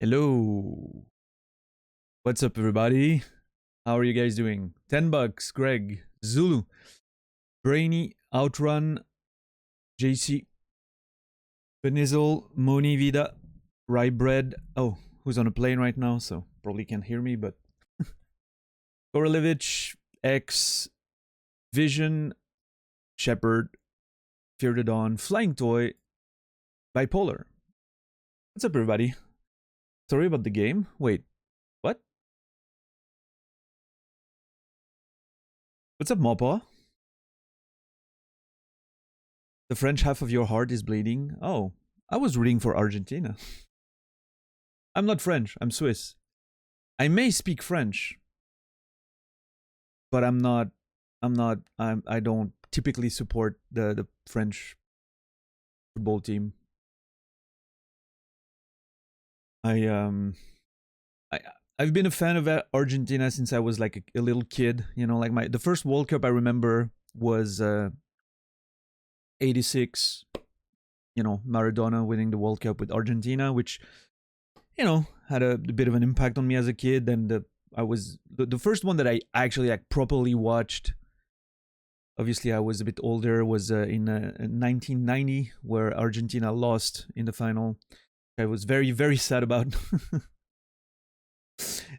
Hello. What's up, everybody? How are you guys doing? 10 bucks, Greg, Zulu, Brainy, Outrun, JC, Benizzle, Moni Vida, Rye Bread. Oh, who's on a plane right now, so probably can't hear me, but Korolevich, X, Vision, Shepherd, Fear the Dawn, Flying Toy, Bipolar. What's up, everybody? Sorry about the game. Wait, what? What's up, Mopa? The French half of your heart is bleeding. Oh, I was rooting for Argentina. I'm not French, I'm Swiss. I may speak French, but I don't typically support the French football team. I've been a fan of Argentina since I was like a little kid. You know, like the first World Cup I remember was 86. You know, Maradona winning the World Cup with Argentina, which, you know, had a bit of an impact on me as a kid. And I was the first one that I actually like properly watched. Obviously, I was a bit older. Was in 1990, where Argentina lost in the final. I was very, very sad about.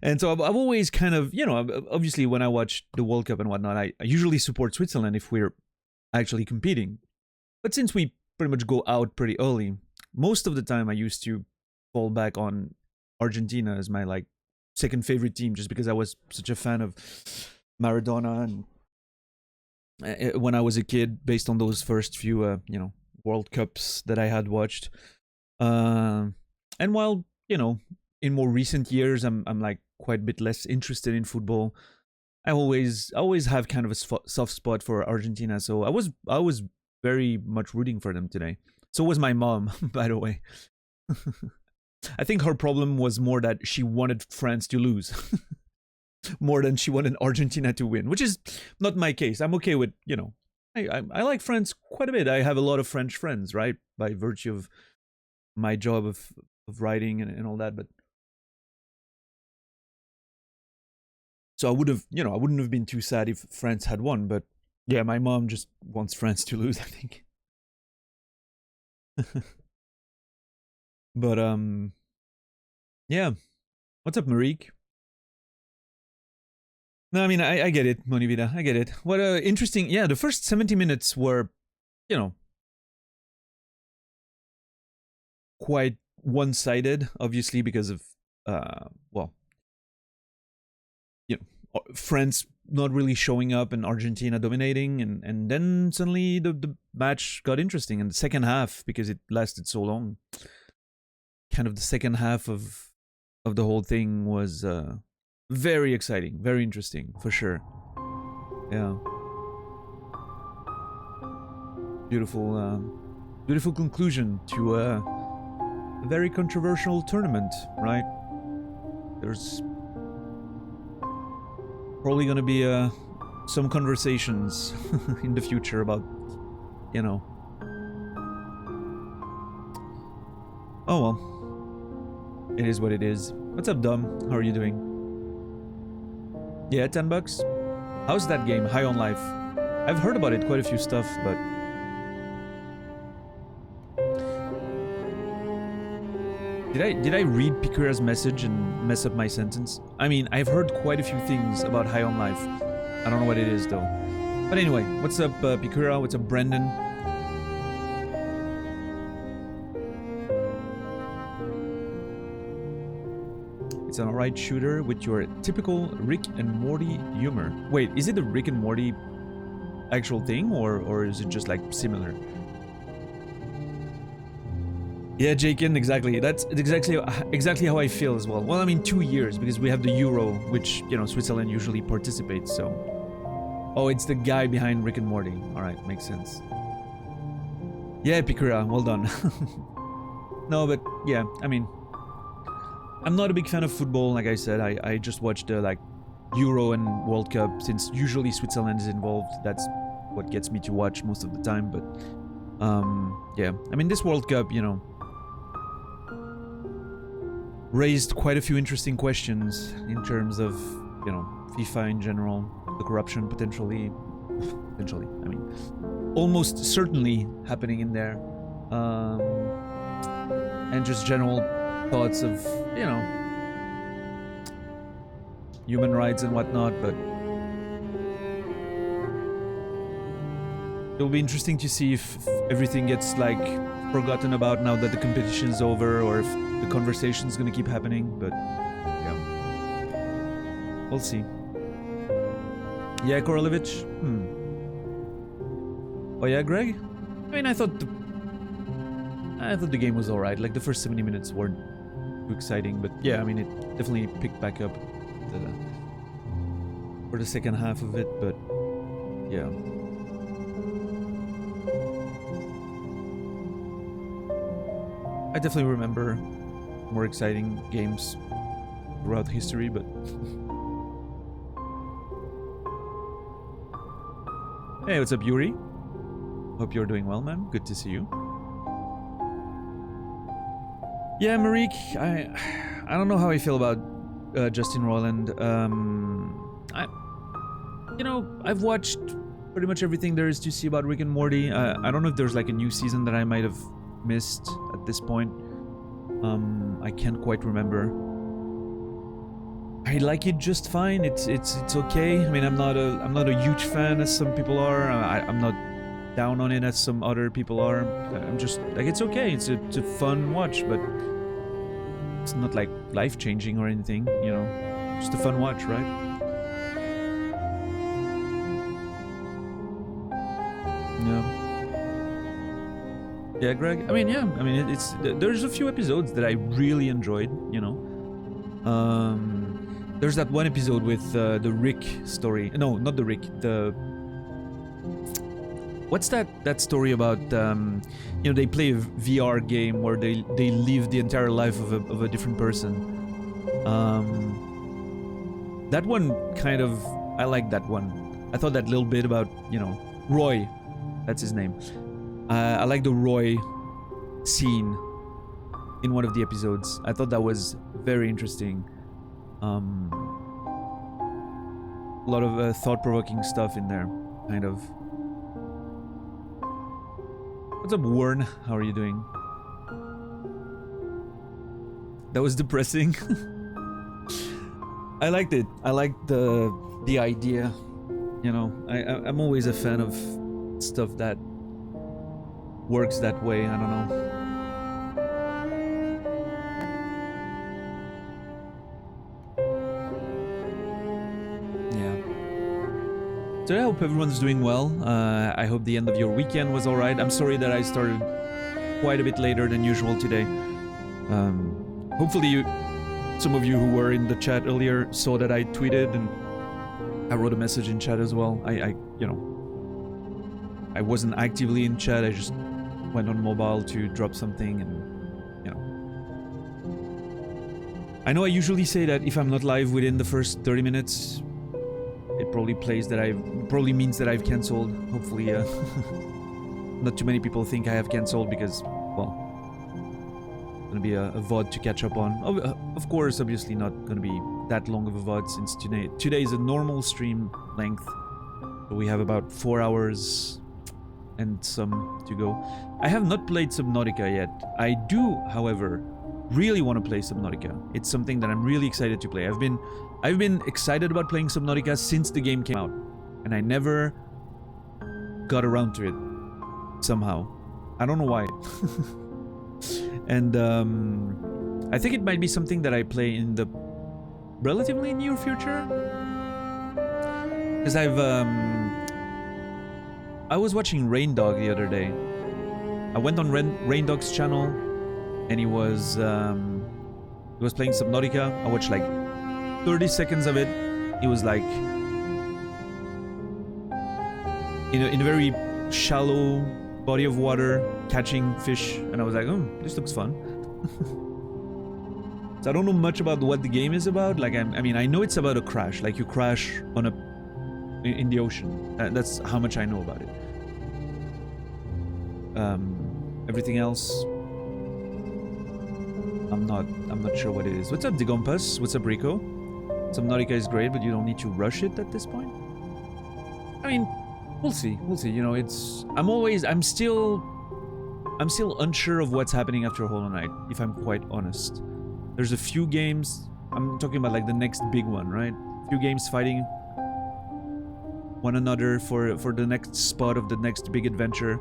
And so I've always kind of, you know, obviously when I watch the World Cup and whatnot, I usually support Switzerland if we're actually competing. But since we pretty much go out pretty early, most of the time I used to fall back on Argentina as my like second favorite team, just because I was such a fan of Maradona and when I was a kid, based on those first few, you know, World Cups that I had watched. And while, you know, in more recent years, I'm like quite a bit less interested in football. I always have kind of a soft spot for Argentina, so I was very much rooting for them today. So was my mom, by the way. I think her problem was more that she wanted France to lose, more than she wanted Argentina to win, which is not my case. I'm okay with, you know, I like France quite a bit. I have a lot of French friends, right, by virtue of my job of writing and all that, but so I would have, you know, I wouldn't have been too sad if France had won, but yeah, my mom just wants France to lose, I think. But yeah. What's up, Marique? No, I mean, I get it, Monivida, I get it. What interesting, yeah, the first 70 minutes were, you know, quite one-sided, obviously, because of well, you know, France not really showing up and Argentina dominating, and then suddenly the match got interesting. And the second half, because it lasted so long, kind of the second half of the whole thing was very exciting, very interesting, for sure. Yeah. Beautiful conclusion to a very controversial tournament, right? There's probably gonna be some conversations in the future about, you know. Oh well. It is what it is. What's up, Dom? How are you doing? Yeah, $10. How's that game? High on Life. I've heard about it, quite a few stuff, but Did I read Pikura's message and mess up my sentence? I mean, I've heard quite a few things about High on Life. I don't know what it is though. But anyway, what's up, Pikura? What's up, Brendan? It's an alright shooter with your typical Rick and Morty humor. Wait, is it the Rick and Morty actual thing, or is it just like similar? Yeah, Jakin, exactly. That's exactly how I feel as well. Well, I mean, 2 years, because we have the Euro, which, you know, Switzerland usually participates, so... Oh, it's the guy behind Rick and Morty. Alright, makes sense. Yeah, Pikura, well done. No, but, yeah, I mean... I'm not a big fan of football, like I said. I just watch the, like, Euro and World Cup, since usually Switzerland is involved. That's what gets me to watch most of the time, but... yeah. I mean, this World Cup, you know... raised quite a few interesting questions in terms of, you know, FIFA in general, the corruption potentially, I mean, almost certainly happening in there, and just general thoughts of, you know, human rights and whatnot. But it'll be interesting to see if everything gets, like, forgotten about now that the competition's over, or if the conversation's gonna keep happening. But yeah, we'll see. Yeah, Korolovich. Oh yeah, Greg. I mean, I thought the game was alright. Like, the first 70 minutes weren't too exciting, but yeah, I mean, it definitely picked back up for the second half of it. But yeah. I definitely remember more exciting games throughout history, but... Hey, what's up, Yuri? Hope you're doing well, man. Good to see you. Yeah, Marique, I don't know how I feel about Justin Roiland. You know, I've watched pretty much everything there is to see about Rick and Morty. I don't know if there's like a new season that I might have missed at this point. I can't quite remember. I like it just fine. It's okay. I mean, I'm not a huge fan as some people are. I'm not down on it as some other people are. I'm just like, it's okay. It's a fun watch, but it's not like life-changing or anything, you know. Just a fun watch, right? Yeah. Yeah, Greg. I mean, yeah. I mean, there's a few episodes that I really enjoyed, you know. There's that one episode with the Rick story. No, not the Rick. What's that story about? You know, they play a VR game where they live the entire life of a different person. That one kind of, I like that one. I thought that little bit about, you know, Roy. That's his name. I like the Roy scene in one of the episodes. I thought that was very interesting. A lot of thought-provoking stuff in there, kind of. What's up, Warren? How are you doing? That was depressing. I liked it. I liked the idea. You know, I'm always a fan of stuff that works that way. I don't know. So I hope everyone's doing well. I hope the end of your weekend was alright. I'm sorry that I started quite a bit later than usual today. Hopefully some of you who were in the chat earlier saw that I tweeted and I wrote a message in chat as well. I wasn't actively in chat. I just went on mobile to drop something and, I know I usually say that if I'm not live within the first 30 minutes, it probably means that I've cancelled. Hopefully, not too many people think I have cancelled because, well, it's gonna be a VOD to catch up on. Of course, obviously not gonna be that long of a VOD since today is a normal stream length. So we have about 4 hours and some to go. I have not played Subnautica yet. I do, however, really want to play Subnautica. It's something that I'm really excited to play. I've been excited about playing Subnautica since the game came out, and I never got around to it somehow. I don't know why. And I think it might be something that I play in the relatively near future, because I was watching Raindog the other day. I went on Raindog's channel, and he was playing Subnautica. I watched like 30 seconds of it. It was like in a very shallow body of water, catching fish, and I was like, oh, this looks fun. So I don't know much about what the game is about. Like, I mean, I know it's about a crash. Like, you crash in the ocean. That's how much I know about it. Everything else, I'm not sure what it is. What's up, Digompus? What's up, Rico? Subnautica is great, but you don't need to rush it at this point. I mean, we'll see. You know, I'm still unsure of what's happening after Hollow Knight, if I'm quite honest. There's a few games. I'm talking about like the next big one, right? A few games fighting one another for the next spot of the next big adventure.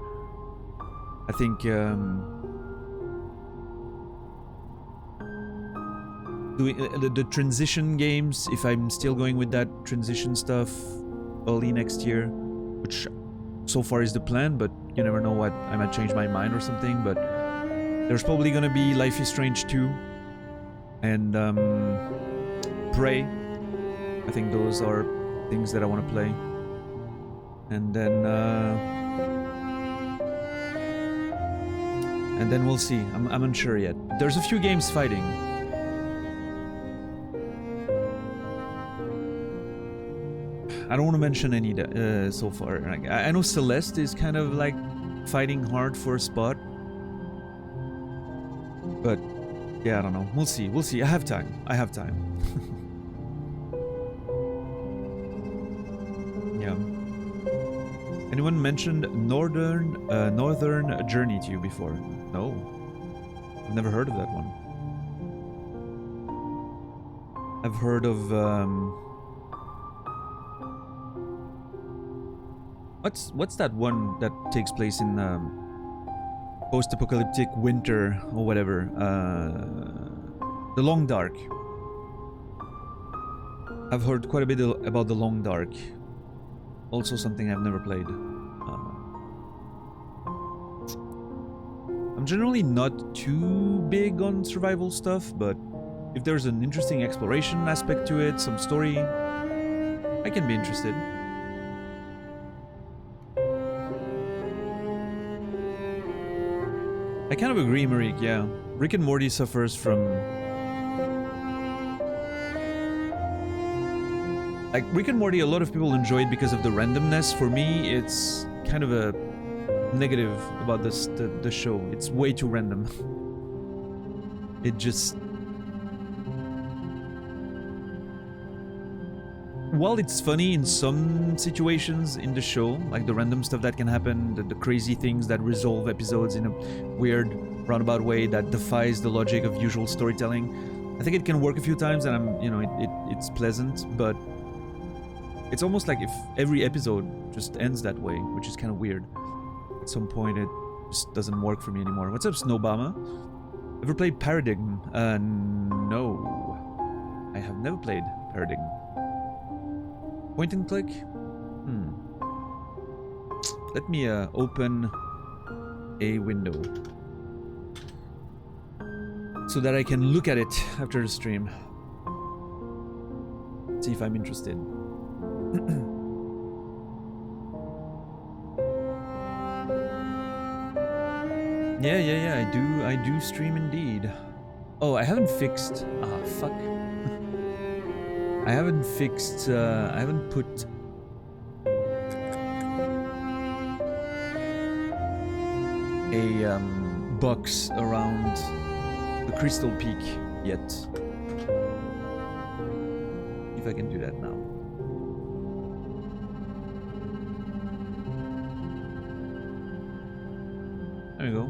I think doing the transition games, if I'm still going with that transition stuff early next year, which so far is the plan, but you never know what, I might change my mind or something. But there's probably gonna be Life is Strange 2 and Prey. I think those are things that I want to play. And then we'll see. I'm unsure yet. There's a few games fighting. I don't want to mention any so far. Like, I know Celeste is kind of like fighting hard for a spot, but yeah, I don't know. We'll see. I have time. Yeah. Anyone mentioned Northern Journey to you before? No. I've never heard of that one. I've heard of what's that one that takes place in post-apocalyptic winter or whatever? The Long Dark. I've heard quite a bit about The Long Dark. Also something I've never played. I'm generally not too big on survival stuff, but if there's an interesting exploration aspect to it, some story, I can be interested. I kind of agree, Marik, yeah. Rick and Morty suffers from... Like, Rick and Morty, a lot of people enjoy it because of the randomness. For me, it's kind of a negative about the show. It's way too random. It just... While it's funny in some situations in the show, like the random stuff that can happen, the crazy things that resolve episodes in a weird, roundabout way that defies the logic of usual storytelling, I think it can work a few times, and it's pleasant, but it's almost like if every episode just ends that way, which is kind of weird. At some point, it just doesn't work for me anymore. What's up, Snowbama? Ever played Paradigm? No. I have never played Paradigm. Point and click? Let me open a window so that I can look at it after the stream. See if I'm interested. Yeah, I do stream indeed. Oh, I haven't fixed... Ah, fuck. I haven't fixed... I haven't put... a box around the Crystal Peak yet. If I can do that now. There you go.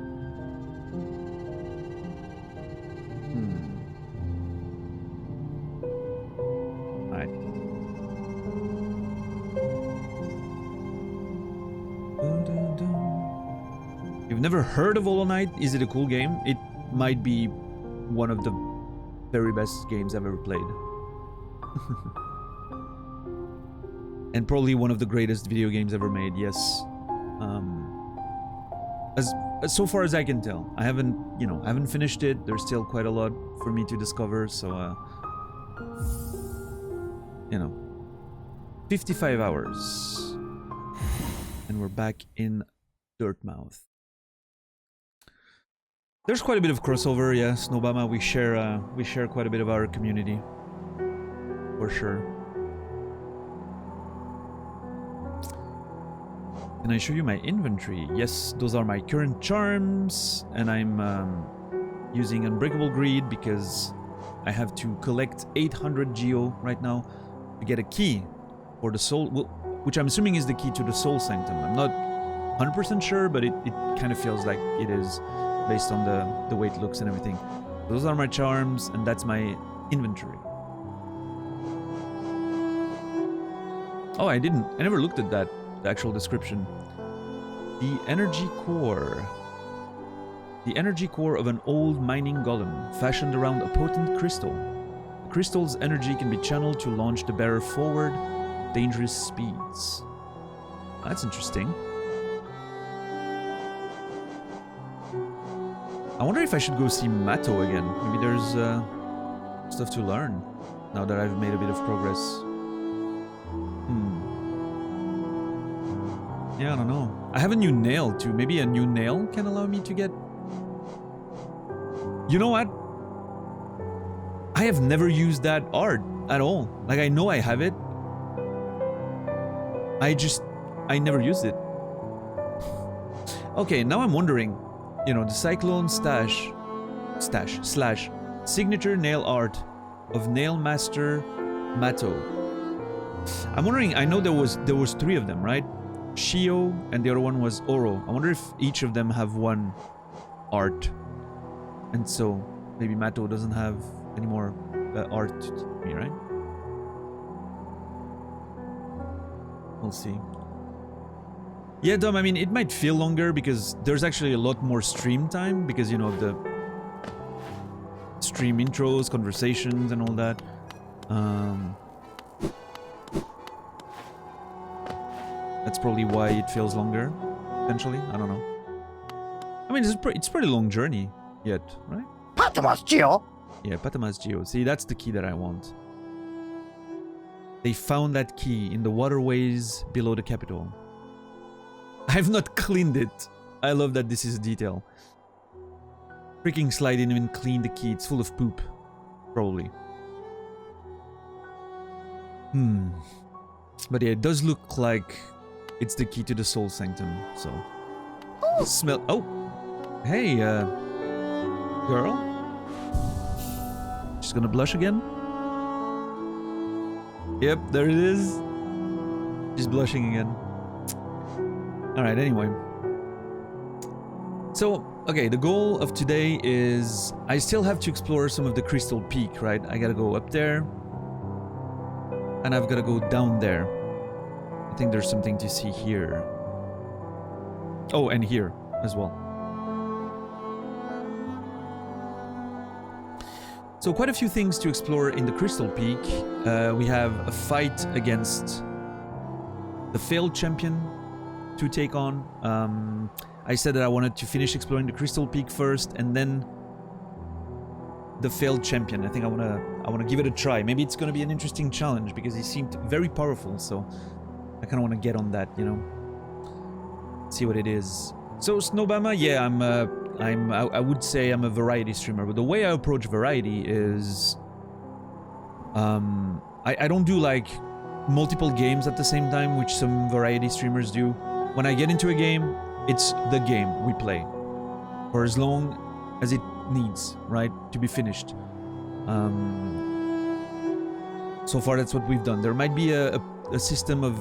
Alright. You've never heard of Hollow Knight? Is it a cool game? It might be one of the very best games I've ever played. And probably one of the greatest video games ever made, yes. As so far as I can tell. I haven't, you know, I haven't finished it. There's still quite a lot for me to discover, so you know. 55 hours. And we're back in Dirtmouth. There's quite a bit of crossover, yeah, Snowbama. We share quite a bit of our community. For sure. Can I show you my inventory? Yes, those are my current charms, and I'm using Unbreakable Greed because I have to collect 800 Geo right now to get a key for the soul, which I'm assuming is the key to the Soul Sanctum. I'm not 100% sure, but it kind of feels like it is based on the way it looks and everything. Those are my charms, and that's my inventory. Oh, I never looked at that. The actual description. The energy core. The energy core of an old mining golem, fashioned around a potent crystal. The crystal's energy can be channeled to launch the bearer forward at dangerous speeds. That's interesting. I wonder if I should go see Mato again. Maybe there's stuff to learn now that I've made a bit of progress. Yeah, I don't know. I have a new nail too. Maybe a new nail can allow me to get... You know what? I have never used that art at all. Like, I know I have it. I never used it. Okay, now I'm wondering. You know, the Cyclone slash signature nail art of Nail Master Mato. I'm wondering, I know there was 3 of them, right? Shio and the other one was Oro. I wonder if each of them have one art, and so maybe Mato doesn't have any more art to me, right? We'll see. Yeah, Dom, I mean, it might feel longer because there's actually a lot more stream time because, you know, the stream intros, conversations, and all that. That's probably why it feels longer, potentially. I don't know. I mean, it's a pretty long journey yet, right? Patamas Geo! Yeah, Patamas Geo. See, that's the key that I want. They found that key in the waterways below the capital. I've not cleaned it. I love that this is a detail. Freaking Slide didn't even clean the key. It's full of poop. Probably. But yeah, it does look like it's the key to the Soul Sanctum, so... Smell... Oh! Hey, girl? She's gonna blush again? Yep, there it is. She's blushing again. Alright, anyway. So, okay, the goal of today is... I still have to explore some of the Crystal Peak, right? I gotta go up there. And I've gotta go down there. I think there's something to see here. Oh, and here as well. So quite a few things to explore in the Crystal Peak. We have a fight against the failed champion to take on. I said that I wanted to finish exploring the Crystal Peak first, and then the failed champion. I think I wanna give it a try. Maybe it's gonna be an interesting challenge because he seemed very powerful, so I kind of want to get on that, you know. See what it is. So Snowbama, yeah, I would say I'm a variety streamer, but the way I approach variety is, I don't do like multiple games at the same time, which some variety streamers do. When I get into a game, it's the game we play for as long as it needs, right, to be finished. So far that's what we've done. There might be a system of,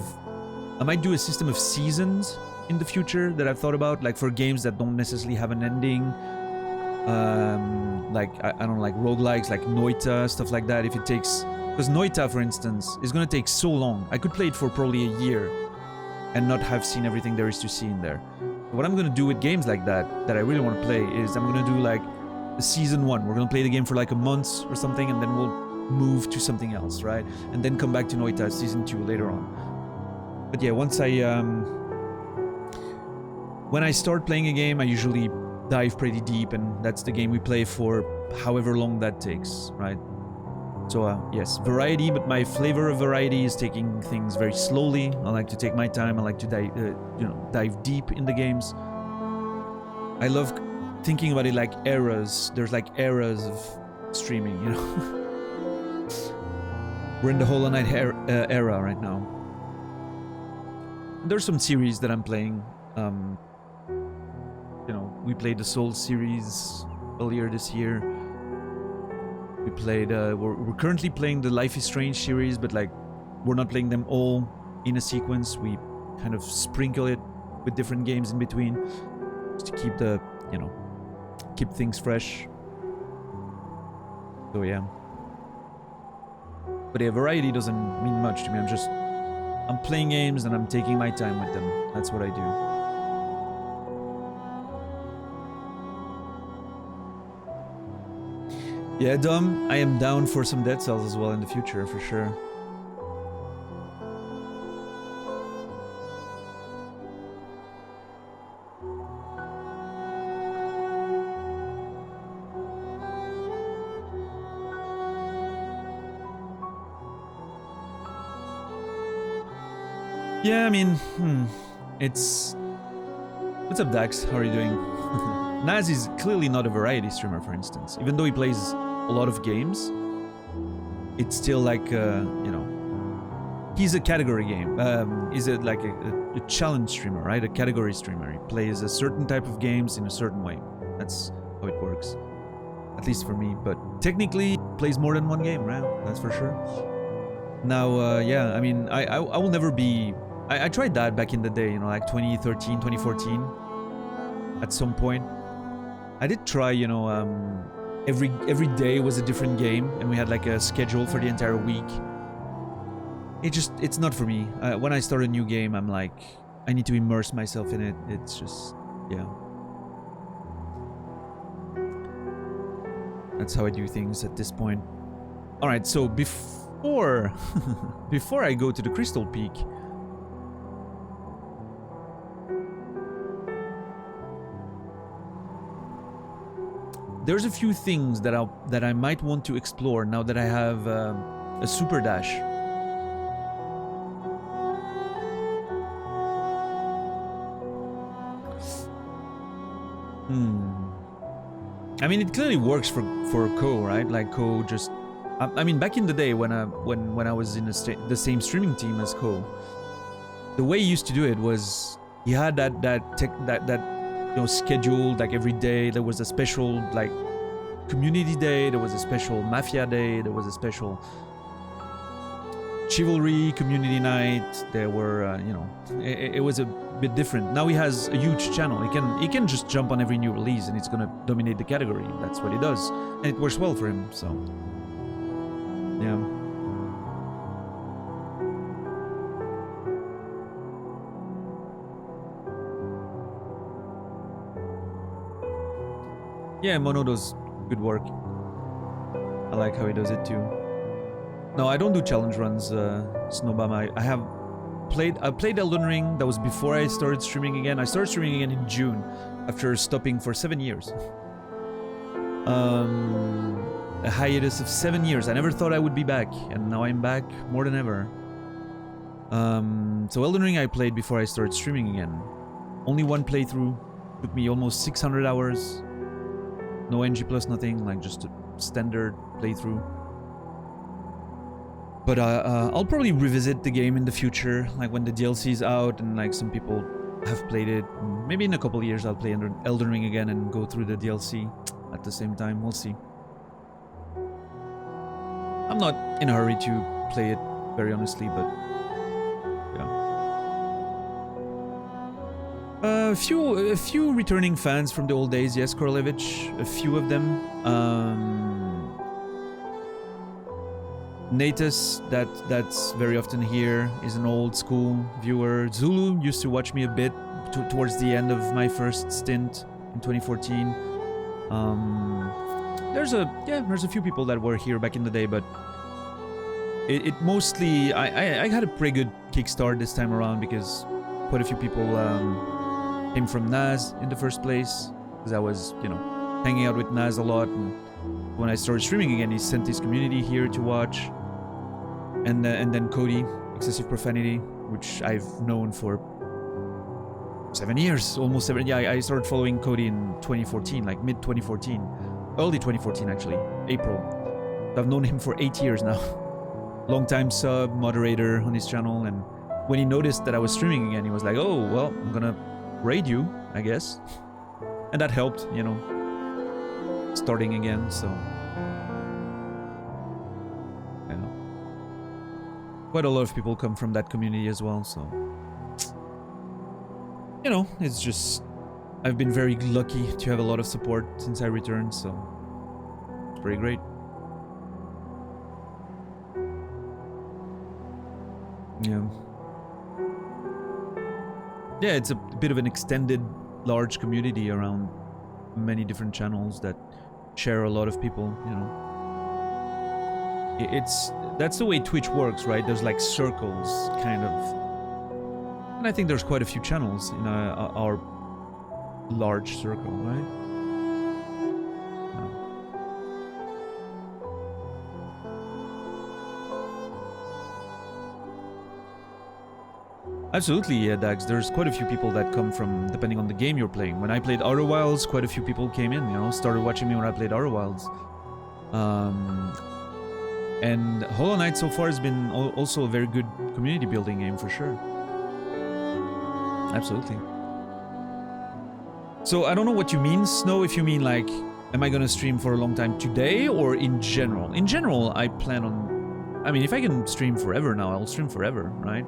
I might do a system of seasons in the future that I've thought about, like for games that don't necessarily have an ending, like I don't know, like roguelikes, like Noita, stuff like that. If it takes, because Noita, for instance, is gonna take so long. I could play it for probably a year and not have seen everything there is to see in there. What I'm gonna do with games like that I really want to play is I'm gonna do like a season 1. We're gonna play the game for like a month or something, and then we'll move to something else, right? And then come back to Noita season 2 later on. But yeah, once when I start playing a game, I usually dive pretty deep, and that's the game we play for however long that takes, right? So yes, variety, but my flavor of variety is taking things very slowly. I like to take my time. I like to dive deep in the games. I love thinking about it like eras. There's like eras of streaming, you know. We're in the Hollow Knight era right now. There's some series that I'm playing. You know, we played the Souls series earlier this year. We played, we're currently playing the Life is Strange series, but like, we're not playing them all in a sequence. We kind of sprinkle it with different games in between, just to keep the, you know, keep things fresh. So yeah. But yeah, variety doesn't mean much to me. I'm playing games and I'm taking my time with them. That's what I do. Yeah, Dom, I am down for some Dead Cells as well in the future, for sure. Yeah, I mean, it's... What's up, Dax? How are you doing? Naz is clearly not a variety streamer, for instance. Even though he plays a lot of games, it's still like, you know, he's a category game. He's like a challenge streamer, right? A category streamer. He plays a certain type of games in a certain way. That's how it works. At least for me. But technically, he plays more than one game, right? That's for sure. Now, yeah, I mean, I will never be... I tried that back in the day, you know, like 2013, 2014. At some point. I did try, you know, every day was a different game, and we had like a schedule for the entire week. It's not for me. When I start a new game, I'm like, I need to immerse myself in it. It's just, yeah. That's how I do things at this point. Alright, so before I go to the Crystal Peak, there's a few things that I might want to explore now that I have a super dash. I mean, it clearly works for Ko, right? Like Ko just, I mean, back in the day when I was in the same streaming team as Ko, the way he used to do it was he had that you know, scheduled, like every day there was a special like community day, there was a special mafia day, there was a special chivalry community night. There were you know, it was a bit different. Now he has a huge channel. He can just jump on every new release and it's gonna dominate the category. That's what he does, and it works well for him. So yeah. Yeah, Mono does good work. I like how he does it too. No, I don't do challenge runs, Snowbama. I have played Elden Ring. That was before I started streaming again. I started streaming again in June after stopping for 7 years. A hiatus of 7 years. I never thought I would be back, and now I'm back more than ever. So Elden Ring I played before I started streaming again. Only one playthrough. Took me almost 600 hours. No NG plus, nothing. Like just a standard playthrough. But I'll probably revisit the game in the future, like when the DLC is out and like some people have played it. Maybe in a couple of years I'll play Elden Ring again and go through the DLC at the same time. We'll see. I'm not in a hurry to play it, very honestly, but yeah. A few returning fans from the old days, yes, Korlevich, a few of them. Natus, that's very often here, is an old school viewer. Zulu used to watch me a bit towards the end of my first stint in 2014. There's a few people that were here back in the day, but it mostly I had a pretty good kickstart this time around because quite a few people came from Naz in the first place, because I was, you know, hanging out with Naz a lot, and when I started streaming again, he sent his community here to watch. And then Cody, Excessive Profanity, which I've known for 7 years, almost 7. Yeah, I started following Cody in 2014, like mid 2014, early 2014 actually, April. I've known him for 8 years now. Long time sub, moderator on his channel, and when he noticed that I was streaming again, he was like, "Oh, well, I'm gonna raid you, I guess," and that helped, you know, starting again. So. Quite a lot of people come from that community as well, so you know, it's just I've been very lucky to have a lot of support since I returned, so it's pretty great. Yeah, it's a bit of an extended, large community around many different channels that share a lot of people, you know. That's the way Twitch works, right? There's like circles, kind of. And I think there's quite a few channels in our large circle, right? Absolutely, yeah, Dax. There's quite a few people that come from, depending on the game you're playing. When I played Outer Wilds, quite a few people came in, you know, started watching me when I played Outer Wilds. And Hollow Knight so far has been also a very good community building game for sure. Absolutely. So I don't know what you mean, Snow, if you mean like, am I gonna stream for a long time today or in general? In general, I plan on, I mean, if I can stream forever now, I'll stream forever, right?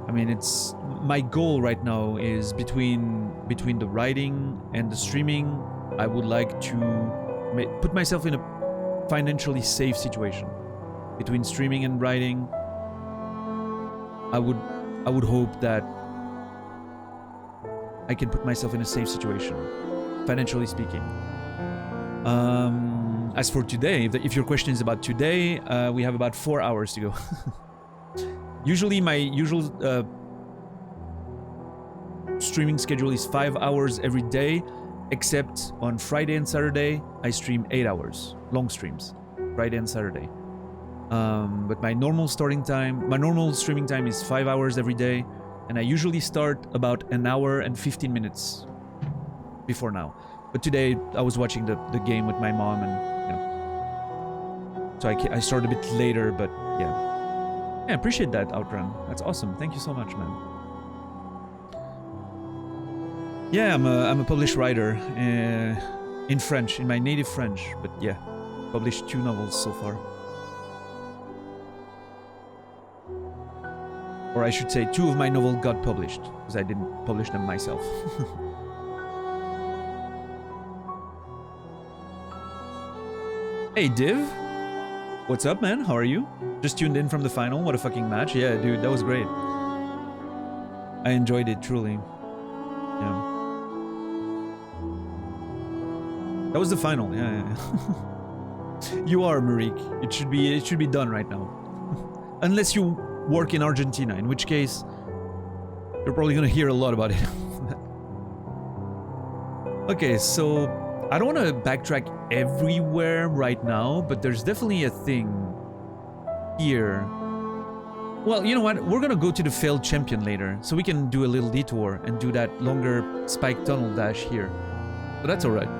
I mean, it's, my goal right now is between the writing and the streaming, I would like to put myself in a financially safe situation. Between streaming and writing, I would hope that I can put myself in a safe situation, financially speaking. As for today, if your question is about today, we have about 4 hours to go. Usually my usual streaming schedule is 5 hours every day, except on Friday and Saturday, I stream 8 hours. Long streams, Friday and Saturday. But my normal streaming time is 5 hours every day, and I usually start about an hour and 15 minutes before now. But today I was watching the game with my mom, and you know, so I started a bit later. But yeah, I appreciate that, Outrun. That's awesome. Thank you so much, man. Yeah, I'm a published writer in French, in my native French. But yeah, published 2 novels so far. Or I should say 2 of my novels got published, because I didn't publish them myself. Hey Div, what's up, man? How are you? Just tuned in from the final. What a fucking match. Yeah, dude, that was great. I enjoyed it, truly. Yeah. That was the final, yeah. You are, Marik. It should be done right now. Unless you work in Argentina, in which case you're probably gonna hear a lot about it. Okay, so I don't want to backtrack everywhere right now, but there's definitely a thing here. Well, you know what? We're gonna go to the failed champion later, so we can do a little detour and do that longer spike tunnel dash here. But that's alright.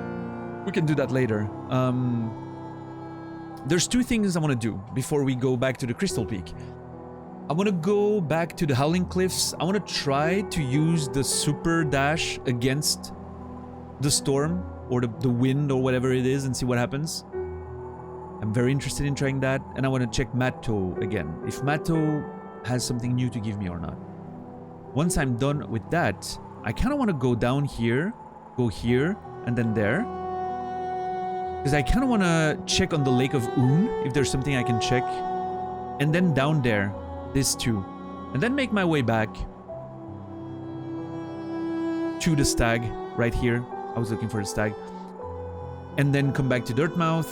We can do that later. There's two things I want to do before we go back to the Crystal Peak. I want to go back to the Howling Cliffs. I want to try to use the super dash against the storm or the wind or whatever it is and see what happens. I'm very interested in trying that, and I want to check Matto again, if Matto has something new to give me or not. Once I'm done with that, I kind of want to go down here, go here, and then there. Because I kind of want to check on the Lake of Un, if there's something I can check. And then down there, this too. And then make my way back to the stag, right here. I was looking for the stag. And then come back to Dirtmouth,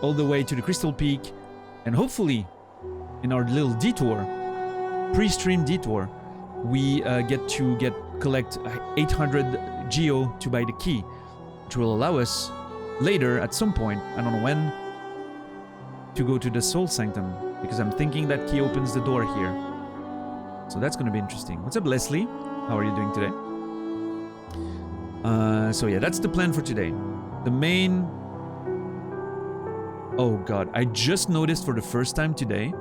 all the way to the Crystal Peak, and hopefully, in our little detour, pre-stream detour, we get to collect 800 Geo to buy the key, which will allow us later, at some point, I don't know when, to go to the Soul Sanctum, because I'm thinking that key opens the door here. So that's going to be interesting. What's up, Leslie? How are you doing today? So yeah, that's the plan for today. The main... Oh god, I just noticed for the first time today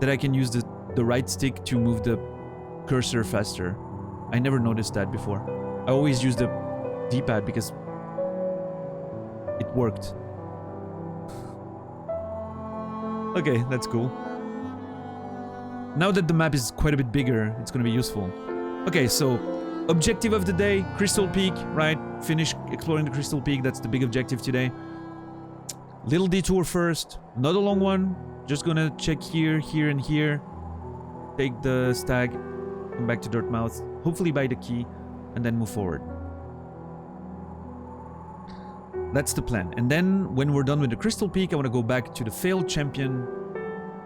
that I can use the right stick to move the cursor faster. I never noticed that before. I always use the D-pad because it worked. Okay, that's cool. Now that the map is quite a bit bigger, it's gonna be useful. Okay, so objective of the day, Crystal Peak, right? Finish exploring the Crystal Peak, that's the big objective today. Little detour first, not a long one. Just gonna check here, here, and here. Take the stag, come back to Dirtmouth, hopefully buy the key, and then move forward. That's the plan. And then, when we're done with the Crystal Peak, I want to go back to the failed champion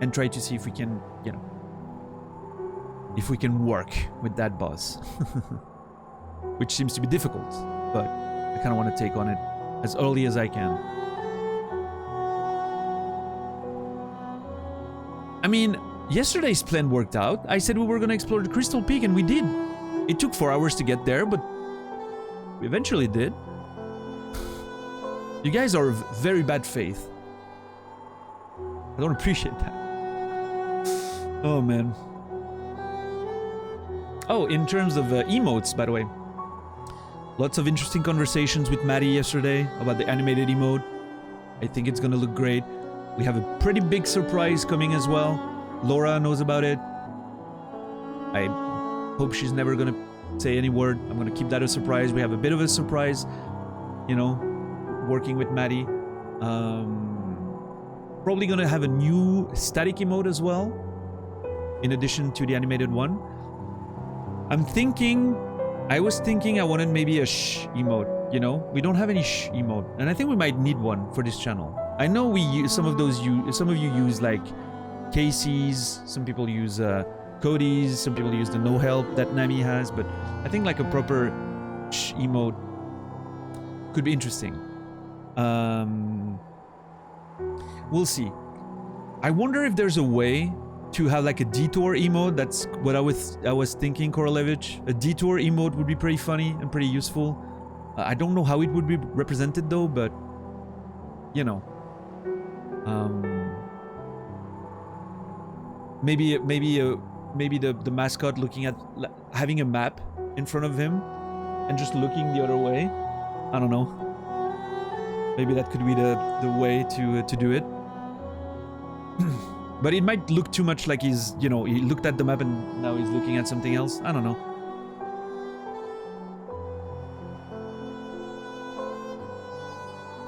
and try to see if we can, you know, if we can work with that boss. Which seems to be difficult, but I kind of want to take on it as early as I can. I mean, yesterday's plan worked out. I said we were going to explore the Crystal Peak, and we did. It took 4 hours to get there, but we eventually did. You guys are of very bad faith. I don't appreciate that. Oh, man. Oh, in terms of emotes, by the way. Lots of interesting conversations with Maddie yesterday about the animated emote. I think it's going to look great. We have a pretty big surprise coming as well. Laura knows about it. I hope she's never gonna say any word. I'm gonna keep that a surprise. We have a bit of a surprise, you know, working with Maddie. Probably gonna have a new static emote as well, in addition to the animated one. I was thinking I wanted maybe a shh emote, you know? We don't have any shh emote, and I think we might need one for this channel. I know we use some of you use like Casey's, some people use Cody's, some people use the no help that Nami has, but I think like a proper shh emote could be interesting. We'll see. I wonder if there's a way to have like a detour emote. That's what I was thinking, Korolevich. A detour emote would be pretty funny and pretty useful. I don't know how it would be represented though, but you know. Maybe the mascot looking at having a map in front of him and just looking the other way. I don't know. Maybe that could be the way to do it. But it might look too much like he's, you know, he looked at the map and now he's looking at something else. I don't know.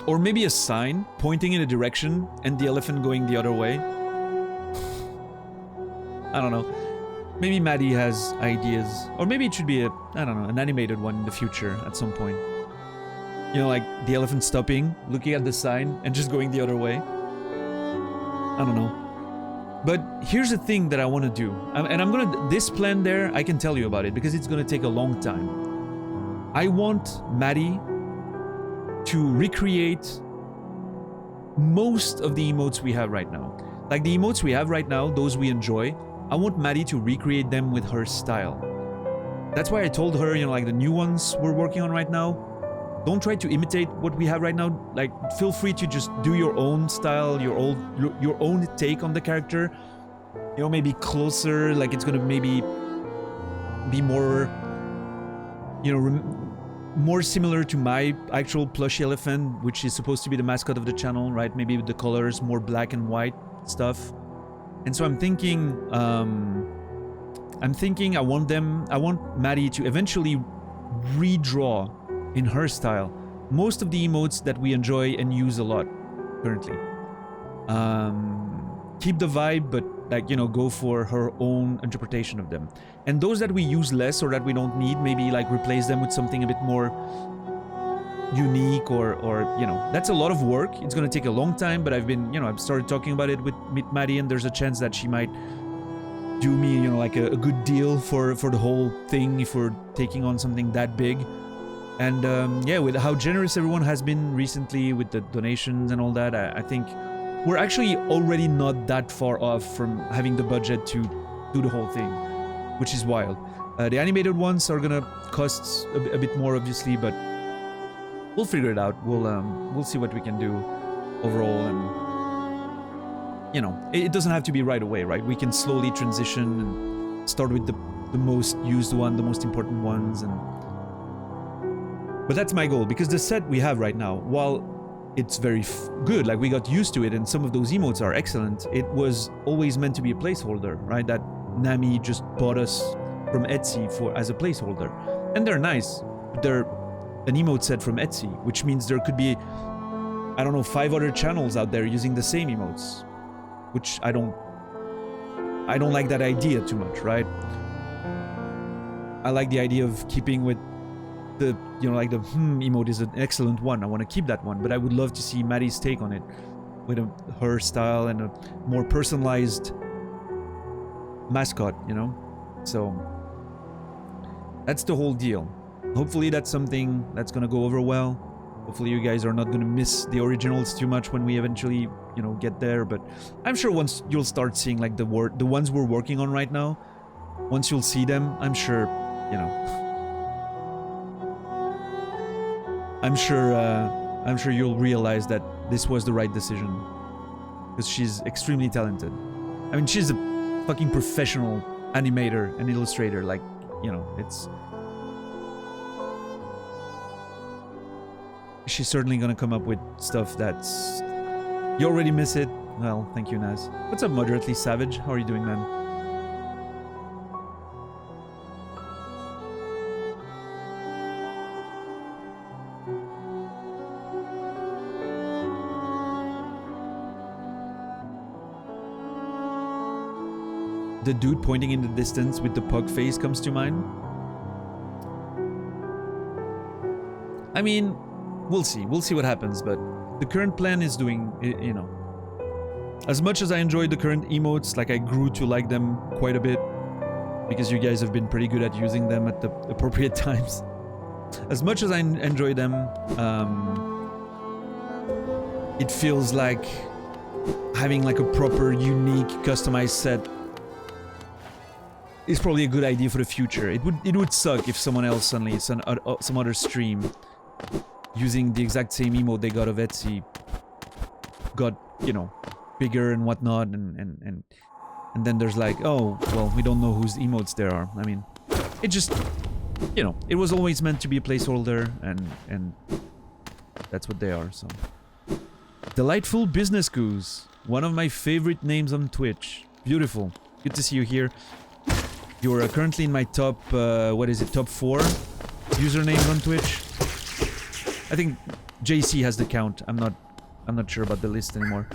Or maybe a sign pointing in a direction and the elephant going the other way. I don't know. Maybe Maddie has ideas. Or maybe it should be I don't know, an animated one in the future at some point. You know, like the elephant stopping, looking at the sign, and just going the other way. I don't know. But here's the thing that I want to do, and I'm gonna, this plan there, I can tell you about it because it's gonna take a long time. I want Maddie to recreate most of the emotes we have right now. Like the emotes we have right now, those we enjoy, I want Maddie to recreate them with her style. That's why I told her, you know, like the new ones we're working on right now, don't try to imitate what we have right now. Like, feel free to just do your own style, your own take on the character. You know, maybe closer, like it's gonna maybe be more, you know, more similar to my actual plushy elephant, which is supposed to be the mascot of the channel, right? Maybe with the colors more black and white stuff. And so I'm thinking I want Maddie to eventually redraw in her style most of the emotes that we enjoy and use a lot currently. Keep the vibe, but like, you know, go for her own interpretation of them. And those that we use less or that we don't need, maybe like replace them with something a bit more unique or you know, that's a lot of work. It's gonna take a long time, but I've been, you know, I've started talking about it with Maddie, and there's a chance that she might do me, you know, like a good deal for the whole thing if we're taking on something that big. And yeah, with how generous everyone has been recently with the donations and all that, I think we're actually already not that far off from having the budget to do the whole thing, which is wild. The animated ones are gonna cost a bit more, obviously, but we'll figure it out. We'll see what we can do overall, and you know, it doesn't have to be right away, right? We can slowly transition and start with the most used one, the most important ones, but that's my goal, because the set we have right now, while it's very good, like we got used to it, and some of those emotes are excellent, it was always meant to be a placeholder, right? That Nami just bought us from Etsy as a placeholder, and they're nice, but they're an emote set from Etsy, which means there could be, I don't know, 5 other channels out there using the same emotes, which I don't like that idea too much, right? I like the idea of keeping with the, you know, like the emote is an excellent one. I want to keep that one, but I would love to see Maddie's take on it with her style and a more personalized mascot, you know? So that's the whole deal. Hopefully that's something that's gonna go over well. Hopefully you guys are not gonna miss the originals too much when we eventually, you know, get there. But I'm sure once you'll start seeing like the ones we're working on right now, once you'll see them, I'm sure, you know, I'm sure you'll realize that this was the right decision, because she's extremely talented. I mean, she's a fucking professional animator and illustrator. Like, you know, she's certainly gonna come up with stuff that's... You already miss it? Well, thank you, Naz. What's up, Moderately Savage? How are you doing, man? The dude pointing in the distance with the pug face comes to mind. I mean, we'll see. We'll see what happens, but the current plan is doing, you know... As much as I enjoyed the current emotes, like I grew to like them quite a bit, because you guys have been pretty good at using them at the appropriate times. As much as I enjoy them, it feels like having like a proper, unique, customized set is probably a good idea for the future. It would suck if someone else suddenly, some other stream, using the exact same emote they got of Etsy, got, you know, bigger and whatnot, and then there's like, oh, well, we don't know whose emotes there are. I mean, it just, you know, it was always meant to be a placeholder, and that's what they are, so. Delightful Business Goose, one of my favorite names on Twitch. Beautiful. Good to see you here. You're currently in my top, what is it, top 4 usernames on Twitch. I think JC has the count. I'm not sure about the list anymore.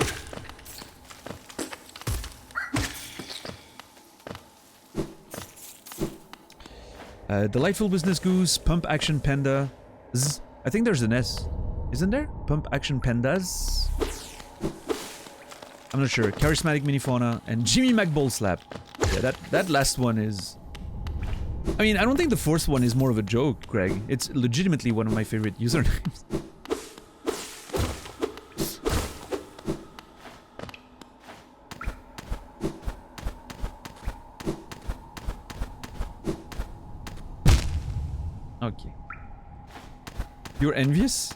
Delightful Business Goose, Pump Action Panda. I think there's an S. Isn't there? Pump Action Pandas. I'm not sure. Charismatic Minifauna and Jimmy McBallslap. Yeah, that last one is... I mean, I don't think the first one is more of a joke, Greg. It's legitimately one of my favorite usernames. Okay. You're envious?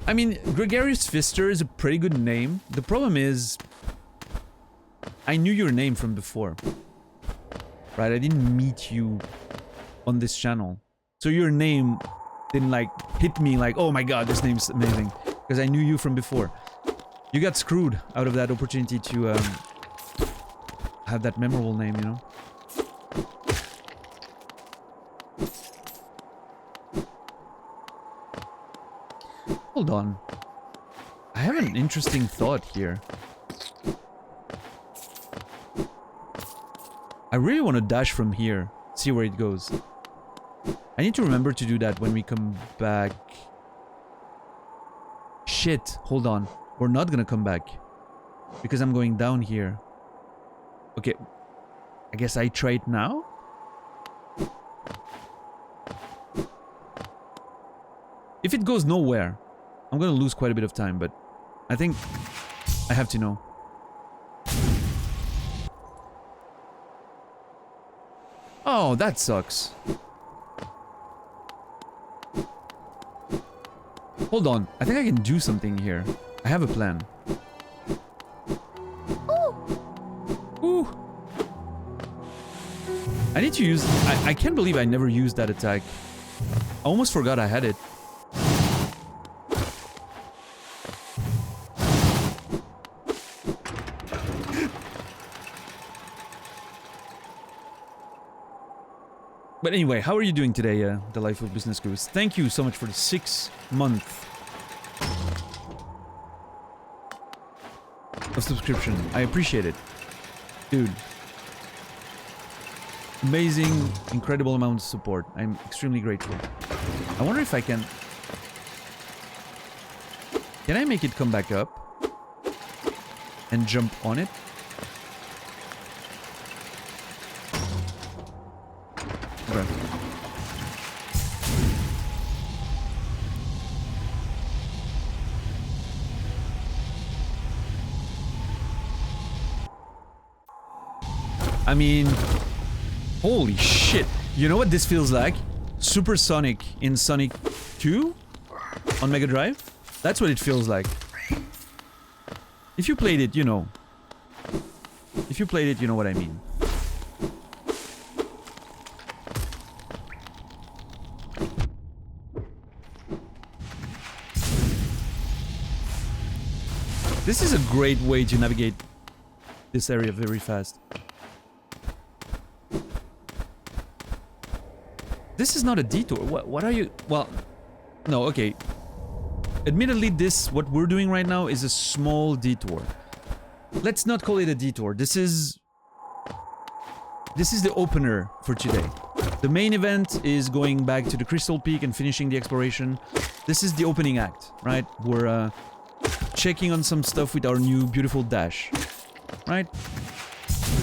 I mean, Gregarious Fister is a pretty good name. The problem is... I knew your name from before. Right? I didn't meet you on this channel. So your name didn't like hit me like, oh my god, this name's amazing. Because I knew you from before. You got screwed out of that opportunity to have that memorable name, you know? Hold on. I have an interesting thought here. I really want to dash from here. See where it goes. I need to remember to do that when we come back. Shit. Hold on. We're not gonna come back. Because I'm going down here. Okay. I guess I try it now? If it goes nowhere, I'm gonna lose quite a bit of time, but I think I have to know. Oh, that sucks. Hold on, I think I can do something here. I have a plan. Ooh. I need to use... I can't believe I never used that attack. I almost forgot I had it. But anyway, how are you doing today, the Life of Business Goose? Thank you so much for the 6 month of subscription. I appreciate it. Dude. Amazing, incredible amount of support. I'm extremely grateful. I wonder if I can... Can I make it come back up? And jump on it? Okay. I mean, holy shit. You know what this feels like? Super Sonic in Sonic 2 on Mega Drive? That's what it feels like. If you played it, you know. If you played it, you know what I mean. This is a great way to navigate this area very fast. This is not a detour. What are you... Well, no, okay. Admittedly, what we're doing right now is a small detour. Let's not call it a detour. This is the opener for today. The main event is going back to the Crystal Peak and finishing the exploration. This is the opening act, right? We're checking on some stuff with our new beautiful dash. Right?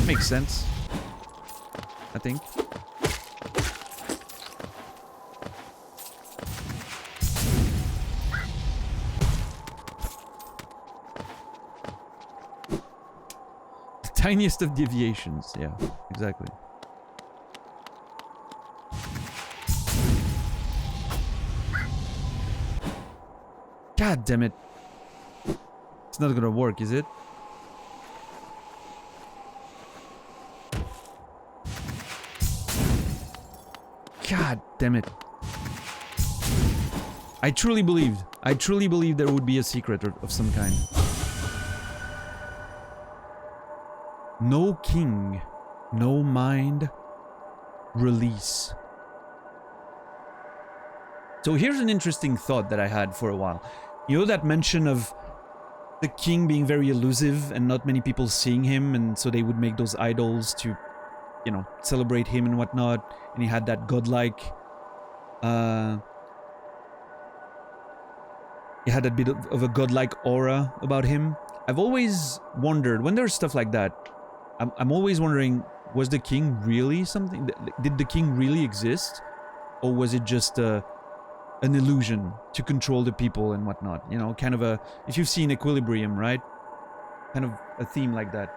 Makes sense. I think. The tiniest of deviations. Yeah, exactly. God damn it. It's not gonna work, is it? God damn it. I truly believed there would be a secret of some kind. No king, no mind, release. So here's an interesting thought that I had for a while. You know that mention of the king being very elusive and not many people seeing him, and so they would make those idols to, you know, celebrate him and whatnot, and he had that godlike, he had a bit of a godlike aura about him. I've always wondered, when there's stuff like that, I'm always wondering, was the king really something? Did the king really exist? Or was it just an illusion to control the people and whatnot? You know, kind of a... If you've seen Equilibrium, right? Kind of a theme like that.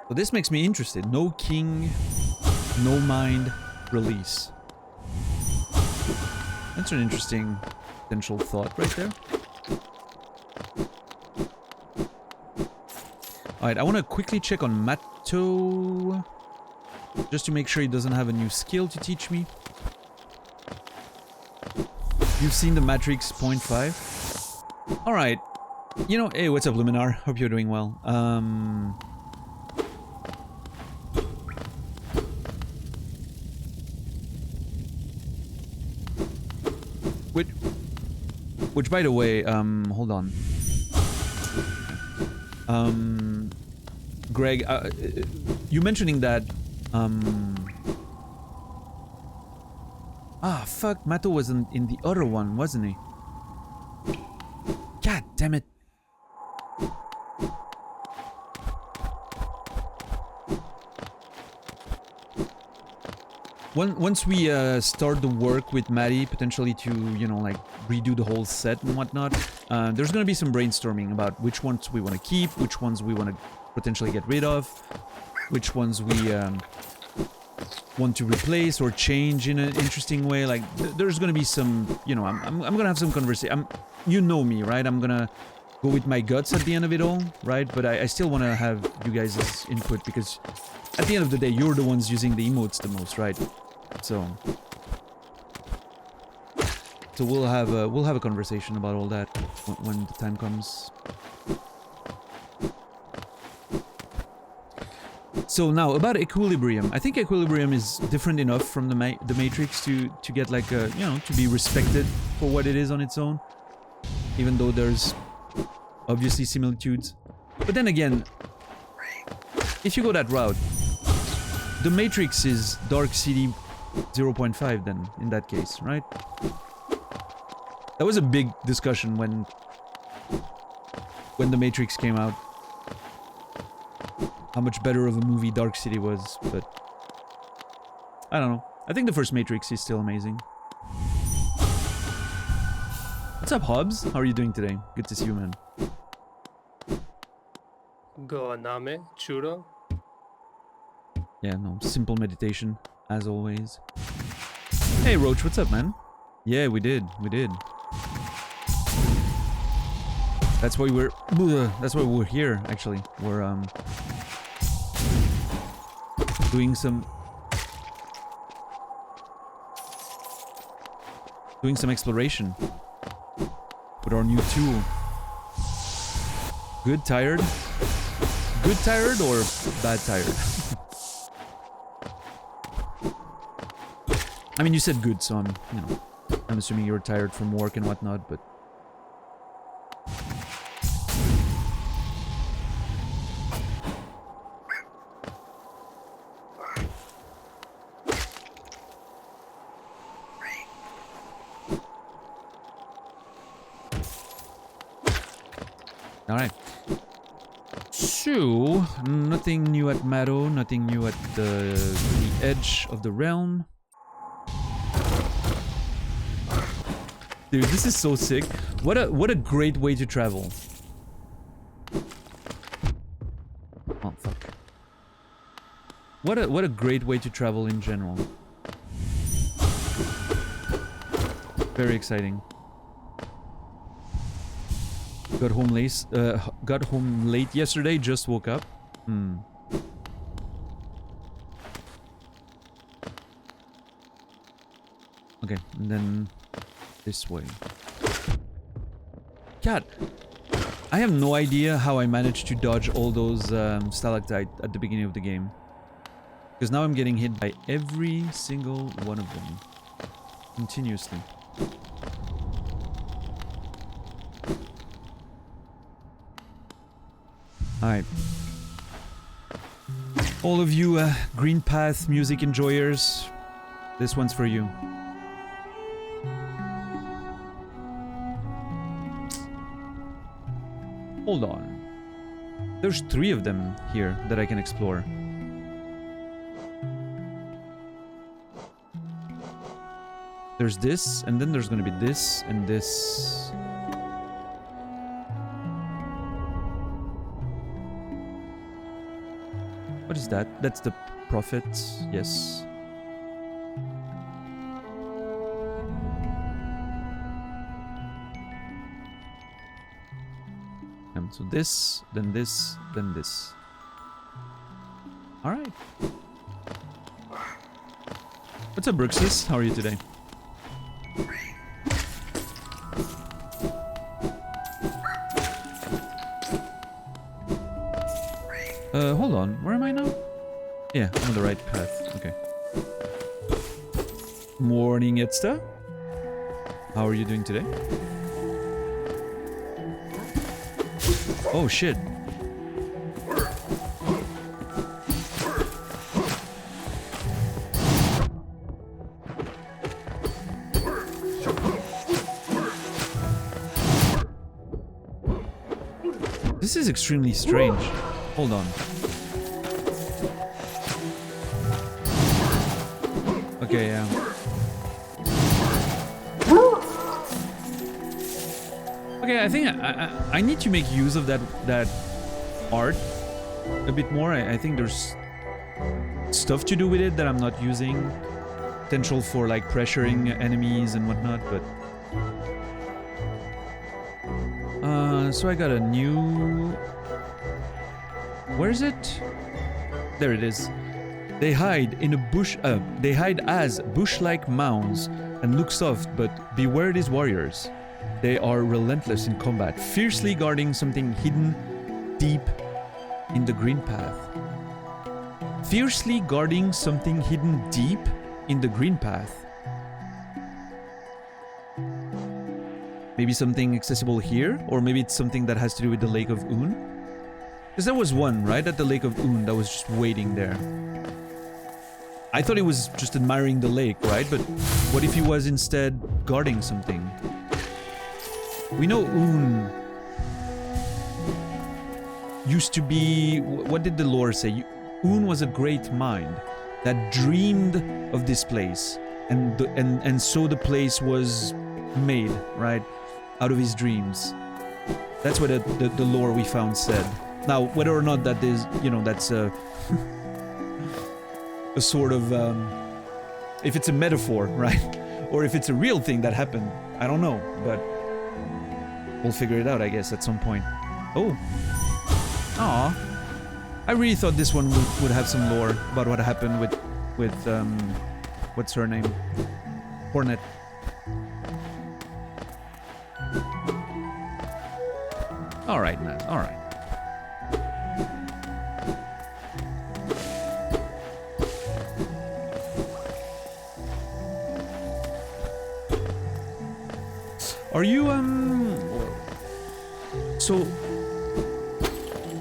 So this makes me interested. No king, no mind, release. That's an interesting potential thought right there. Alright, I want to quickly check on Matto, just to make sure he doesn't have a new skill to teach me. You've seen the Matrix 0.5? Alright. You know, hey, what's up, Luminar? Hope you're doing well. Which, by the way, hold on. Greg, you mentioning that, ah, fuck, Matto was in the other one, wasn't he? God damn it. Once we start the work with Maddie, potentially to, you know, like, redo the whole set and whatnot, there's gonna be some brainstorming about which ones we want to keep, which ones we want to potentially get rid of, which ones we want to replace or change in an interesting way. Like, there's gonna be some, you know, I'm gonna have some conversation. You know me, right? I'm gonna go with my guts at the end of it all, right? But I still want to have you guys' input, because at the end of the day, you're the ones using the emotes the most, right? So we'll have a conversation about all that when the time comes. So now about Equilibrium. I think Equilibrium is different enough from the Matrix to get like a, you know, to be respected for what it is on its own, even though there's obviously similitudes. But then again, if you go that route, the Matrix is Dark City 0.5 then, in that case, right? That was a big discussion when the Matrix came out. How much better of a movie Dark City was, but I don't know. I think the first Matrix is still amazing. What's up, Hobbs? How are you doing today? Good to see you, man. Go Aname, Churo. Yeah, no, simple meditation, as always. Hey, Roach, what's up, man? Yeah, we did. That's why we're here, actually. We're, doing some exploration with our new tool. Good tired? Good tired or bad tired? I mean, you said good, so I'm assuming you're tired from work and whatnot, but... Alright. So, nothing new at Matto, nothing new at the edge of the realm. Dude, this is so sick. What a great way to travel. Oh fuck. What a great way to travel in general. Very exciting. Got home late yesterday, just woke up. Okay, and then this way. God, I have no idea how I managed to dodge all those stalactites at the beginning of the game. Because now I'm getting hit by every single one of them. Continuously. Alright. All of you Green Path music enjoyers, This one's for you. Hold on. There's 3 of them here that I can explore. There's this, and then there's gonna be this, and this. What is that? That's the prophet, yes. So this, then this, then this. Alright. What's up, Bruxus? How are you today? Hold on. Where am I now? Yeah, I'm on the right path. Okay. Morning, Etsta. How are you doing today? Oh, shit. This is extremely strange. Hold on. Okay, yeah. Okay, I think I need to make use of that art a bit more. I think there's stuff to do with it that I'm not using. Potential for like pressuring enemies and whatnot, but so I got a new. Where is it? There it is. They hide in a bush. They hide as bush-like mounds and look soft, but beware these warriors. They are relentless in combat, fiercely guarding something hidden deep in the green path. Fiercely guarding something hidden deep in the green path. Maybe something accessible here, or maybe it's something that has to do with the Lake of Un. Because there was one, right, at the Lake of Un that was just waiting there. I thought he was just admiring the lake, right? But what if he was instead guarding something? We know Un used to be... What did the lore say? Un was a great mind that dreamed of this place. And so the place was made, right? Out of his dreams. That's what the lore we found said. Now, whether or not that is, you know, that's a... a sort of... if it's a metaphor, right? Or if it's a real thing that happened. I don't know, but... we'll figure it out, I guess, at some point. Oh. Aw. I really thought this one would have some lore about what happened with what's her name? Hornet. Alright, man. Alright. Are you, so,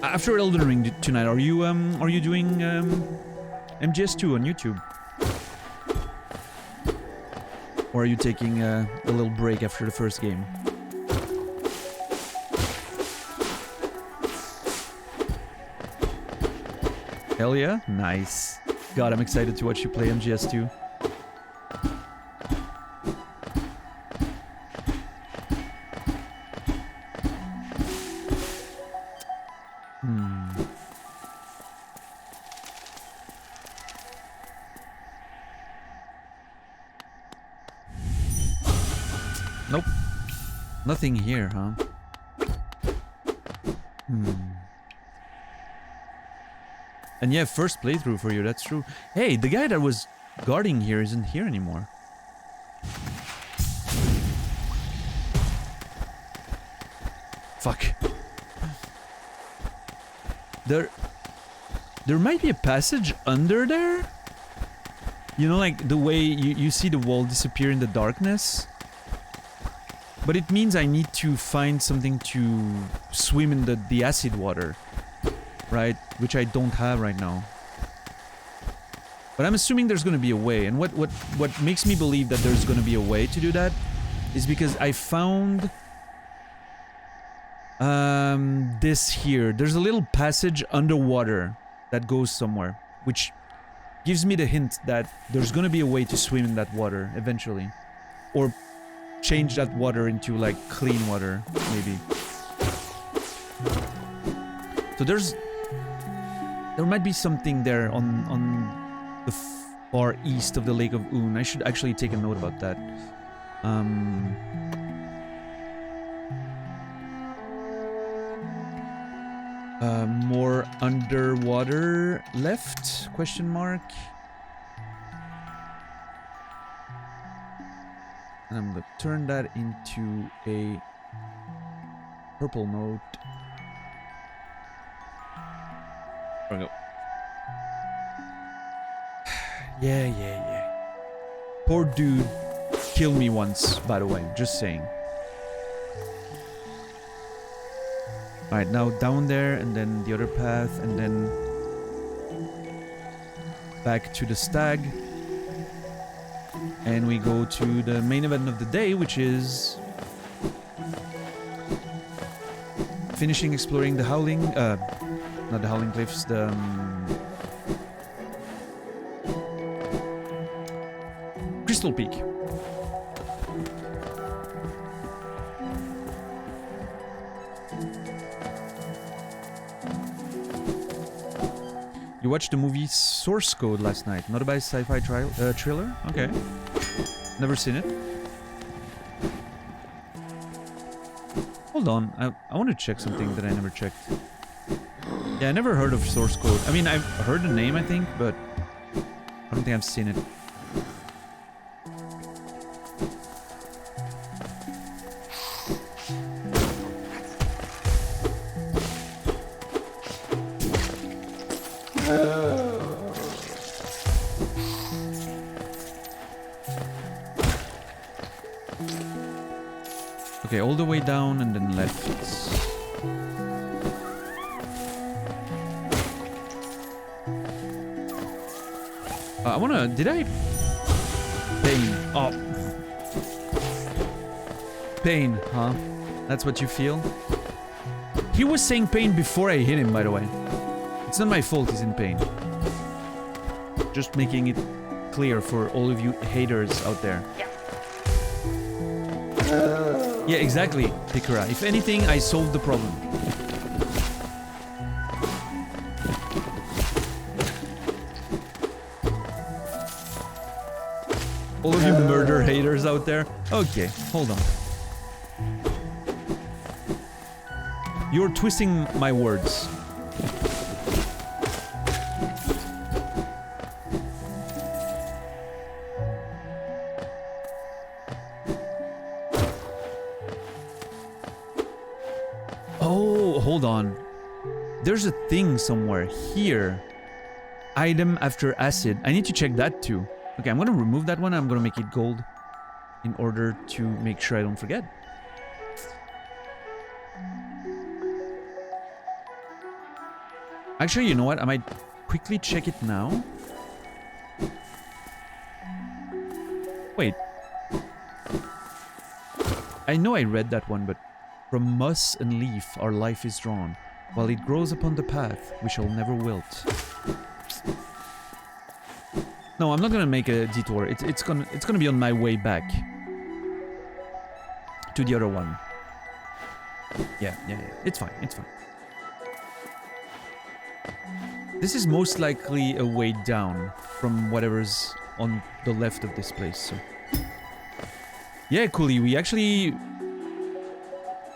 after Elden Ring tonight, are you doing, MGS2 on YouTube? Or are you taking a little break after the first game? Hell yeah? Nice. God, I'm excited to watch you play MGS2. Nope. Nothing here, huh? And yeah, first playthrough for you, that's true. Hey, the guy that was guarding here isn't here anymore. Fuck. There might be a passage under there? You know, like the way you see the wall disappear in the darkness? But it means I need to find something to swim in the acid water. Right? Which I don't have right now. But I'm assuming there's going to be a way. And what makes me believe that there's going to be a way to do that is because I found this here. There's a little passage underwater that goes somewhere, which gives me the hint that there's going to be a way to swim in that water eventually. Or change that water into like clean water, maybe. So there might be something there on the far east of the Lake of Un. I should actually take a note about that. More underwater left? Question mark. And I'm gonna turn that into a purple note. There we go. Yeah. Poor dude killed me once, by the way, just saying. Alright, now down there, and then the other path, and then back to the stag. And we go to the main event of the day, which is finishing exploring the Howling, not the Howling Cliffs, the Crystal Peak. You watched the movie Source Code last night, not a bad sci-fi thriller? Okay. Never seen it. Hold on, I want to check something that I never checked. Yeah, I never heard of Source Code. I mean, I've heard the name, I think, but I don't think I've seen it. Okay, all the way down and then left. I wanna... Did I... Pain. Oh. Pain, huh? That's what you feel? He was saying pain before I hit him, by the way. It's not my fault he's in pain. Just making it clear for all of you haters out there. Yeah, exactly, Hikura. If anything, I solved the problem. All of you murder haters out there. Okay, hold on. You're twisting my words. Oh, hold on. There's a thing somewhere here. Item after acid. I need to check that too. Okay, I'm gonna remove that one. I'm gonna make it gold in order to make sure I don't forget. Actually, you know what? I might quickly check it now. Wait. I know I read that one, but from moss and leaf our life is drawn. While it grows upon the path, we shall never wilt. No, I'm not gonna make a detour. It's gonna be on my way back to the other one. Yeah. It's fine. It's fine. This is most likely a way down from whatever's on the left of this place. So. Yeah, Cooley, we actually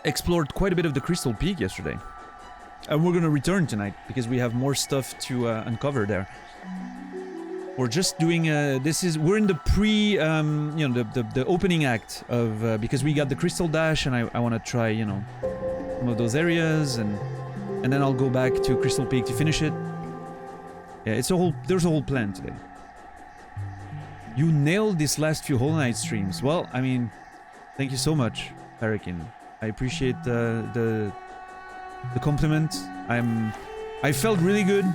explored quite a bit of the Crystal Peak yesterday. And we're gonna return tonight because we have more stuff to uncover there. We're just doing we're in the pre the opening act of because we got the Crystal Dash and I want to try, you know, some of those areas and then I'll go back to Crystal Peak to finish it. Yeah, there's a whole plan today. You nailed these last few Hollow Knight streams. Well, I mean, thank you so much, Parakin. I appreciate the compliment. I felt really good.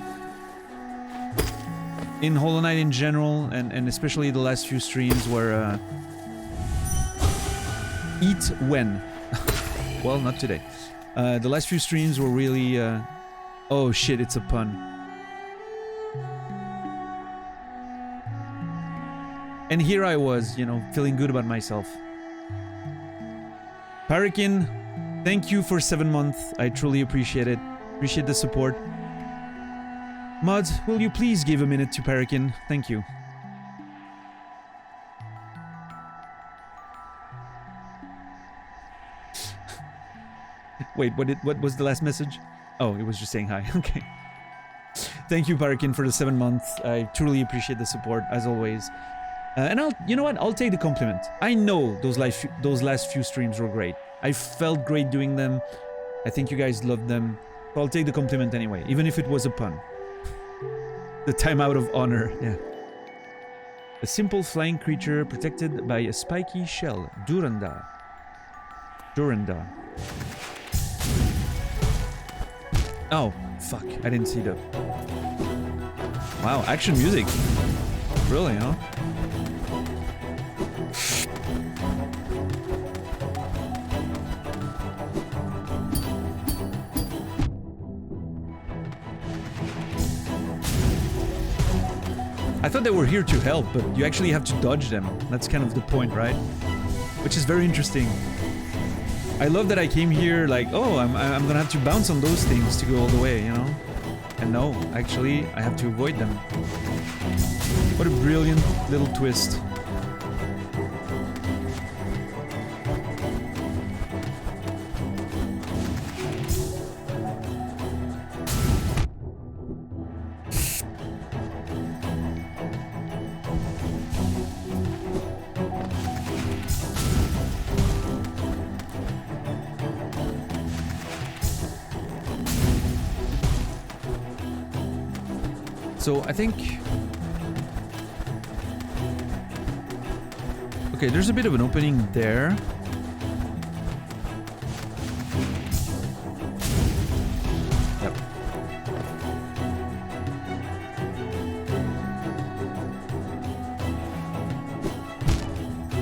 in Hollow Knight in general, and especially the last few streams were eat when. Well, not today. The last few streams were really oh shit, it's a pun. And here I was, you know, feeling good about myself. Parakin, thank you for 7 months. I truly appreciate it. Appreciate the support. Mud, will you please give a minute to Parakin? Thank you. Wait, what was the last message? Oh, it was just saying hi. Okay. Thank you, Parakin, for the 7 months. I truly appreciate the support, as always. And you know what? I'll take the compliment. I know those last few streams were great. I felt great doing them. I think you guys loved them. So I'll take the compliment anyway, even if it was a pun. The time out of honor, yeah. A simple flying creature protected by a spiky shell. Duranda. Duranda. Oh, fuck. I didn't see that. Wow, action music. Really, huh? I thought they were here to help, but you actually have to dodge them. That's kind of the point, right? Which is very interesting. I love that I came here like, oh, I'm gonna have to bounce on those things to go all the way, you know? And no, actually, I have to avoid them. What a brilliant little twist. So I think... Okay, there's a bit of an opening there. Yep.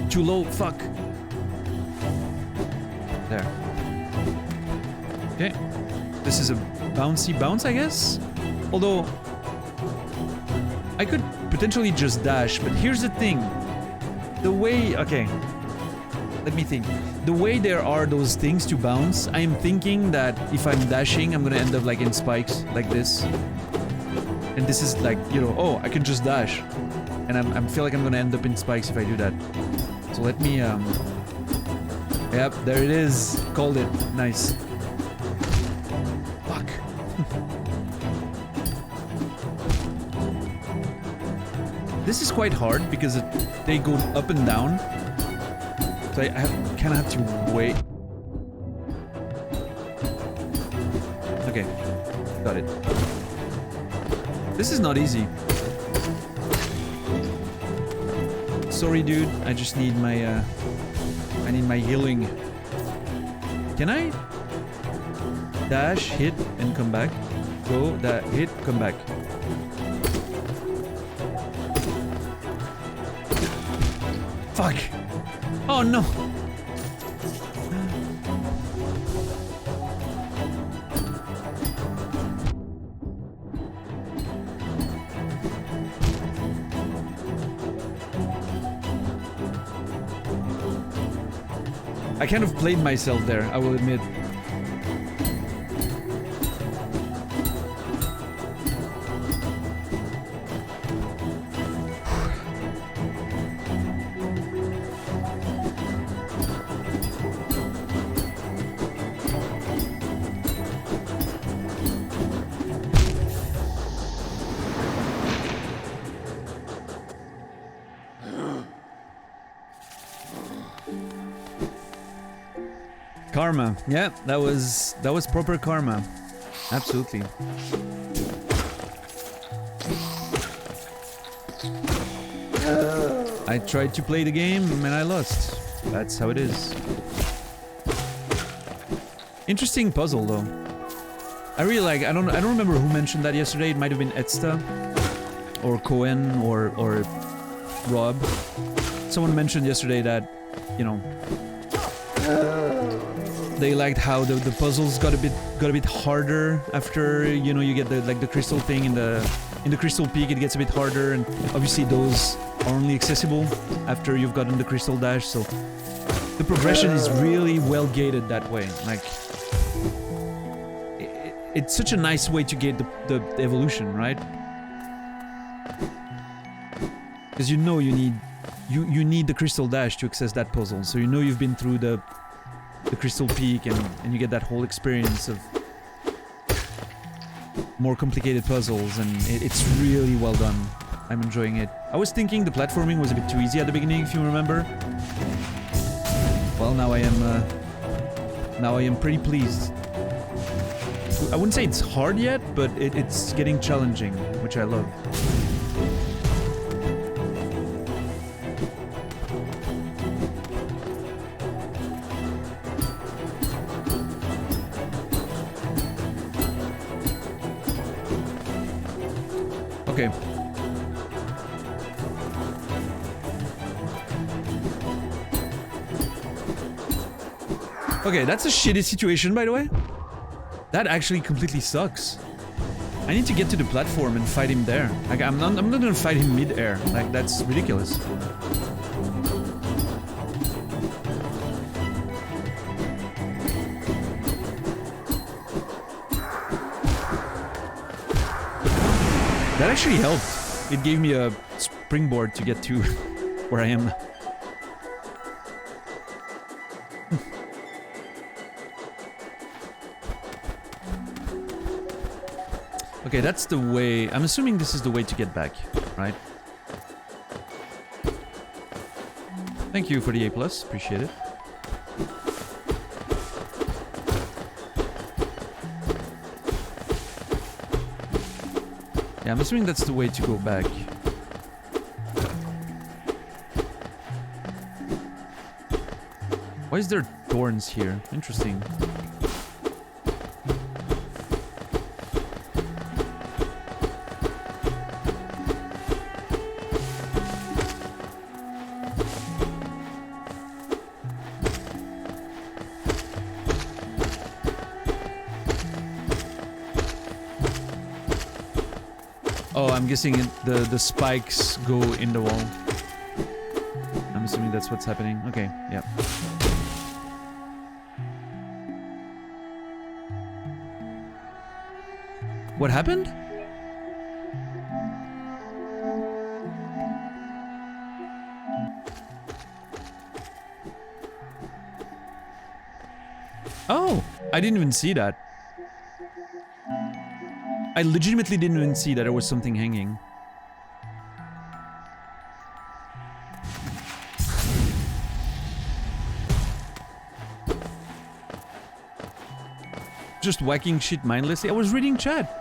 Too low, fuck. There. Okay. This is a bouncy bounce, I guess? Although... I could potentially just dash, but here's the thing. The way... Okay. Let me think. The way there are those things to bounce, I am thinking that if I'm dashing, I'm gonna end up like in spikes, like this. And this is like, you know, oh, I can just dash. And I feel like I'm gonna end up in spikes if I do that. So let me, Yep, there it is. Called it. Nice. Fuck. This is quite hard because they go up and down. So I kind of have to wait. Okay. Got it. This is not easy. Sorry, dude. I just need my, I need my healing. Can I dash, hit, and come back? Go, that, hit, come back. Fuck! Oh no! I kind of played myself there, I will admit. Karma. Yeah, that was proper karma. Absolutely. I tried to play the game and I lost. That's how it is. Interesting puzzle though. I really like, I don't remember who mentioned that yesterday. It might have been Edsta. or Cohen or Rob. Someone mentioned yesterday that, you know, they liked how the puzzles got a bit harder after, you know, you get the crystal thing in the crystal peak. It gets a bit harder, and obviously those are only accessible after you've gotten the crystal dash. So the progression is really well gated that way. Like, it's such a nice way to gate the evolution, right? Because you know you need the crystal dash to access that puzzle. So you know you've been through the crystal peak, and you get that whole experience of more complicated puzzles, and it's really well done. I'm enjoying it. I was thinking the platforming was a bit too easy at the beginning, if you remember. Well, now I am pretty pleased. I wouldn't say it's hard yet, but it's getting challenging, which I love. Okay. Okay, that's a shitty situation, by the way. That actually completely sucks. I need to get to the platform and fight him there. Like, I'm not gonna fight him mid-air. Like, that's ridiculous. That actually helped. It gave me a springboard to get to where I am. Okay, that's the way. I'm assuming this is the way to get back, right? Thank you for the A+, appreciate it. Yeah, I'm assuming that's the way to go back. Why is there thorns here? Interesting. Oh, I'm guessing the spikes go in the wall. I'm assuming that's what's happening. Okay, yeah. What happened? Oh, I didn't even see that. I legitimately didn't even see that there was something hanging. Just whacking shit mindlessly. I was reading chat.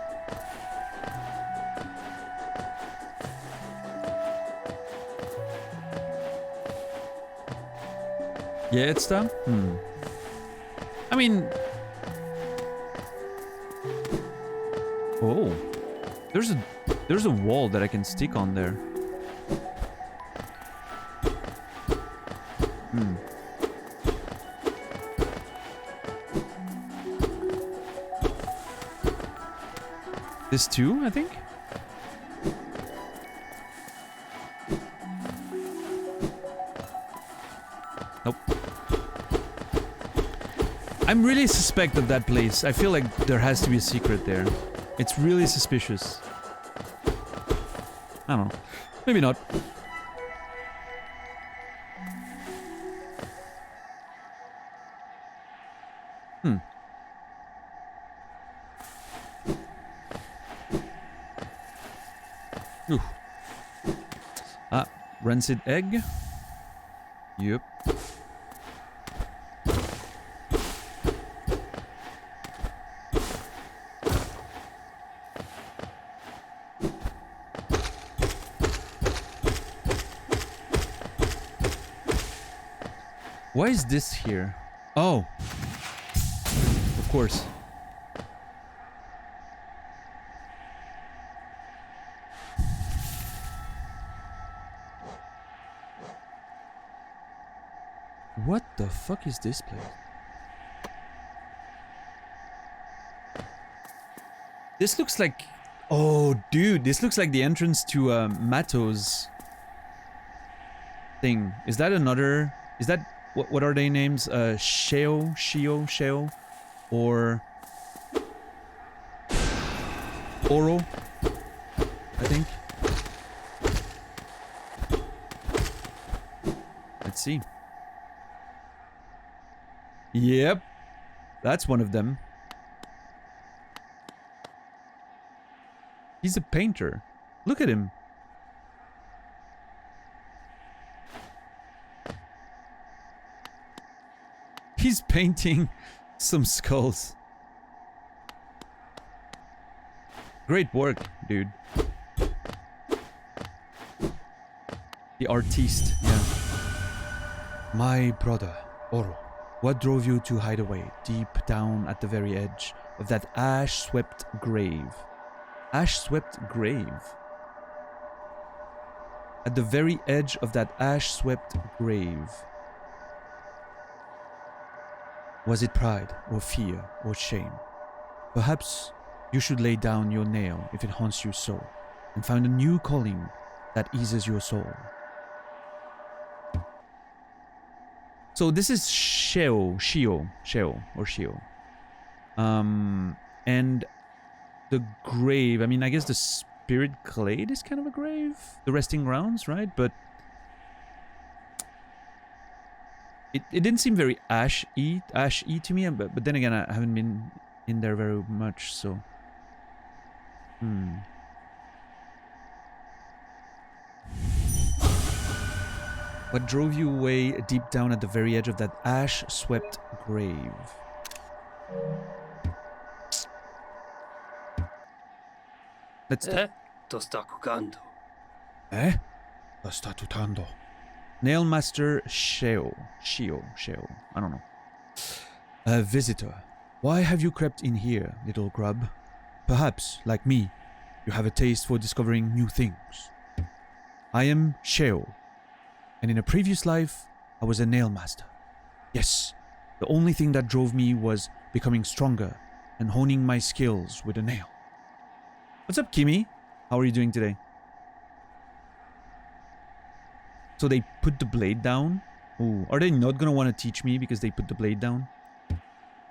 Yeah, it's done. I mean... Oh. There's a wall that I can stick on there. This too, I think? Nope. I'm really suspect of that place. I feel like there has to be a secret there. It's really suspicious. I don't know. Maybe not. Ooh. Ah, rancid egg. Yep. Why is this here? Oh. Of course. What the fuck is this place? This looks like... Oh, dude, this looks like the entrance to Mato's thing. Is that another... Is that... What are they names? Sheo? Or... Oro? I think. Let's see. Yep. That's one of them. He's a painter. Look at him. He's painting some skulls. Great work, dude. The artiste, yeah. My brother, Oro, what drove you to hide away deep down at the very edge of that ash-swept grave? Ash-swept grave? At the very edge of that ash-swept grave. Was it pride, or fear, or shame? Perhaps you should lay down your nail if it haunts you so, and find a new calling that eases your soul. So this is Sheo. And the grave, I mean, I guess the spirit glade is kind of a grave. The resting grounds, right? But it didn't seem very ash-y to me, but then again, I haven't been in there very much, so... What drove you away deep down at the very edge of that ash-swept grave? Let's... To sta cucando. Lo sta tutando. Nailmaster Sheo. I don't know. A visitor. Why have you crept in here, little grub? Perhaps, like me, you have a taste for discovering new things. I am Sheo, and in a previous life, I was a nailmaster. Yes, the only thing that drove me was becoming stronger and honing my skills with a nail. What's up, Kimi? How are you doing today? So they put the blade down? Ooh, are they not gonna want to teach me because they put the blade down?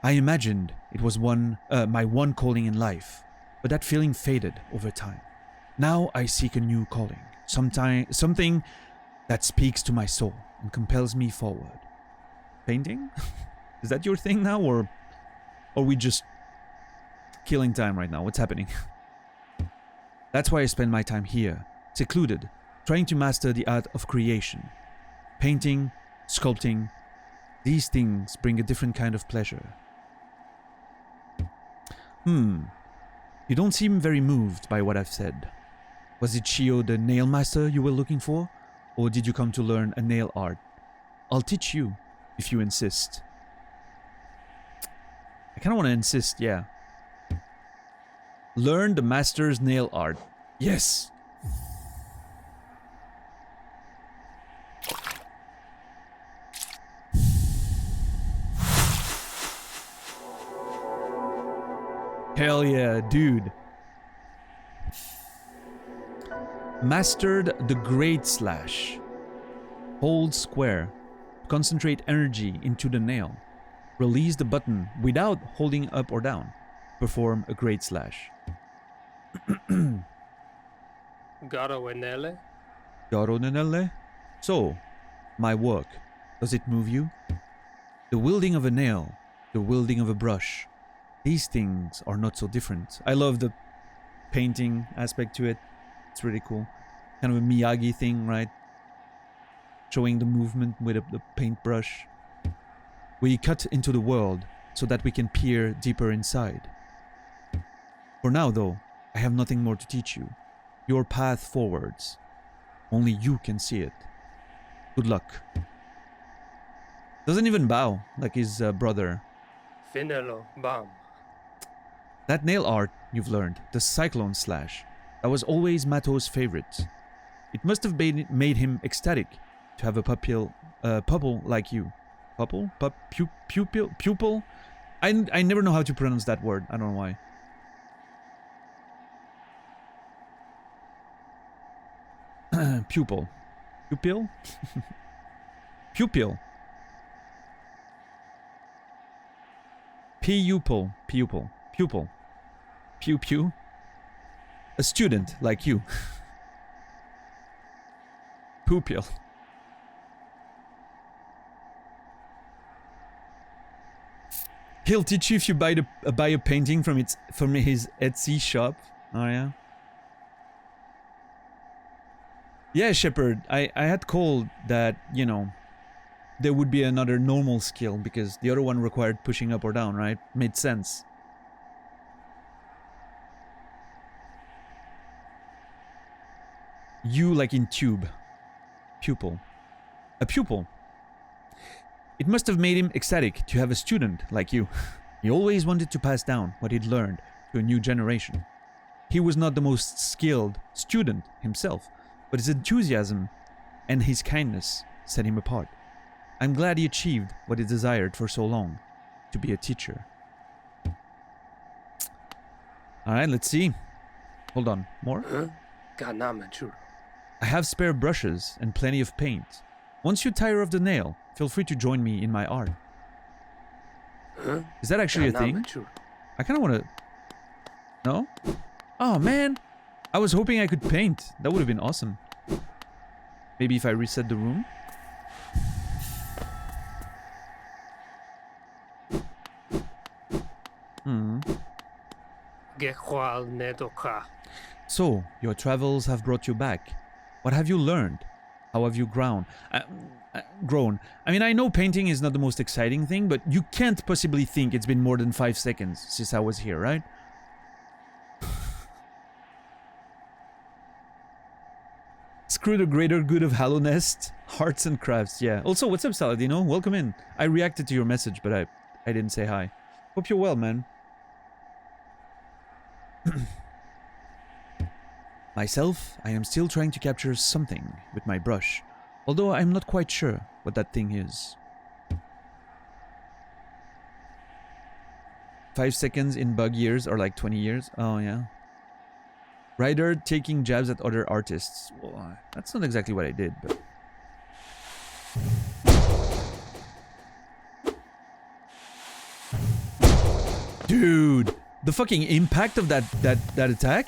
I imagined it was my one calling in life, but that feeling faded over time. Now I seek a new calling, something that speaks to my soul and compels me forward. Painting? Is that your thing now, or are we just killing time right now? What's happening? That's why I spend my time here, secluded, trying to master the art of creation. Painting, sculpting, these things bring a different kind of pleasure. You don't seem very moved by what I've said. Was it Sheo the nail master you were looking for? Or did you come to learn a nail art? I'll teach you, if you insist. I kinda wanna insist, yeah. Learn the master's nail art. Yes! Hell yeah, dude. Mastered the Great Slash. Hold square. Concentrate energy into the nail. Release the button without holding up or down. Perform a Great Slash. Garo Enele. Garonenelle? So, my work, does it move you? The wielding of a nail, the wielding of a brush. These things are not so different. I love the painting aspect to it. It's really cool. Kind of a Miyagi thing, right? Showing the movement with the paintbrush. We cut into the world so that we can peer deeper inside. For now, though, I have nothing more to teach you. Your path forwards. Only you can see it. Good luck. Doesn't even bow like his brother. Finelo Bam. That nail art you've learned, the Cyclone Slash, that was always Mato's favorite. It must have made him ecstatic to have a pupil like you. Pupil? Pupil? Pupil? I never know how to pronounce that word. I don't know why. Pupil. Pupil? Pupil. Pupil. Pupil. Pupil. Pew pew. A student like you. Pupil. He'll teach you if you buy a painting from his Etsy shop. Oh yeah. Yeah, Shepard. I had called that, you know, there would be another normal skill because the other one required pushing up or down, right? Made sense. You like in tube. Pupil. A pupil. It must have made him ecstatic to have a student like you. He always wanted to pass down what he'd learned to a new generation. He was not the most skilled student himself, but his enthusiasm and his kindness set him apart. I'm glad he achieved what he desired for so long, to be a teacher. Alright, let's see. Hold on, more? I have spare brushes and plenty of paint. Once you tire of the nail, feel free to join me in my art. Is that actually a thing? I kind of want to... No? Oh, man! I was hoping I could paint. That would have been awesome. Maybe if I reset the room? So, your travels have brought you back. What have you learned? How have you grown? I mean, I know painting is not the most exciting thing, but you can't possibly think it's been more than 5 seconds since I was here, right? Screw the greater good of Hallow Nest. Arts and crafts, yeah. Also, what's up, Saladino? Welcome in. I reacted to your message, but I didn't say hi. Hope you're well, man. Myself, I am still trying to capture something with my brush, although I'm not quite sure what that thing is. 5 seconds in bug years are like 20 years. Oh, yeah. Writer taking jabs at other artists. Well, that's not exactly what I did, but... Dude! The fucking impact of that attack?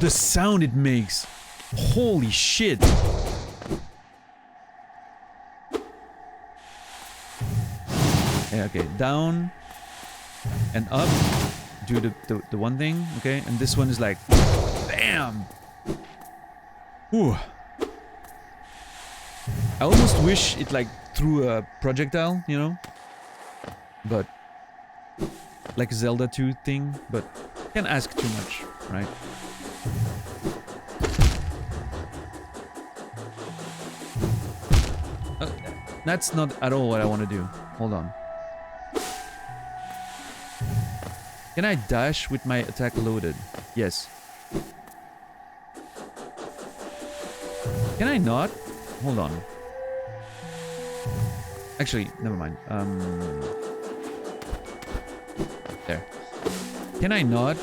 The sound it makes. Holy shit. Yeah, okay, down and up. Do the one thing, okay? And this one is like bam. Ooh. I almost wish it like threw a projectile, you know? But like Zelda 2 thing, but can't ask too much, right? That's not at all what I want to do. Hold on. Can I dash with my attack loaded? Yes. Can I not? Hold on. Actually, never mind. There. Can I not?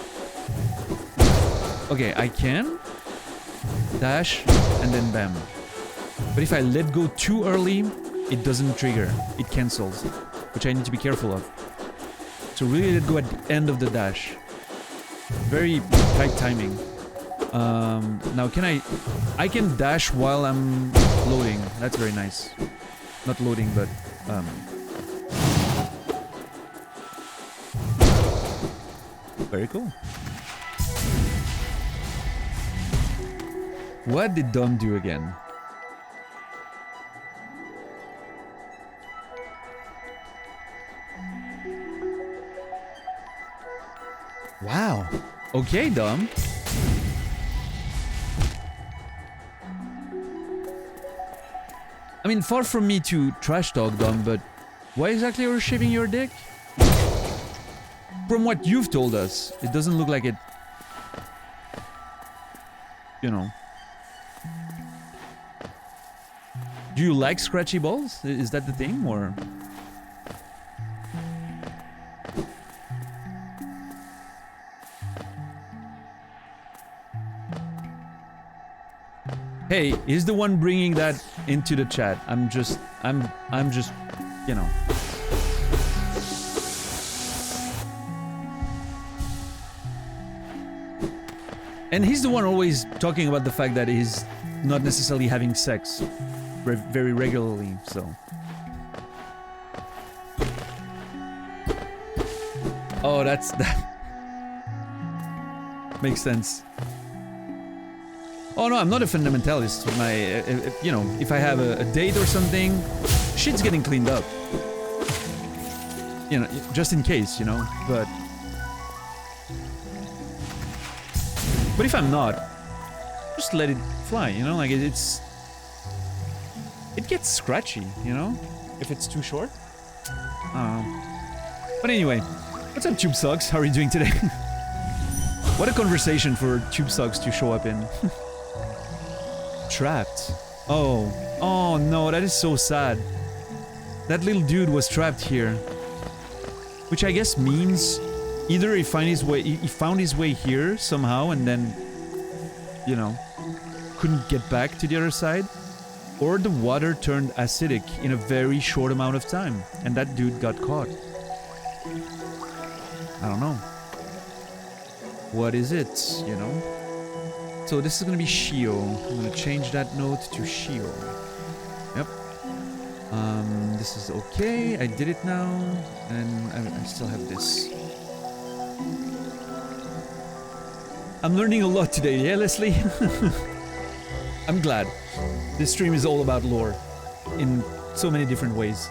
Okay, I can dash and then bam. But if I let go too early, it doesn't trigger. It cancels, which I need to be careful of. So really let go at the end of the dash. Very tight timing. Now I can dash while I'm loading. That's very nice. Not loading, but very cool. What did Dom do again? Wow. Okay, Dom. I mean, far from me to trash talk, Dom, but why exactly are you shaving your dick? From what you've told us, it doesn't look like it... You know... Do you like scratchy balls? Is that the thing, or? Hey, he's the one bringing that into the chat. I'm just, you know. And he's the one always talking about the fact that he's not necessarily having sex very regularly, so. Oh, that makes sense. Oh no, I'm not a fundamentalist. You know, if I have a date or something, shit's getting cleaned up. You know, just in case, you know, but if I'm not, just let it fly, you know, like it gets scratchy, you know, if it's too short. But anyway, what's up, Tube Sucks? How are you doing today? What a conversation for Tube Sucks to show up in. Trapped. Oh no, that is so sad. That little dude was trapped here, which I guess means either he found his way here somehow and then, you know, couldn't get back to the other side, or the water turned acidic in a very short amount of time and that dude got caught. I don't know. What is it, you know? So this is gonna be Shio. I'm gonna change that note to Shio. Yep. This is okay. I did it now, and I still have this. I'm learning a lot today, yeah, Leslie? I'm glad. This stream is all about lore in so many different ways.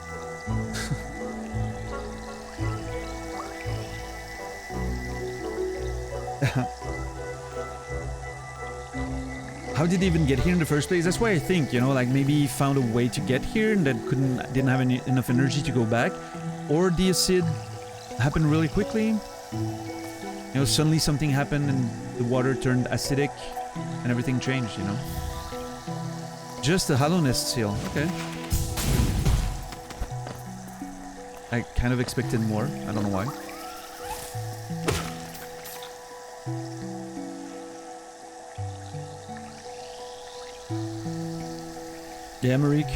How did he even get here in the first place? That's why I think, you know, like maybe he found a way to get here and then didn't have enough energy to go back, or the acid happened really quickly. You know, suddenly something happened and the water turned acidic and everything changed, you know. Just a hollow nest seal, okay. I kind of expected more, I don't know why. Yeah, Marik.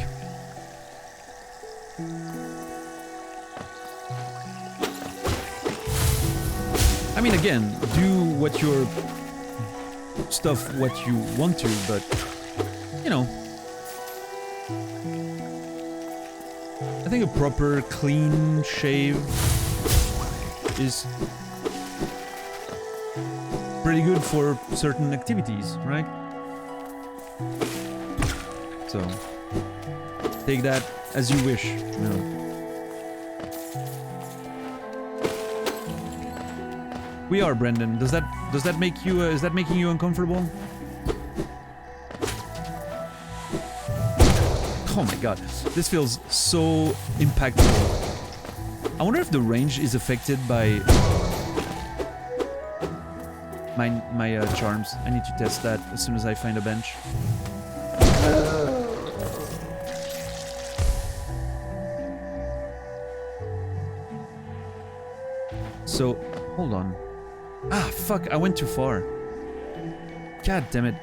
I mean, again, do what you want to, but, you know. I think a proper, clean shave is pretty good for certain activities, right? So, take that as you wish, you know. We are, Brendan. Does that make you is that making you uncomfortable? Oh my god, this feels so impactful. I wonder if the range is affected by my charms. I need to test that as soon as I find a bench. So, hold on. Ah, fuck, I went too far. God damn it.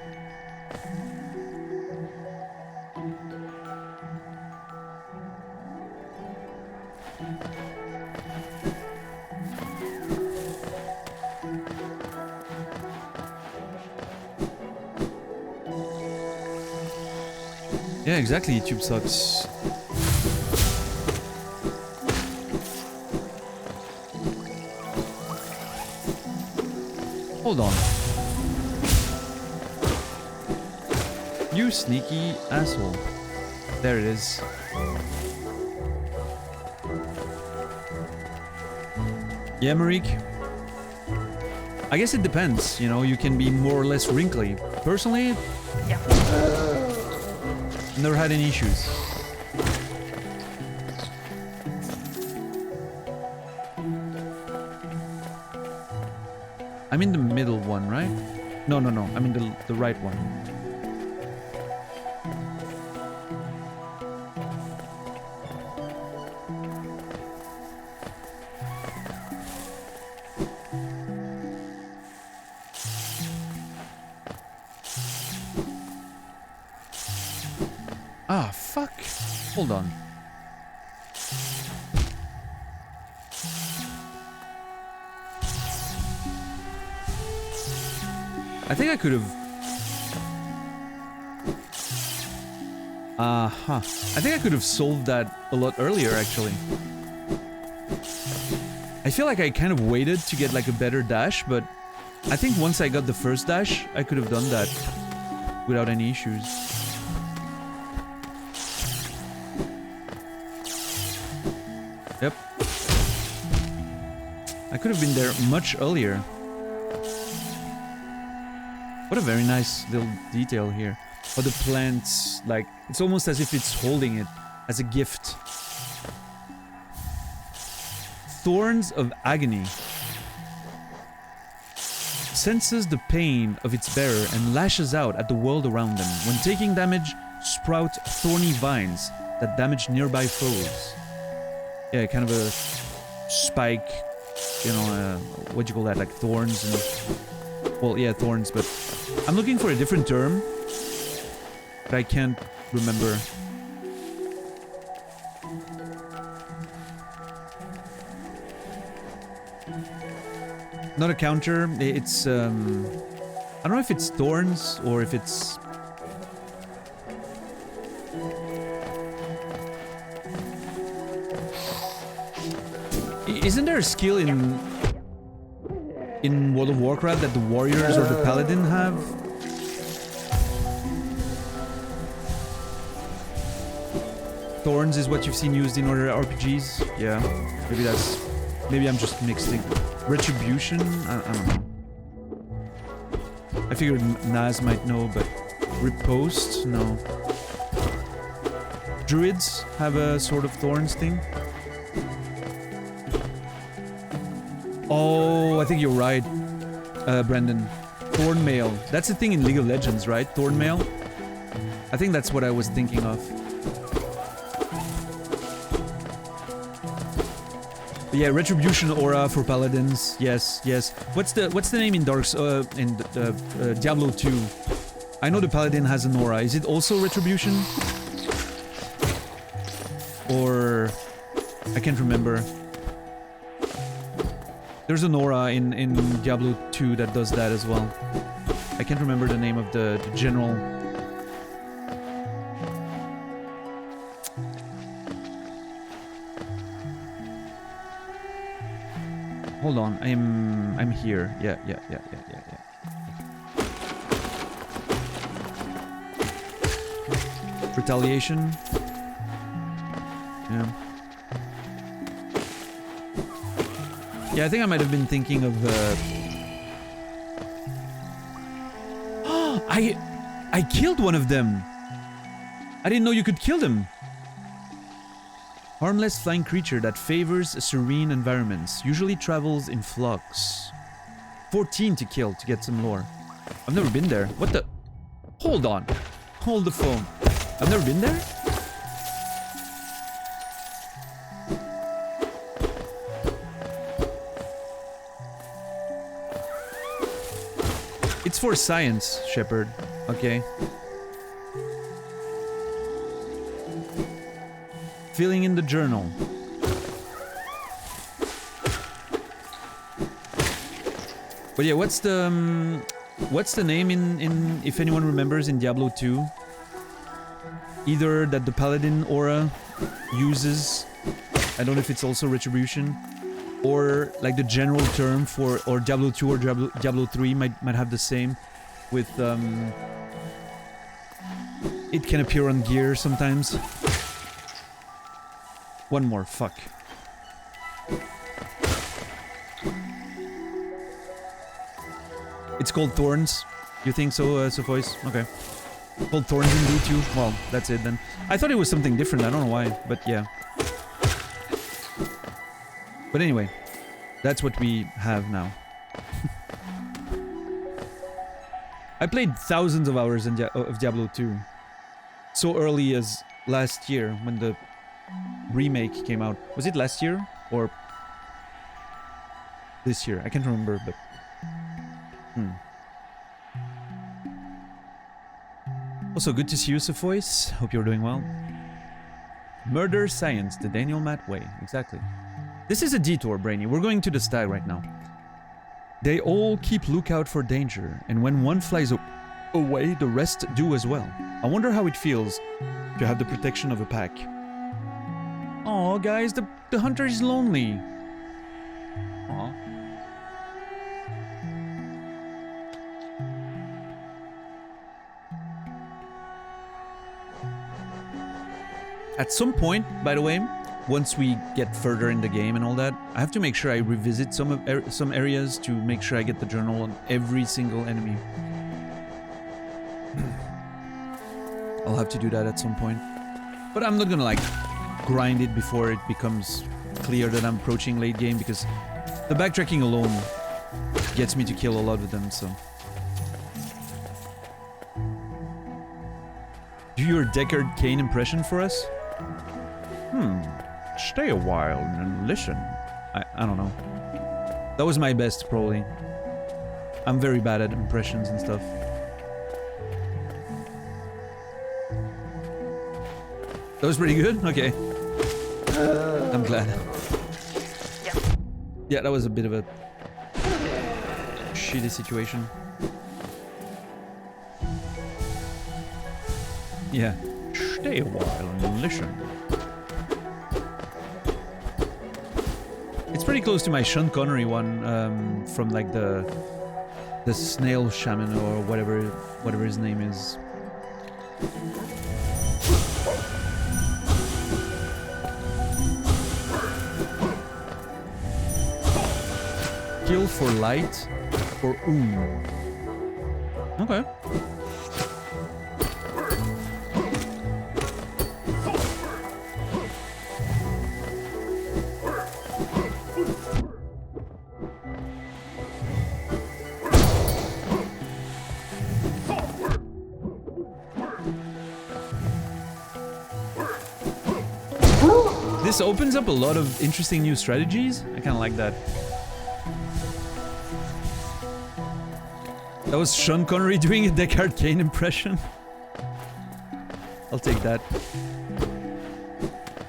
Yeah, exactly, YouTube sucks. Hold on. You sneaky asshole. There it is. Yeah, Marik. I guess it depends, you know, you can be more or less wrinkly. Personally, yeah. Never had any issues. I'm in the middle one, right? No, I'm in the right one. Ah, fuck. Hold on. I think I could have... I think I could have solved that a lot earlier, actually. I feel like I kind of waited to get like a better dash, but I think once I got the first dash, I could have done that without any issues. Yep. I could have been there much earlier. What a very nice little detail here. Or the plants, like, it's almost as if it's holding it as a gift. Thorns of Agony. Senses the pain of its bearer and lashes out at the world around them. When taking damage, sprout thorny vines that damage nearby foes. Yeah, kind of a spike, you know, what do you call that? Like thorns and... Well, yeah, thorns, but... I'm looking for a different term, but I can't remember. Not a counter, it's, I don't know if it's thorns or if it's... Isn't there a skill in World of Warcraft that the warriors or the paladin have? Thorns is what you've seen used in other RPGs? Yeah, maybe that's... Maybe I'm just mixing. Retribution? I don't know. I figured Naz might know, but... Riposte? No. Druids have a sort of thorns thing? Oh, I think you're right, Brandon. Thornmail. That's the thing in League of Legends, right? Thornmail? I think that's what I was thinking of. But yeah, Retribution Aura for Paladins. Yes, yes. What's the name in Diablo 2? I know the Paladin has an aura. Is it also Retribution? Or... I can't remember. There's an aura in Diablo 2 that does that as well. I can't remember the name of the general. Hold on, I'm here. Yeah. Retaliation. Yeah. Yeah, I think I might have been thinking of I killed one of them. I didn't know you could kill them. Harmless flying creature that favors serene environments. Usually travels in flocks. 14 to kill to get some lore. I've never been there. What the? Hold on. Hold the phone. I've never been there? It's for science, Shepard. Okay. Filling in the journal. But yeah, what's the name in if anyone remembers in Diablo 2? Either that the Paladin aura uses, I don't know if it's also Retribution, or like the general term for, or Diablo 2 or Diablo 3 might have the same, with it can appear on gear sometimes. One more, fuck. It's called Thorns. You think so, Sophois? Okay. Called Thorns in D2? Well, that's it then. I thought it was something different, I don't know why, but yeah. But anyway, that's what we have now. I played thousands of hours of Diablo 2. So early as last year, when the remake came out. Was it last year? Or this year? I can't remember, but... Also, good to see you, Sephois. Hope you're doing well. Murder Science, the Daniel Matt way. Exactly. This is a detour, Brainy. We're going to the stag right now. They all keep lookout for danger, and when one flies away, the rest do as well. I wonder how it feels to have the protection of a pack. Aw, guys, the hunter is lonely. Aw. At some point, by the way, once we get further in the game and all that, I have to make sure I revisit some areas to make sure I get the journal on every single enemy. I'll have to do that at some point. But I'm not gonna like grind it before it becomes clear that I'm approaching late game, because the backtracking alone gets me to kill a lot of them, so. Do your Deckard Cain impression for us? Stay a while and listen. I don't know. That was my best, probably. I'm very bad at impressions and stuff. That was pretty good? Okay. I'm glad. Yeah, that was a bit of a shitty situation. Yeah. Stay a while and listen. It's pretty close to my Sean Connery one from like the snail shaman or whatever his name is. Kill for light or Okay. This opens up a lot of interesting new strategies. I kind of like that. That was Sean Connery doing a Deckard Cain impression. I'll take that.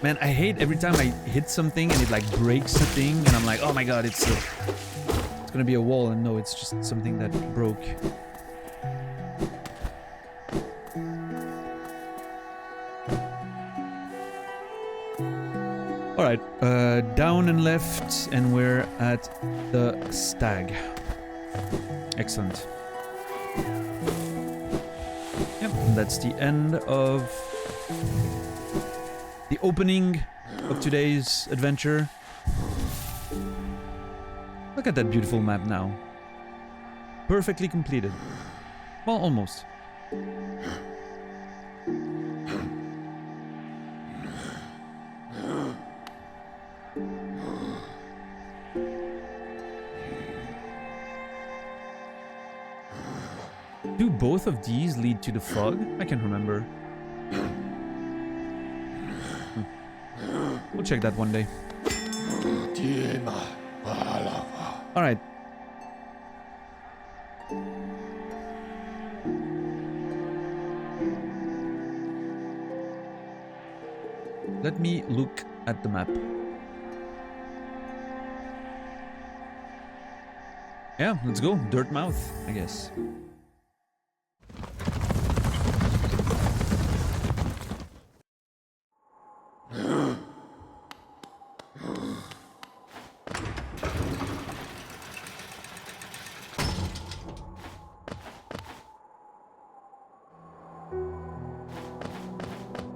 Man, I hate every time I hit something and it like breaks the thing and I'm like, oh my god, it's gonna be a wall, and no, it's just something that broke. Alright, down and left, and we're at the stag. Excellent. Yep, and that's the end of the opening of today's adventure. Look at that beautiful map now. Perfectly completed. Well, almost. Do both of these lead to the fog? I can't remember. We'll check that one day. Alright. Let me look at the map. Yeah, let's go. Dirtmouth, I guess.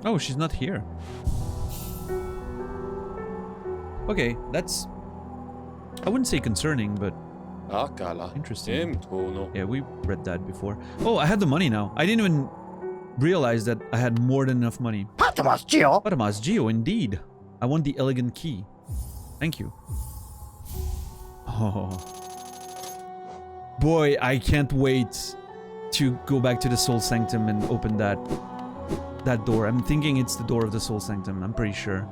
Oh, she's not here. Okay, that's... I wouldn't say concerning, but... interesting. Yeah, we read that before. Oh, I had the money now. I didn't even realize that I had more than enough money. Patamas Geo! Patamas Geo, indeed. I want the elegant key. Thank you. Oh. Boy, I can't wait to go back to the Soul Sanctum and open that door. I'm thinking it's the door of the Soul Sanctum. I'm pretty sure.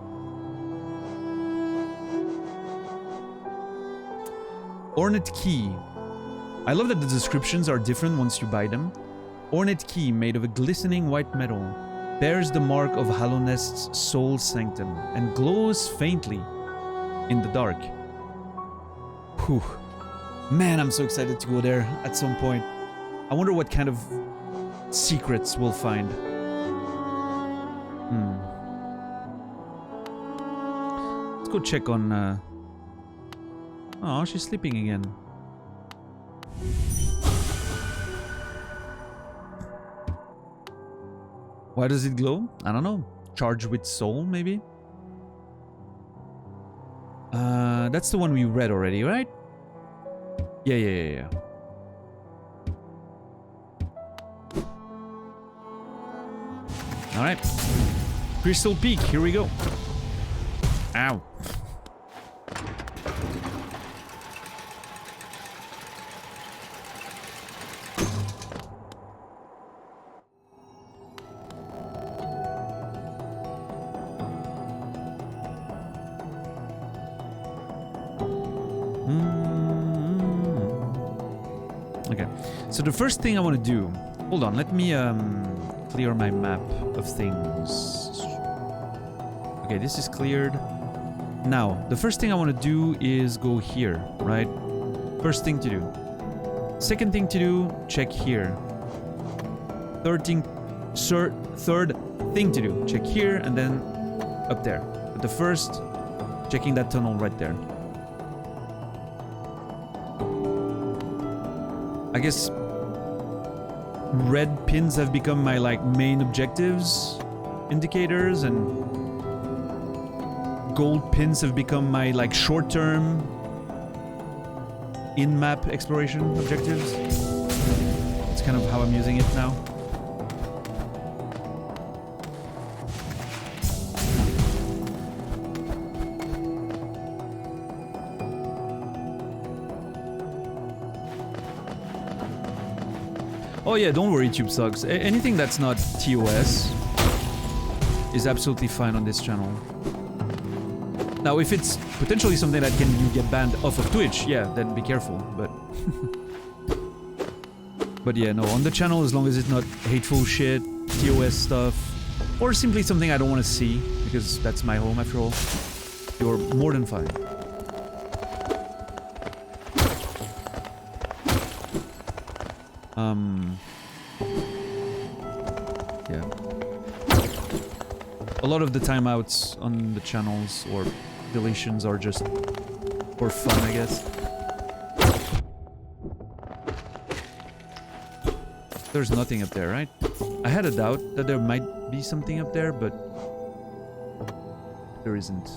Ornate Key. I love that the descriptions are different once you buy them. ornate key made of a glistening white metal bears the mark of Halonest's soul sanctum and glows faintly in the dark. Whew. Man, I'm so excited to go there at some point. I wonder what kind of secrets we'll find. Let's go check on... Oh, she's sleeping again. Why does it glow? I don't know. Charged with soul, maybe? That's the one we read already, right? Yeah. Alright. Crystal Peak, here we go. Ow. Okay, so the first thing I want to do... Hold on, let me clear my map of things. Okay, this is cleared. Now, the first thing I want to do is go here, right? First thing to do. Second thing to do, check here. Third thing to do, check here and then up there. But the first, checking that tunnel right there. I guess red pins have become my like main objectives indicators, and gold pins have become my like short-term in-map exploration objectives. It's kind of how I'm using it now. Oh yeah, don't worry, Tube Sucks. Anything that's not TOS is absolutely fine on this channel. Now, if it's potentially something that can you get banned off of Twitch, yeah, then be careful, but... But yeah, no, on the channel, as long as it's not hateful shit, TOS stuff, or simply something I don't want to see, because that's my home after all, you're more than fine. Yeah. A lot of the timeouts on the channels or deletions are just for fun, I guess. There's nothing up there, right? I had a doubt that there might be something up there, but there isn't.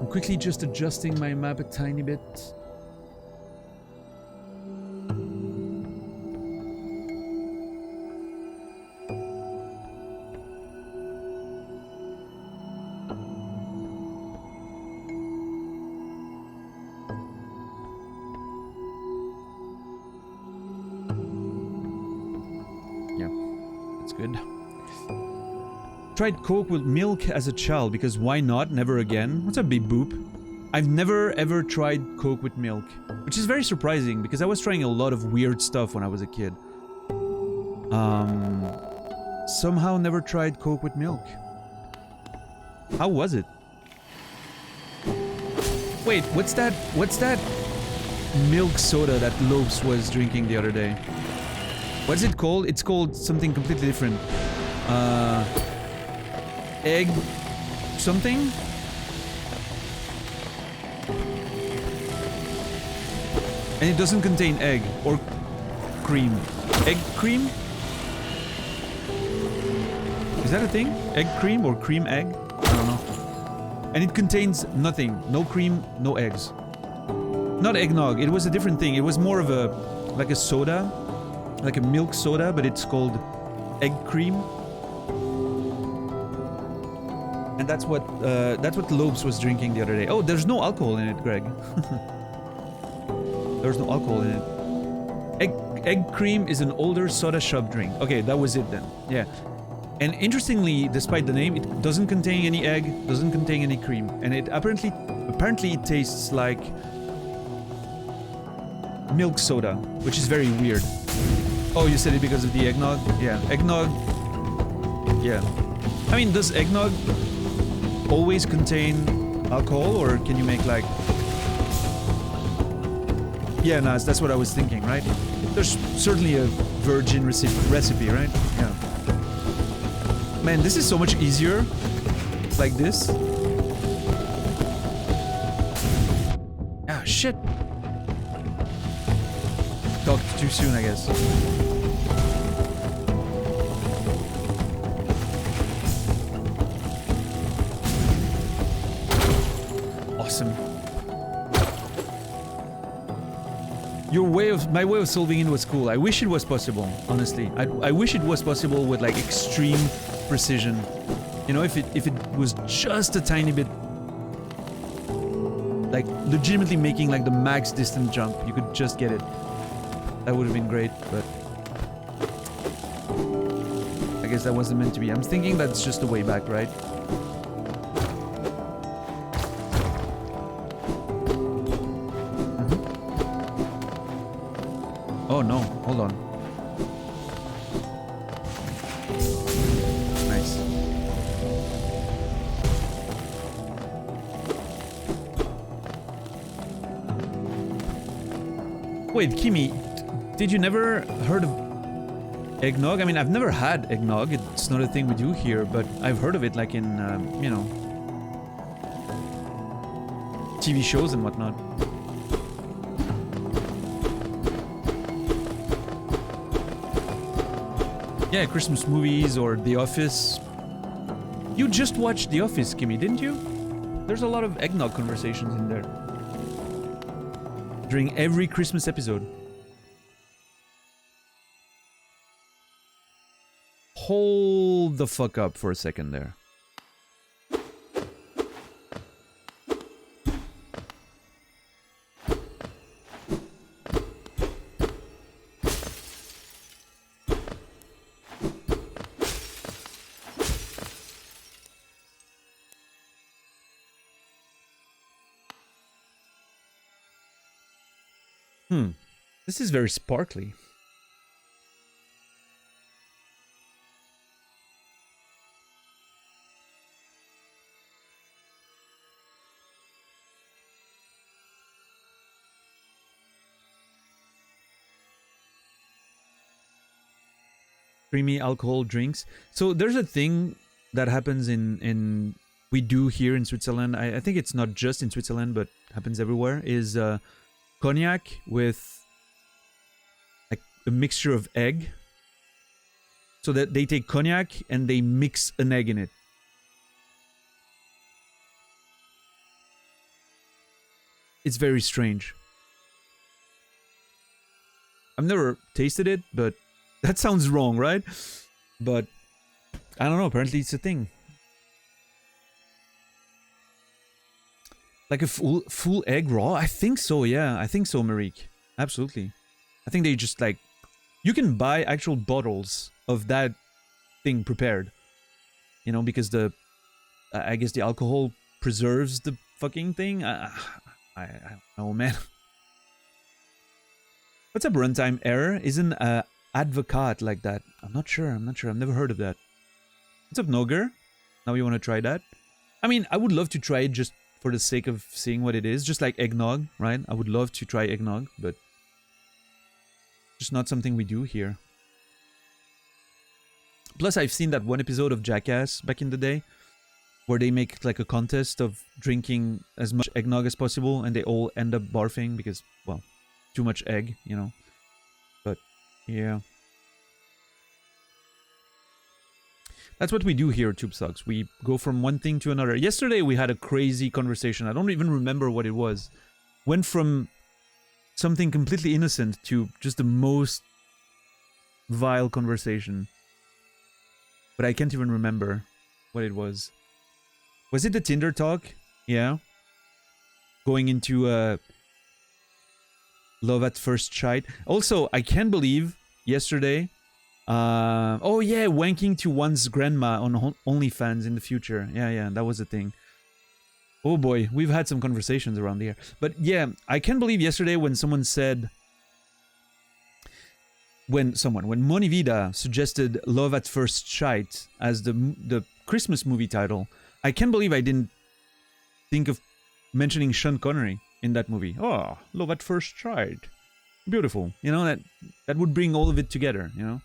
Quickly just adjusting my map a tiny bit. Yeah, that's good. Tried Coke with milk as a child because why not? Never again. What's up, Big Boop? I've never ever tried Coke with milk, which is very surprising because I was trying a lot of weird stuff when I was a kid. Somehow never tried Coke with milk. How was it? Wait, what's that milk soda that Lopes was drinking the other day? What's it called? It's called something completely different. Egg something? And it doesn't contain egg or cream. Egg cream? Is that a thing? Egg cream or cream egg? I don't know. And it contains nothing. No cream, no eggs. Not eggnog. It was a different thing. It was more of a... like a soda. Like a milk soda, but it's called egg cream. And that's what Lobes was drinking the other day. Oh, there's no alcohol in it, Greg. There's no alcohol in it. Egg cream is an older soda shop drink. Okay, that was it then. Yeah. And interestingly, despite the name, it doesn't contain any egg, doesn't contain any cream, and it apparently it tastes like milk soda, which is very weird. Oh, you said it because of the eggnog? Yeah, eggnog. Yeah. I mean, does eggnog always contain alcohol, or can you make like... Yeah, Naz, that's what I was thinking, right? There's certainly a virgin recipe, right? Yeah. Man, this is so much easier like this. Ah, shit. Talked too soon, I guess. Awesome. My way of solving it was cool. I wish it was possible, honestly. I wish it was possible with like extreme precision. You know, if it was just a tiny bit, like legitimately making like the max distance jump, you could just get it. That would have been great, but I guess that wasn't meant to be. I'm thinking that's just the way back, right? Oh no, hold on. Nice. Wait, Kimi, did you never heard of eggnog? I mean, I've never had eggnog. It's not a thing we do here, but I've heard of it like in, you know, TV shows and whatnot. Yeah, Christmas movies or The Office. You just watched The Office, Kimmy, didn't you? There's a lot of eggnog conversations in there. During every Christmas episode. Hold the fuck up for a second there. This is very sparkly. Creamy alcohol drinks. So there's a thing that happens in we do here in Switzerland. I think it's not just in Switzerland, but happens everywhere. Is cognac with like a mixture of egg. So that they take cognac and they mix an egg in it. It's very strange. I've never tasted it, but that sounds wrong, right? But I don't know, apparently it's a thing. Like a full egg raw? I think so, yeah. I think so, Marique. Absolutely. I think they just like... You can buy actual bottles of that thing prepared. You know, because the... I guess the alcohol preserves the fucking thing? I don't know, man. What's up, runtime error? Isn't advocat like that? I'm not sure. I've never heard of that. What's up, Noger? Now you want to try that? I mean, I would love to try it just for the sake of seeing what it is. Just like eggnog, right? I would love to try eggnog, but just not something we do here. Plus, I've seen that one episode of Jackass back in the day where they make like a contest of drinking as much eggnog as possible and they all end up barfing because, well, too much egg, you know. But, yeah. That's what we do here at Tube Sucks. We go from one thing to another. Yesterday we had a crazy conversation. I don't even remember what it was. Went from something completely innocent to just the most vile conversation. but I can't even remember what it was. Was it the Tinder talk? Yeah. Going into love at first sight. Also, I can't believe yesterday. Oh yeah, wanking to one's grandma on OnlyFans in the future. Yeah, that was a thing. Oh boy, we've had some conversations around here. But yeah, I can't believe yesterday when someone said, when Moni Vida suggested Love at First Sight as the Christmas movie title, I can't believe I didn't think of mentioning Sean Connery in that movie. Oh, Love at First Sight. Beautiful. You know, that would bring all of it together, you know?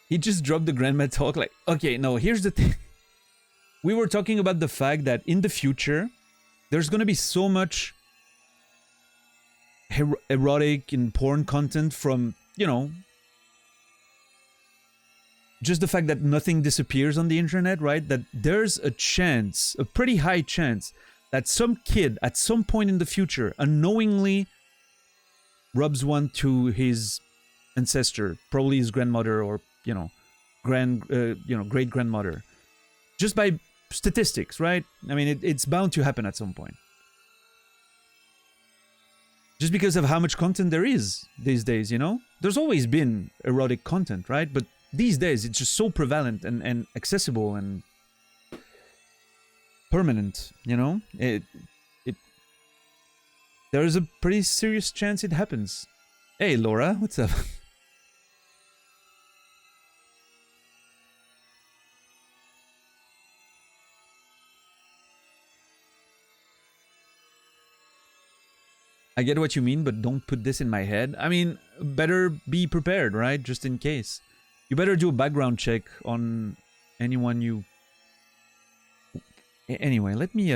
He just dropped the grandma talk like, okay, no, here's the thing. We were talking about the fact that in the future, there's going to be so much erotic and porn content from, you know, just the fact that nothing disappears on the internet, right? That there's a chance, a pretty high chance, that some kid at some point in the future unknowingly rubs one to his ancestor, probably his grandmother or, you know, great grandmother, just by statistics, right? I mean, it's bound to happen at some point. Just because of how much content there is these days, you know? There's always been erotic content, right? But these days, it's just so prevalent and accessible and permanent, you know? There is a pretty serious chance it happens. Hey, Laura, what's up? I get what you mean, but don't put this in my head. I mean, better be prepared, right? Just in case. You better do a background check on anyone you... Anyway, let me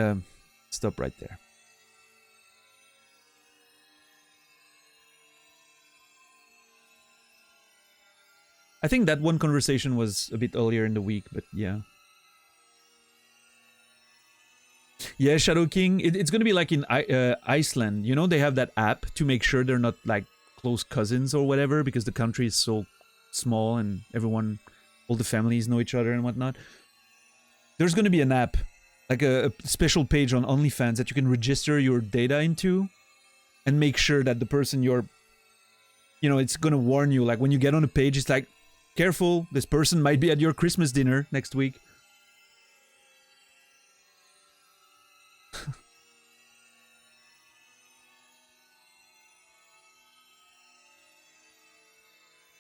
stop right there. I think that one conversation was a bit earlier in the week, but yeah. Yeah, Shadow King. It's going to be like in Iceland. You know, they have that app to make sure they're not like close cousins or whatever, because the country is so small and everyone, all the families know each other and whatnot. There's going to be an app, like a special page on OnlyFans that you can register your data into and make sure that the person you're, you know, it's going to warn you. Like when you get on a page, it's like, careful, this person might be at your Christmas dinner next week.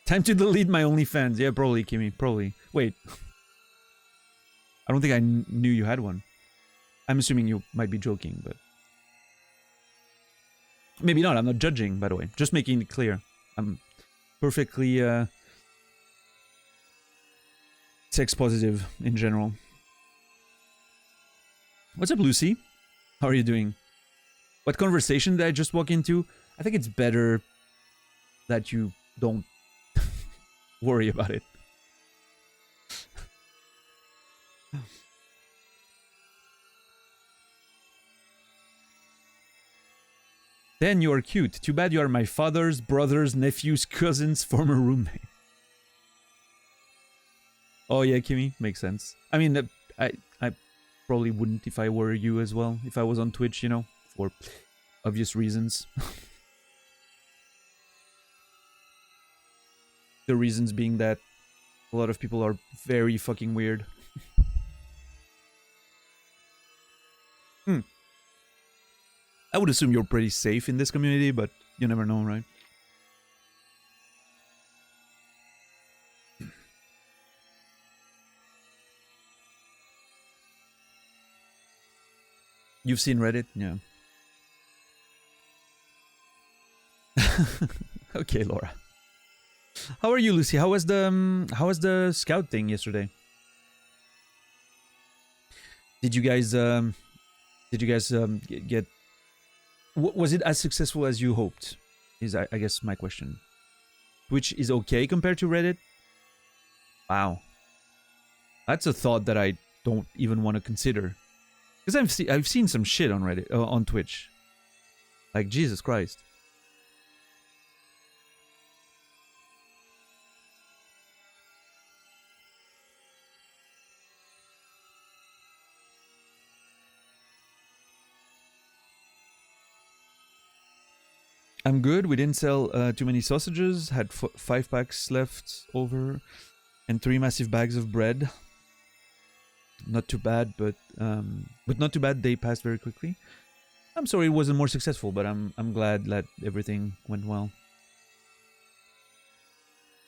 Time to delete my OnlyFans. Yeah, probably, Kimmy. Probably. Wait. I don't think I knew you had one. I'm assuming you might be joking, but... Maybe not. I'm not judging, by the way. Just making it clear. I'm perfectly sex positive in general. What's up, Lucy? How are you doing? What conversation did I just walk into? I think it's better that you don't worry about it. Then you are cute. Too bad you are my father's brother's nephew's cousin's former roommate. Oh yeah, Kimmy, makes sense. I mean, I probably wouldn't if I were you as well. If I was on Twitch, you know, for obvious reasons. The reasons being that a lot of people are very fucking weird. I would assume you're pretty safe in this community, but you never know, right? You've seen Reddit? Yeah. Okay, Laura. How are you, Lucy? How was the scout thing yesterday? Did you guys get was it as successful as you hoped? Is I guess my question. Twitch is okay compared to Reddit? Wow. That's a thought that I don't even want to consider. Because I've seen some shit on Reddit, on Twitch. Like, Jesus Christ. I'm good. We didn't sell too many sausages. Had 5 packs left over, and 3 massive bags of bread. Not too bad, but not too bad. They passed very quickly. I'm sorry it wasn't more successful, but I'm glad that everything went well.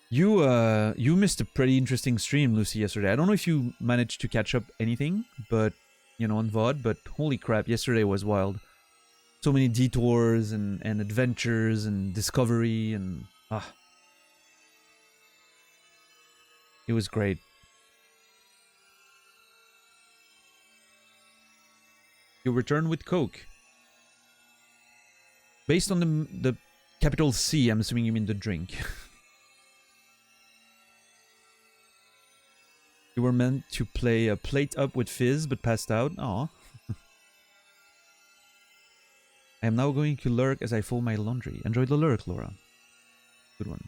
You missed a pretty interesting stream, Lucy, yesterday. I don't know if you managed to catch up anything, but you know, on VOD. But holy crap, yesterday was wild. So many detours and adventures and discovery and it was great. You return with Coke. Based on the capital C, I'm assuming you mean the drink. You were meant to play a plate up with Fizz, but passed out. Aw. I am now going to lurk as I fold my laundry. Enjoy the lurk, Laura. Good one.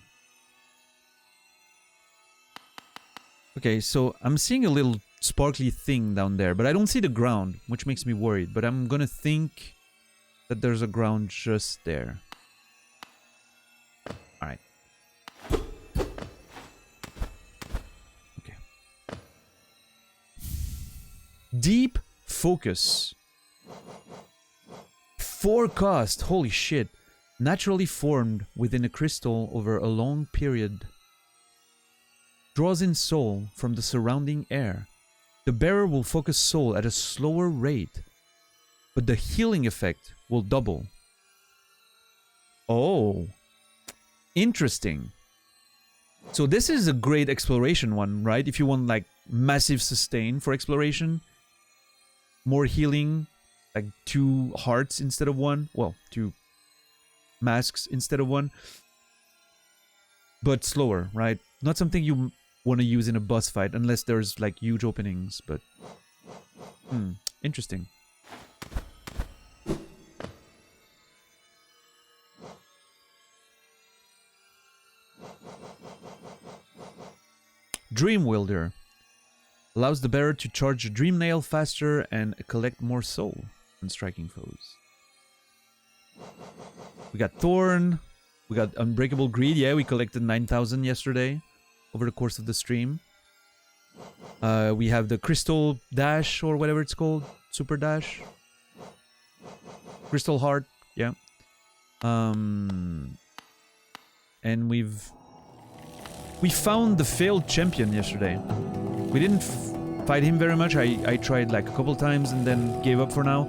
Okay, so I'm seeing a little sparkly thing down there, but I don't see the ground, which makes me worried. But I'm gonna think that there's a ground just there. Alright. Okay. Deep focus. Forecast, holy shit, naturally formed within a crystal over a long period. Draws in soul from the surrounding air. The bearer will focus soul at a slower rate, but the healing effect will double. Oh, interesting. So this is a great exploration one, right? If you want like massive sustain for exploration, more healing, like 2 hearts instead of 1. Well, 2 masks instead of 1. But slower, right? Not something you want to use in a boss fight unless there's like huge openings, but interesting. Dream Wielder allows the bearer to charge the Dream Nail faster and collect more soul when striking foes. We got Thorn. We got Unbreakable Greed. Yeah, we collected 9,000 yesterday over the course of the stream. We have the Crystal Dash or whatever it's called. Super Dash. Crystal Heart. Yeah. And we found the failed champion yesterday. We didn't fight him very much. I tried like a couple times and then gave up for now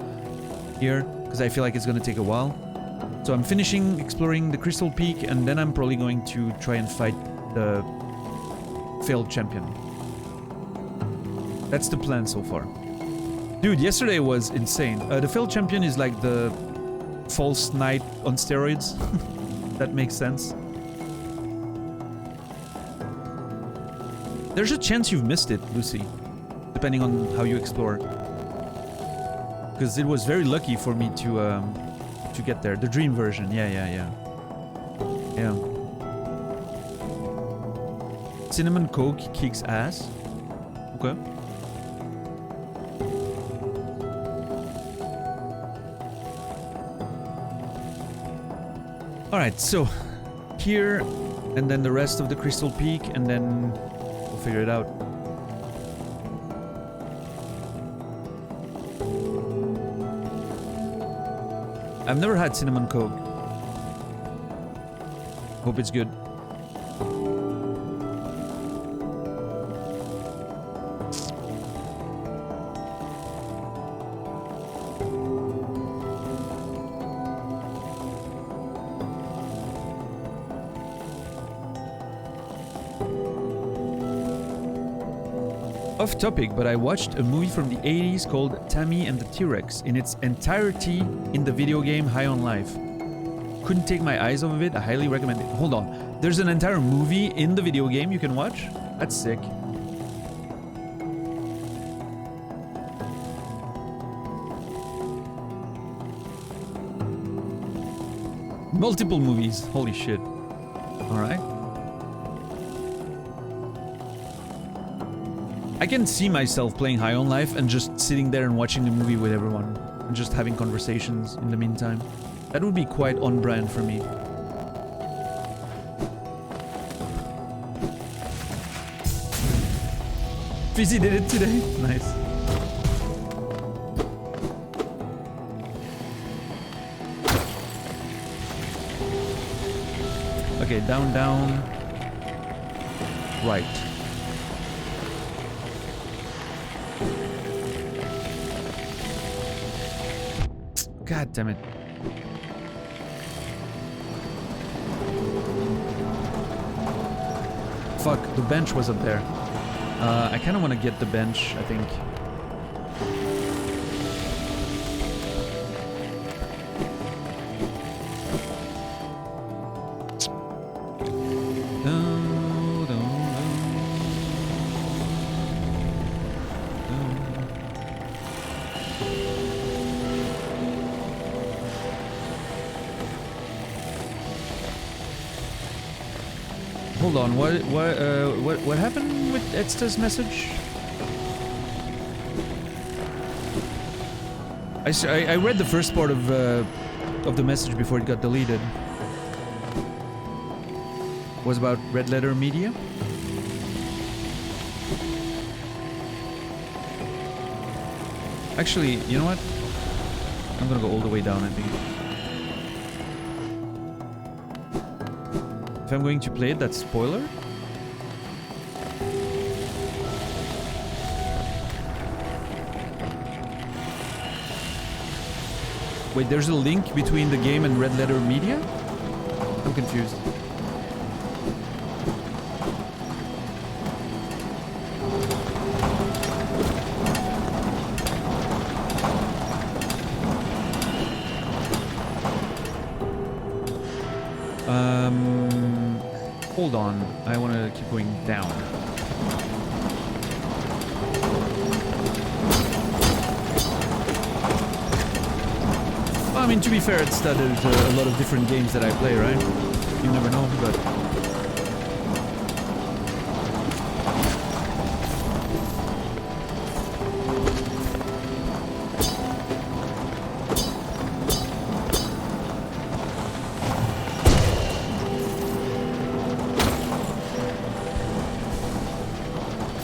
here because I feel like it's gonna take a while. So I'm finishing exploring the Crystal Peak and then I'm probably going to try and fight the failed champion. That's the plan so far. Dude, yesterday was insane. The failed champion is like the false knight on steroids. That makes sense. There's a chance you've missed it, Lucy, depending on how you explore. Because it was very lucky for me to get there. The dream version, yeah. Cinnamon Coke kicks ass. Okay. Alright, so here, and then the rest of the Crystal Peak, and then we'll figure it out. I've never had Cinnamon Coke. Hope it's good. Off topic, but I watched a movie from the 80s called Tammy and the T-Rex in its entirety in the video game High on Life. Couldn't take my eyes off of it. I highly recommend it. Hold on. There's an entire movie in the video game you can watch? That's sick. Multiple movies. Holy shit. Alright. I can see myself playing High on Life and just sitting there and watching the movie with everyone and just having conversations in the meantime. That would be quite on brand for me. Fizzy did it today. Nice. Okay, down, down. Right. God damn it. Fuck, the bench was up there. I kind of want to get the bench, I think. Hold on, what happened with Edsta's message? I read the first part of the message before it got deleted. It was about Red Letter Media. Actually, you know what? I'm gonna go all the way down, I think. If I'm going to play it, that's spoiler. Wait, there's a link between the game and Red Letter Media? I'm confused. Hold on. I want to keep going down. Well, I mean, to be fair, it's that there's a lot of different games that I play, right? You never know, but...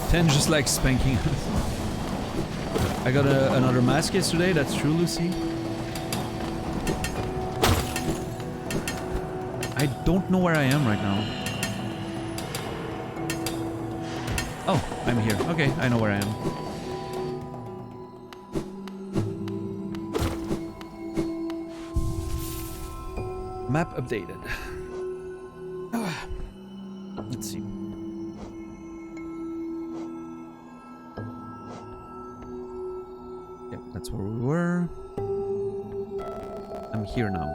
Ten just like spanking us. I got another mask yesterday, that's true, Lucy. I don't know where I am right now. Oh, I'm here. Okay, I know where I am. Map updated. Let's see. Yep, that's where we were. I'm here now.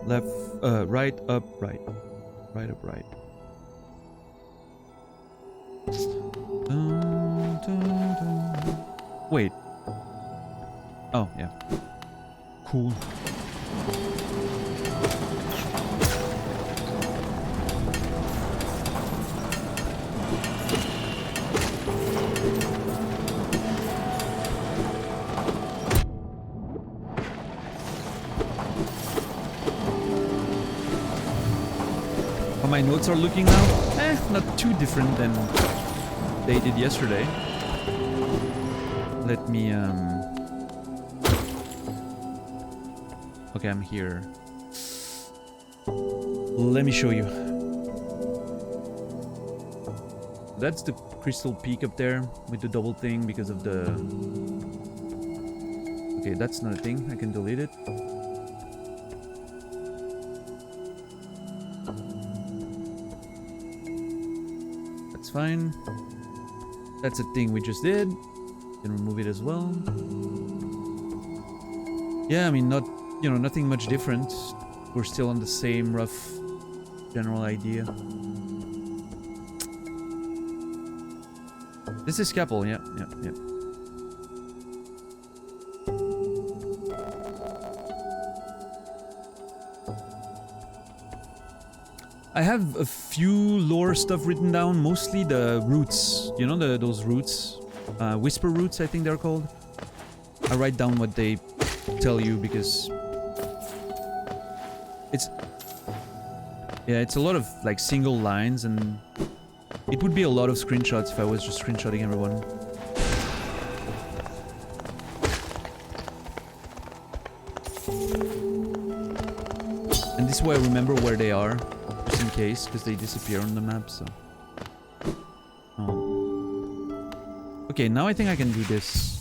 Left, right, up, right. Right, up, right. Wait. Oh, yeah. Cool. How my notes are looking now? Not too different than they did yesterday. Let me, Okay, I'm here. Let me show you. That's the Crystal Peak up there with the double thing because of the... Okay, that's not a thing. I can delete it. That's fine. That's a thing we just did. Can remove it as well. Yeah, I mean, nothing much different. We're still on the same rough general idea. This is Scalpel, yeah. I have a few lore stuff written down, mostly the roots. You know, those roots? Whisper roots, I think they're called. I write down what they tell you because it's... Yeah, it's a lot of like single lines, and it would be a lot of screenshots if I was just screenshotting everyone. And this way I remember where they are, just in case, because they disappear on the map, so... Oh. Okay, now I think I can do this.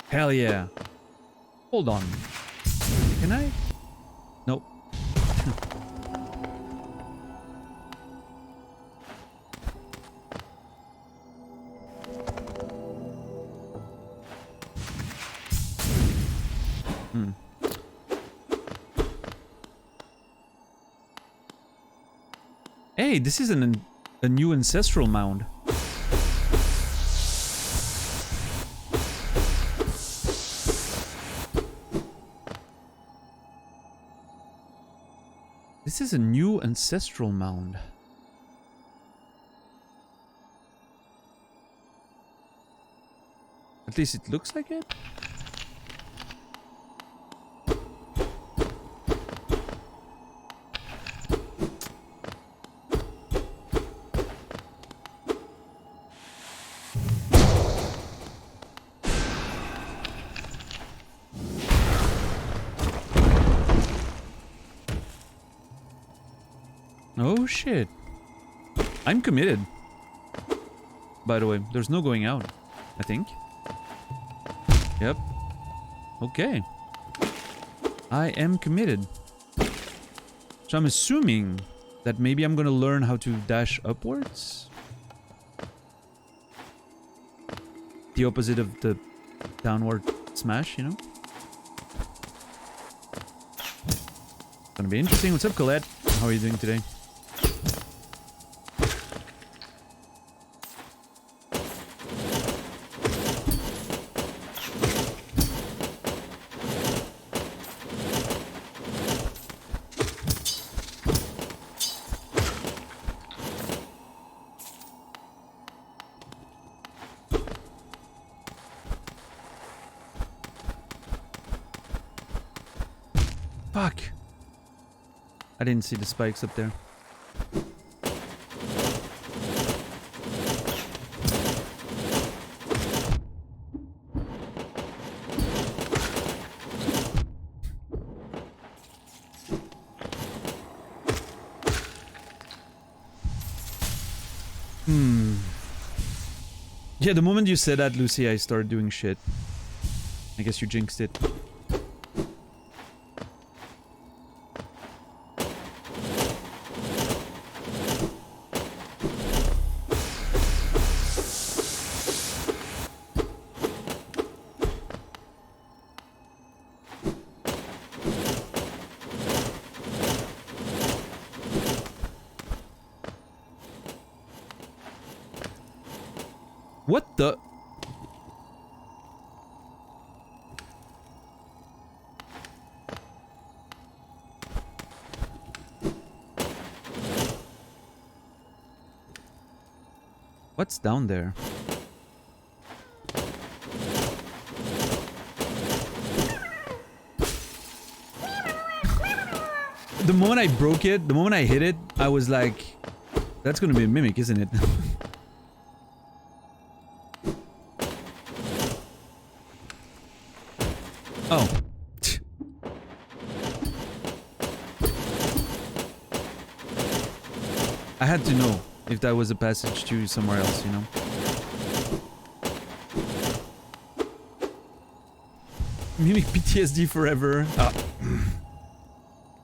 Hell yeah. Hold on. Can I? Nope. Hey, this is a new ancestral mound. This is a new ancestral mound. At least it looks like it. Oh shit. I'm committed. By the way, there's no going out, I think. Yep. Okay. I am committed. So I'm assuming that maybe I'm gonna learn how to dash upwards. The opposite of the downward smash, you know? Gonna be interesting. What's up, Colette? How are you doing today? Fuck. I didn't see the spikes up there. Yeah, the moment you said that, Lucy, I started doing shit. I guess you jinxed it. What the? What's down there? The moment I broke it, the moment I hit it, I was like, that's gonna be a mimic, isn't it? Oh. I had to know if that was a passage to somewhere else, you know? Mimic PTSD forever.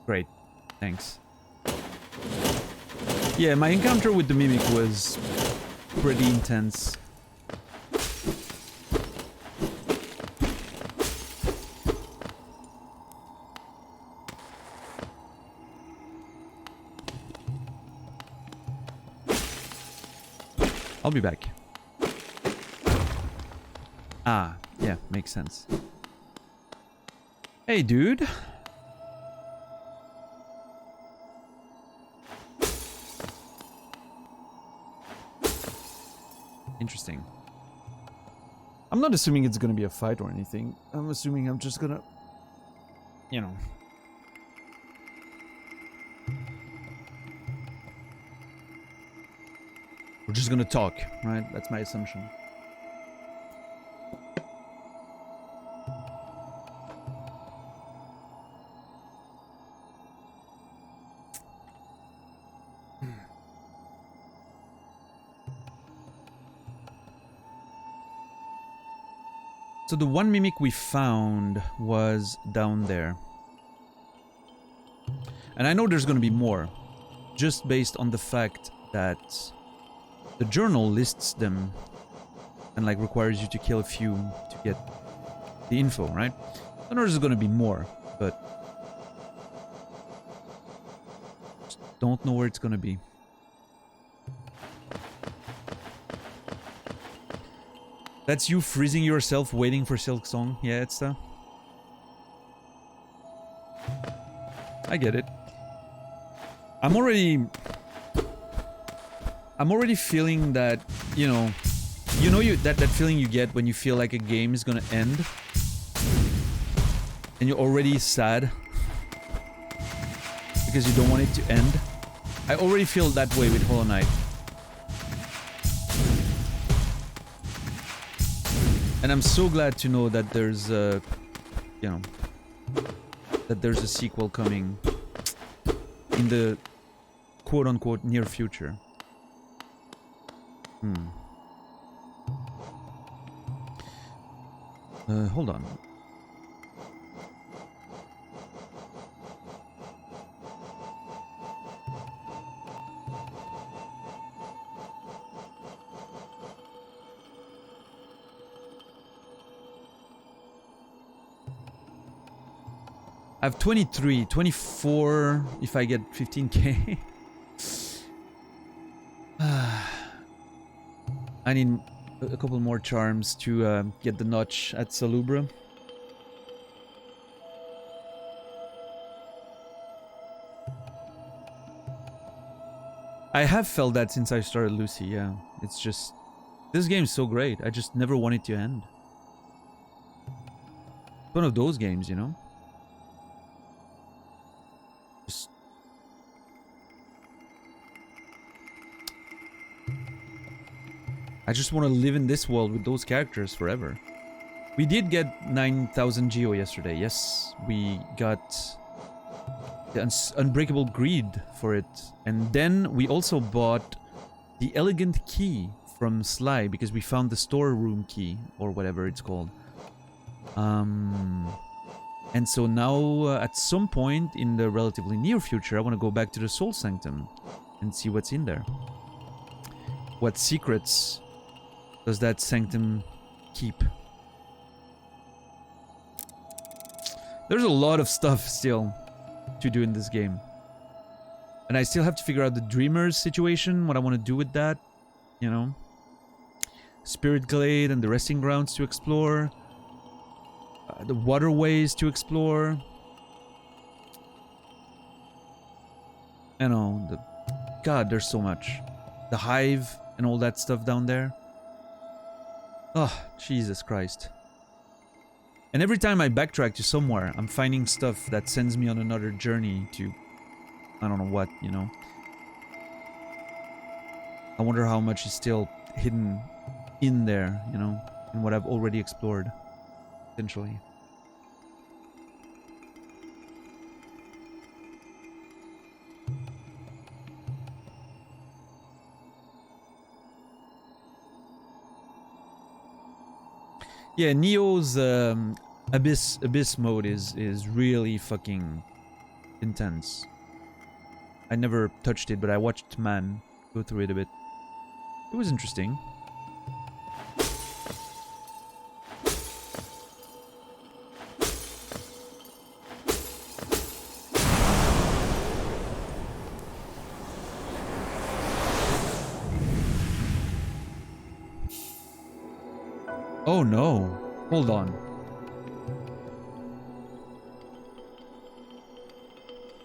Great. Thanks. Yeah, my encounter with the Mimic was pretty intense. I'll be back. Ah, yeah, makes sense. Hey, dude. interesting. I'm not assuming it's gonna be a fight or anything. I'm assuming I'm just gonna, you know. We're just gonna talk, right? That's my assumption. So the one mimic we found was down there. And I know there's gonna be more, just based on the fact that the journal lists them and like requires you to kill a few to get the info, right? I know there's gonna be more, but just don't know where it's gonna be. That's you freezing yourself waiting for Silk Song. Yeah, it's I get it. I'm already feeling that, you know that feeling you get when you feel like a game is gonna end and you're already sad because you don't want it to end. I already feel that way with Hollow Knight. And I'm so glad to know that there's a, that there's a sequel coming in the quote-unquote near future. Hold on. I have 23, 24 if I get 15k. I need a couple more charms to get the notch at Salubra. I have felt that since I started Lucy, yeah. It's just... this game's so great, I just never want it to end. It's one of those games, you know? Just... I just want to live in this world with those characters forever. We did get 9,000 Geo yesterday, yes. We got the Unbreakable Greed for it. And then we also bought the Elegant Key from Sly because we found the storeroom key, or whatever it's called. And so now, at some point in the relatively near future, I want to go back to the Soul Sanctum and see what's in there. What secrets does that sanctum keep? There's a lot of stuff still to do in this game. And I still have to figure out the Dreamers situation, what I want to do with that, you know. Spirit Glade and the resting grounds to explore. The waterways to explore. You know, God, there's so much. The Hive and all that stuff down there. Oh, Jesus Christ. And every time I backtrack to somewhere, I'm finding stuff that sends me on another journey to... I don't know what, you know. I wonder how much is still hidden in there, you know, in what I've already explored, essentially. Yeah, Neo's Abyss mode is really fucking intense. I never touched it, but I watched Man go through it a bit. It was interesting. Oh no. Hold on.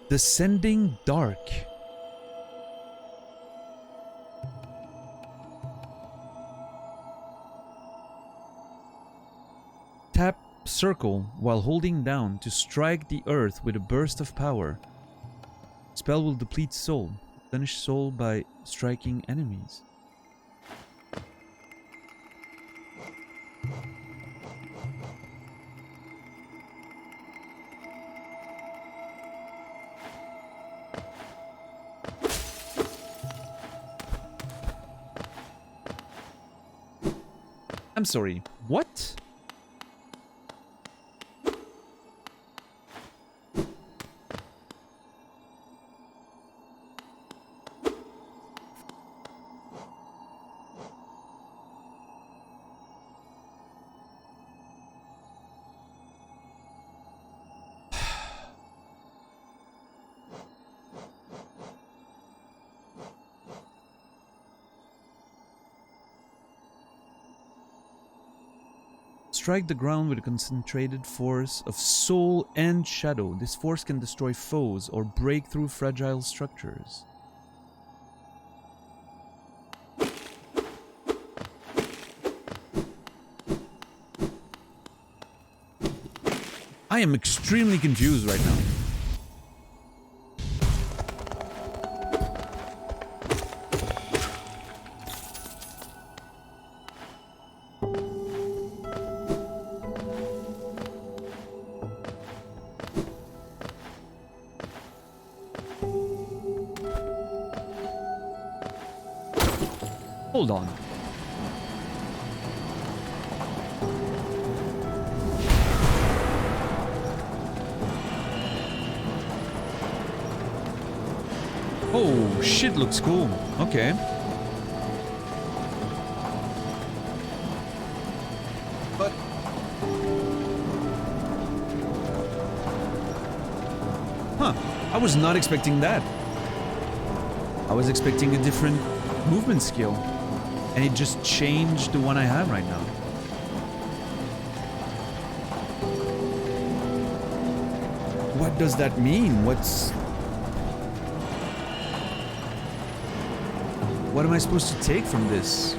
Descending Dark. circle while holding down to strike the earth with a burst of power. Spell will deplete soul. Replenish soul by striking enemies. I'm sorry, what? Strike the ground with a concentrated force of soul and shadow. This force can destroy foes or break through fragile structures. I am extremely confused right now. Hold on. Oh, shit looks cool. Okay. But... Huh. I was not expecting that. I was expecting a different movement skill. And it just changed the one I have right now. What does that mean? What am I supposed to take from this?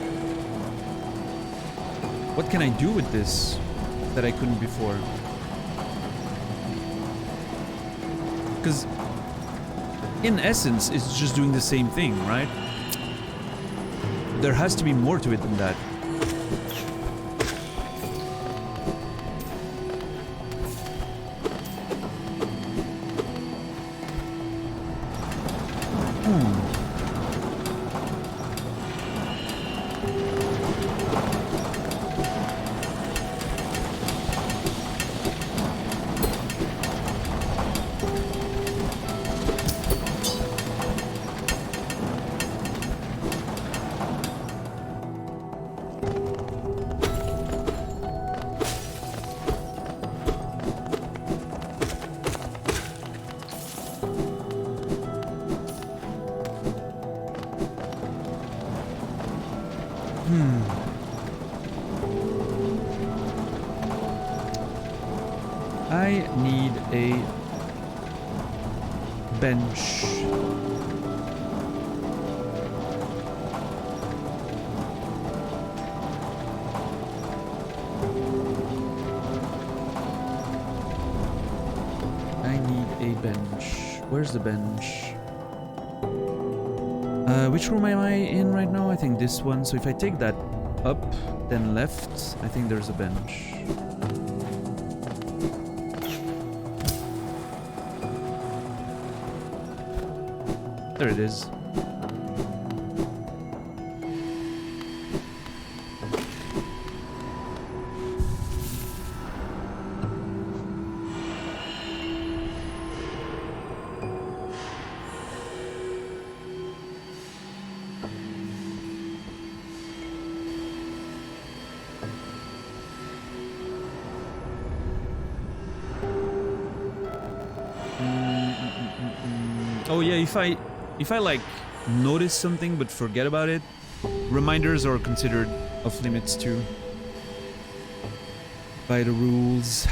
What can I do with this that I couldn't before? Because in essence, it's just doing the same thing, right? There has to be more to it than that. I need a bench. I need a bench. Where's the bench? Which room am I in right now? I think this one. So if I take that up, then left, I think there's a bench. There it is. Oh yeah, if I like notice something but forget about it, reminders are considered off limits too by the rules.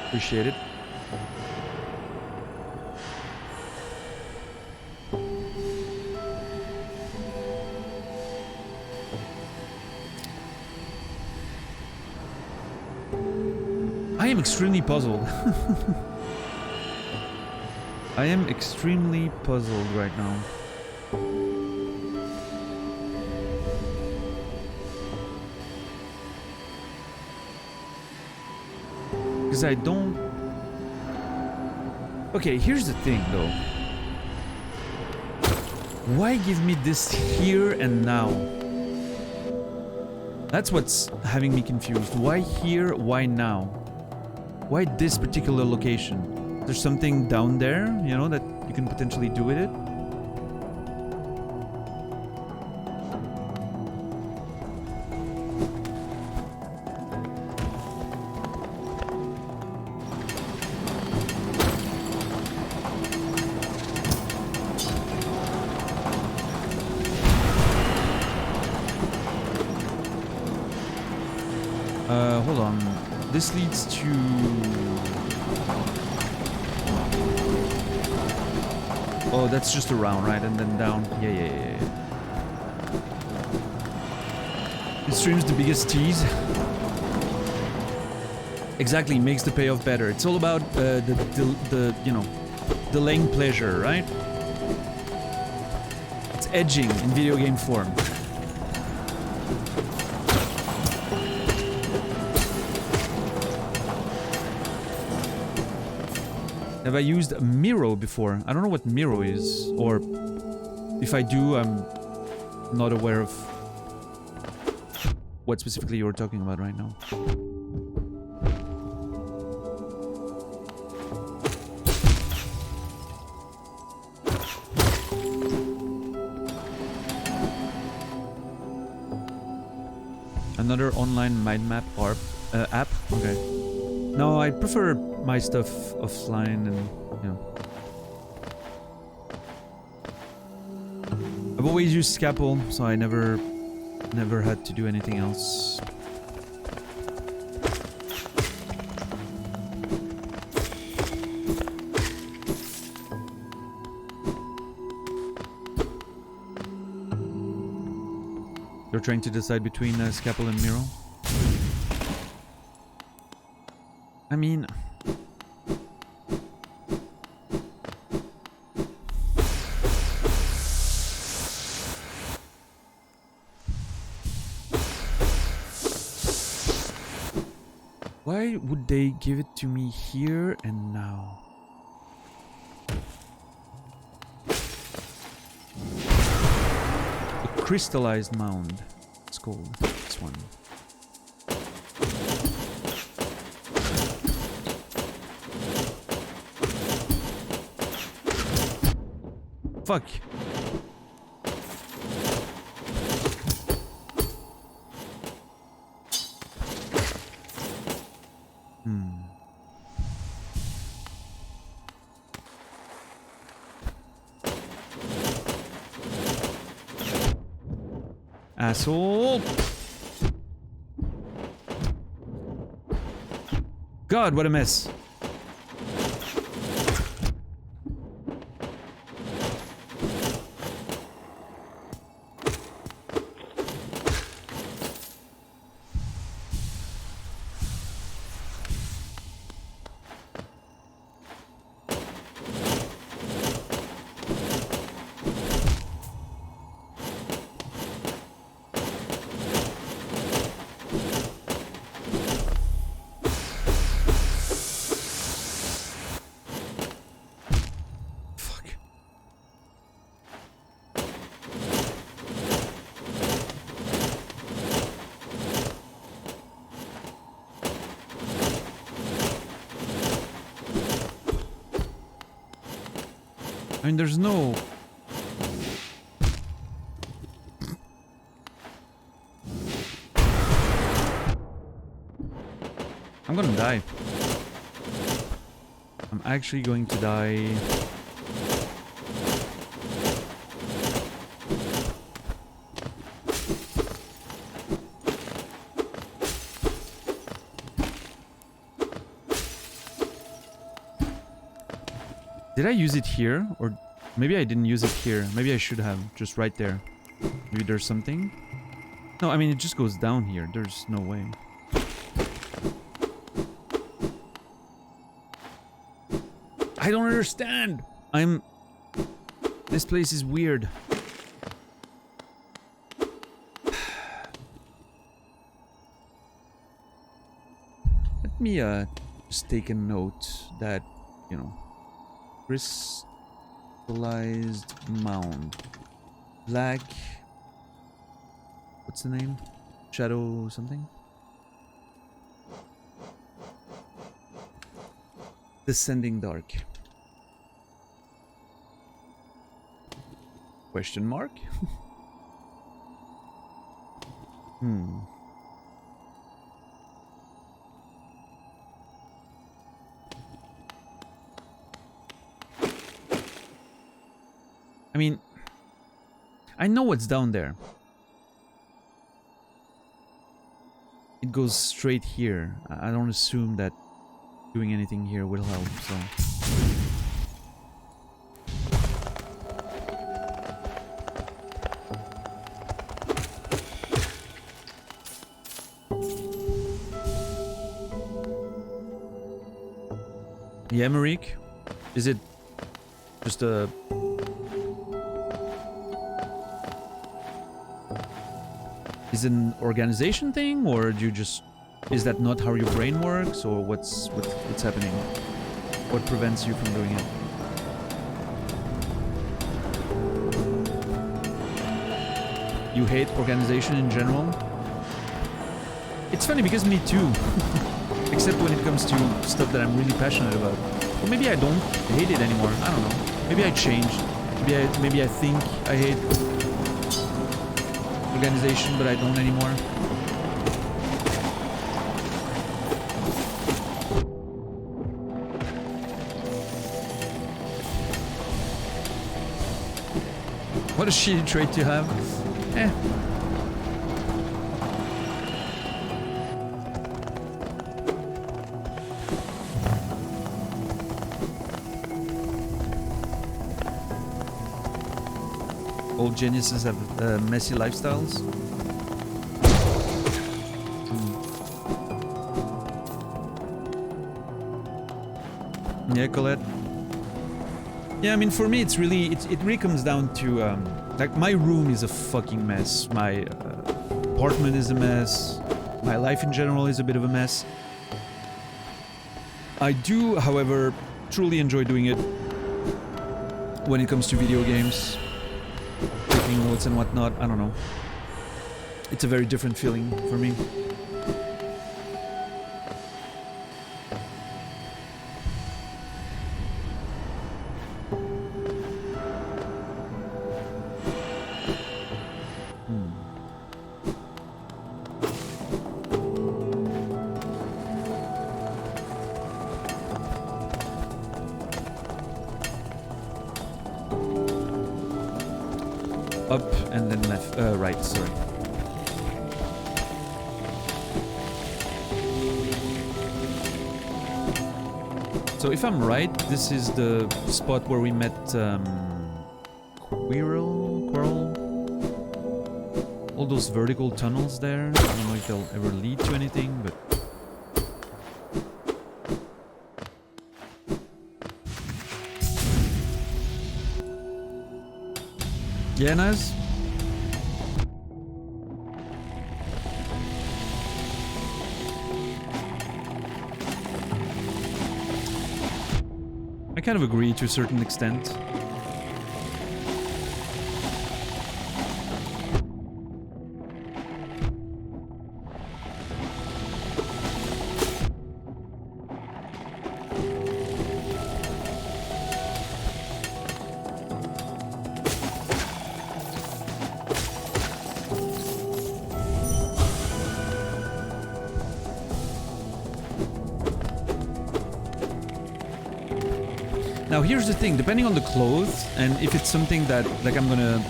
Appreciate it. I am extremely puzzled. I am extremely puzzled right now. Because I don't... Okay, here's the thing though. Why give me this here and now? That's what's having me confused. Why here? Why now? Why this particular location? There's something down there, you know, that you can potentially do with it? Hold on. This leads to... Oh, that's just around, right? And then down. Yeah. This stream's the biggest tease. Exactly, makes the payoff better. It's all about the you know, delaying pleasure, right? It's edging in video game form. Have I used Miro before? I don't know what Miro is, or if I do, I'm not aware of what specifically you're talking about right now. Another online mind map app? Okay. No, I prefer my stuff offline and, you know. I've always used Scapple, so I never had to do anything else. You're trying to decide between Scapple and Miro? I mean... Why would they give it to me here and now? A crystallized mound. It's called this one. Fuck. Asshole. God, what a mess. I mean, there's no... I'm gonna die. I'm actually going to die. Did I use it here? Or maybe I didn't use it here. Maybe I should have. Just right there. Maybe there's something? No, I mean, it just goes down here. There's no way. I don't understand. This place is weird. Let me just take a note that, you know, crystallized mound. Black. What's the name? Shadow something? Descending dark. Question mark? I mean, I know what's down there. It goes straight here. I don't assume that doing anything here will help, so... The Emmerich? Is it just a... Is it an organization thing, or do you just... Is that not how your brain works, or what's happening? What prevents you from doing it? You hate organization in general? It's funny because me too. Except when it comes to stuff that I'm really passionate about. Or maybe I don't hate it anymore. I don't know. Maybe I changed. Maybe I think I hate organization, but I don't anymore. What a shitty trait to have. Eh. Old geniuses have messy lifestyles. Yeah, Colette. Yeah, I mean, for me, it's really, it really comes down to, like, my room is a fucking mess. My apartment is a mess. My life in general is a bit of a mess. I do, however, truly enjoy doing it when it comes to video games. Taking notes and whatnot, I don't know. It's a very different feeling for me. Up and then left, right, sorry. So if I'm right, this is the spot where we met Quirrell? All those vertical tunnels there. I don't know if they'll ever lead to anything, but... Yeah, nice. I kind of agree to a certain extent. Now here's the thing, depending on the clothes, and if it's something that like I'm gonna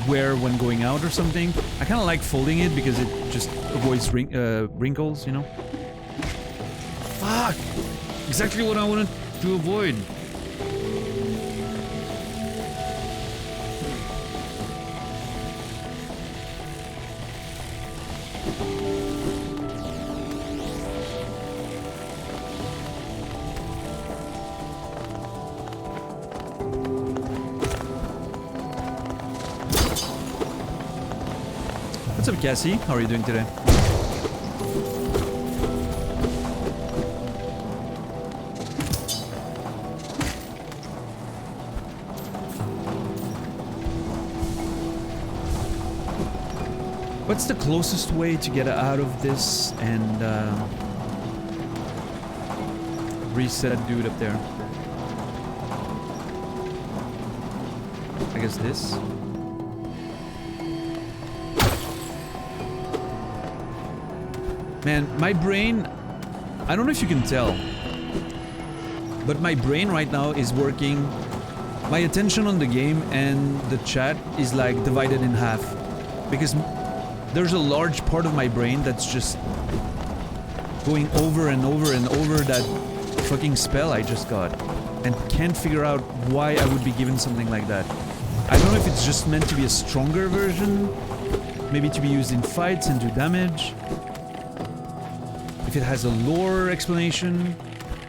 wear when going out or something, I kind of like folding it because it just avoids wrinkles, you know? Fuck! Exactly what I wanted to avoid. up, Cassie? How are you doing today? What's the closest way to get out of this and reset that dude up there? I guess this. Man, my brain, I don't know if you can tell, but my brain right now is working. My attention on the game and the chat is like divided in half, because there's a large part of my brain that's just going over and over and over that fucking spell I just got and can't figure out why I would be given something like that. I don't know if it's just meant to be a stronger version, maybe to be used in fights and do damage, if it has a lore explanation,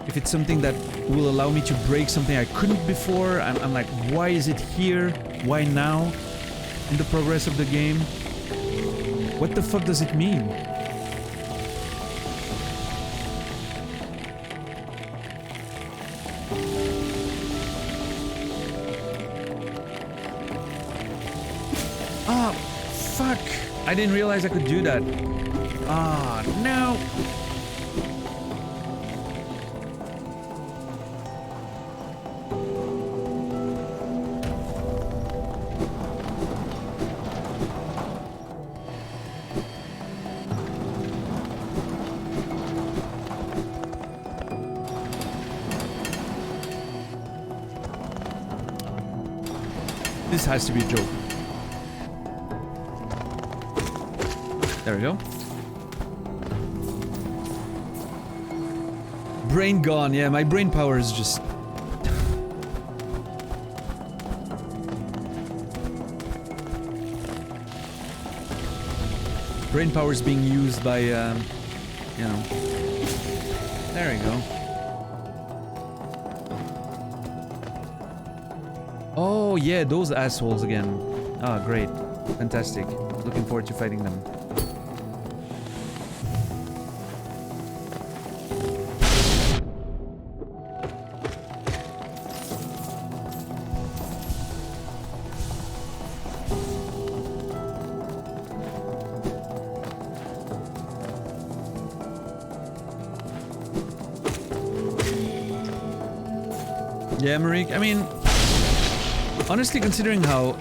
if it's something that will allow me to break something I couldn't before. I'm like, why is it here? Why now? In the progress of the game? What the fuck does it mean? Ah, fuck! I didn't realize I could do that. Ah, no! This has to be a joke. There we go. Brain gone. Yeah, my brain power is just... brain power is being used by, you know... There we go. Oh, yeah, those assholes again. Ah, great. Fantastic. Looking forward to fighting them. Yeah, Marik, I mean... honestly, considering how,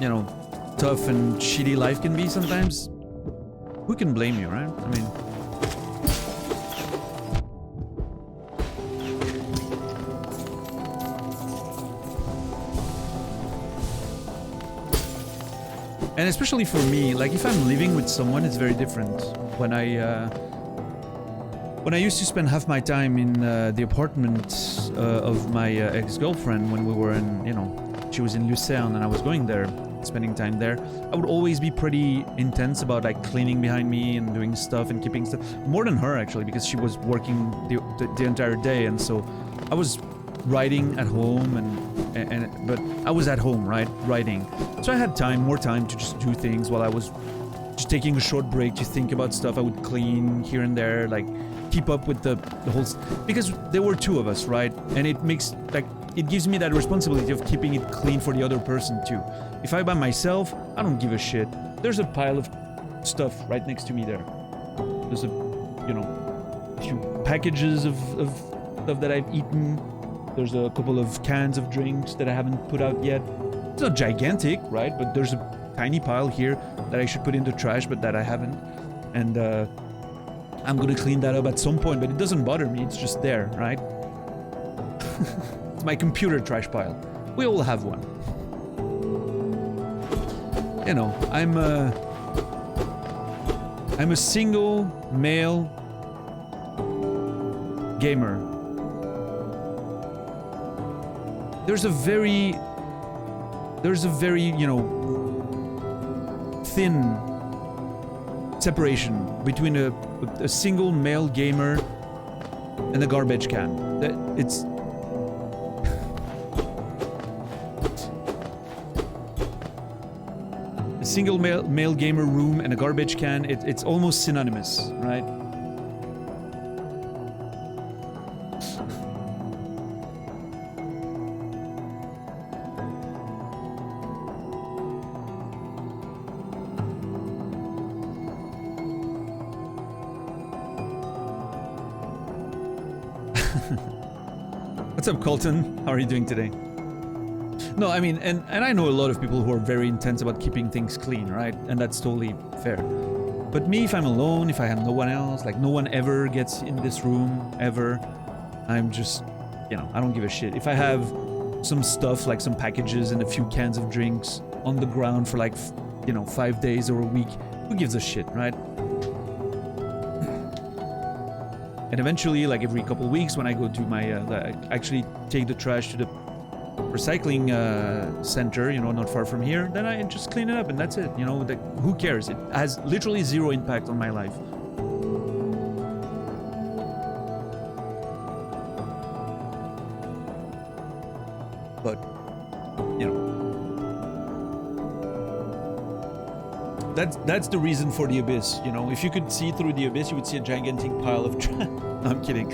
you know, tough and shitty life can be sometimes, who can blame you, right? I mean... and especially for me, like if I'm living with someone, it's very different. When I used to spend half my time in the apartment of my ex-girlfriend when we were in, you know, she was in Lucerne and I was going there, spending time there, I would always be pretty intense about like cleaning behind me and doing stuff and keeping stuff. More than her actually, because she was working the entire day, and so I was writing at home but I was at home, right, writing. So I had more time to just do things while I was just taking a short break to think about stuff. I would clean here and there, like keep up with the whole... because there were two of us, right? And it makes, like, it gives me that responsibility of keeping it clean for the other person too. If I'm by myself, I don't give a shit. There's a pile of stuff right next to me there. There's a, you know, few packages of stuff that I've eaten. There's a couple of cans of drinks that I haven't put out yet. It's not gigantic, right? But there's a tiny pile here that I should put in the trash, but that I haven't. And I'm gonna clean that up at some point, but it doesn't bother me. It's just there, right? It's my computer trash pile. We all have one. You know, I'm a single male gamer. There's a very, you know, thin separation between a single male gamer and a garbage can. It's single male gamer room and a garbage can, it's almost synonymous, right? What's up, Colton? How are you doing today? No, I mean, and I know a lot of people who are very intense about keeping things clean, right? And that's totally fair. But me, if I'm alone, if I have no one else, like no one ever gets in this room, ever, I'm just, you know, I don't give a shit. If I have some stuff, like some packages and a few cans of drinks on the ground for like, you know, 5 days or a week, who gives a shit, right? And eventually, like every couple weeks, when I go to my, I actually take the trash to the recycling center, you know, not far from here, then I just clean it up and that's it. You know, like, who cares? It has literally zero impact on my life. But, you know, that's the reason for the abyss. You know, if you could see through the abyss, you would see a gigantic pile of trash. No, I'm kidding.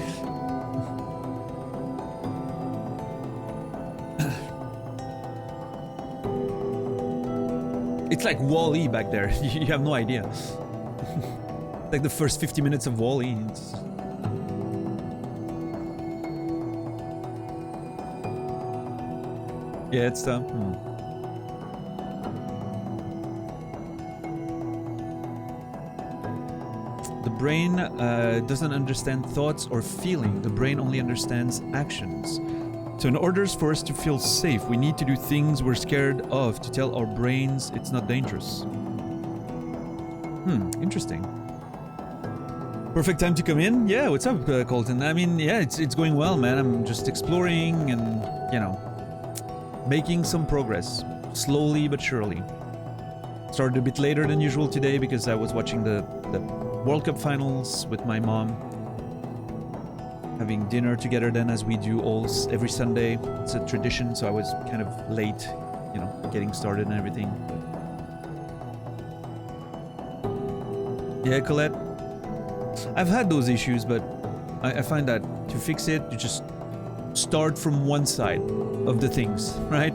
It's like Wall-E back there. You have no idea. Like the first 50 minutes of Wall-E. Yeah, it's The brain doesn't understand thoughts or feeling. The brain only understands actions. So in order for us to feel safe, we need to do things we're scared of to tell our brains it's not dangerous. Interesting. Perfect time to come in? Yeah, what's up, Colton? I mean, yeah, it's going well, man. I'm just exploring and, you know, making some progress. Slowly but surely. Started a bit later than usual today because I was watching the World Cup finals with my mom. Having dinner together then, as we do every Sunday. It's a tradition, so I was kind of late, you know, getting started and everything. But yeah, Colette. I've had those issues, but I find that to fix it, you just start from one side of the things, right?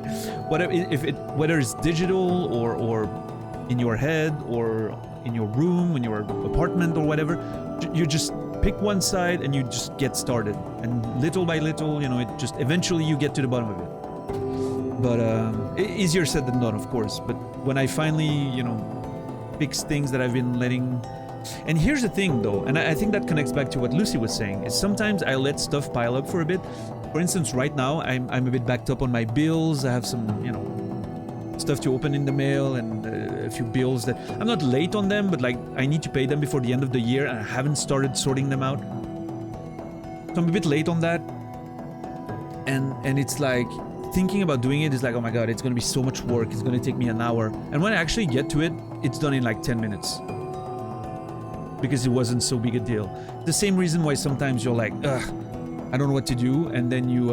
Whether it's digital or in your head or in your room, in your apartment or whatever, you just pick one side and you just get started, and little by little, you know, it just eventually you get to the bottom of it. But easier said than done, of course. But when I finally, you know, fix things that I've been letting. And here's the thing, though, and I think that connects back to what Lucy was saying, is sometimes I let stuff pile up for a bit. For instance, right now I'm a bit backed up on my bills. I have some, you know, stuff to open in the mail and a few bills that I'm not late on them, but like I need to pay them before the end of the year and I haven't started sorting them out. So I'm a bit late on that. And it's like thinking about doing it is like, oh my god, it's gonna be so much work, it's gonna take me an hour. And when I actually get to it, it's done in like 10 minutes. Because it wasn't so big a deal. The same reason why sometimes you're like, ugh, I don't know what to do, and then you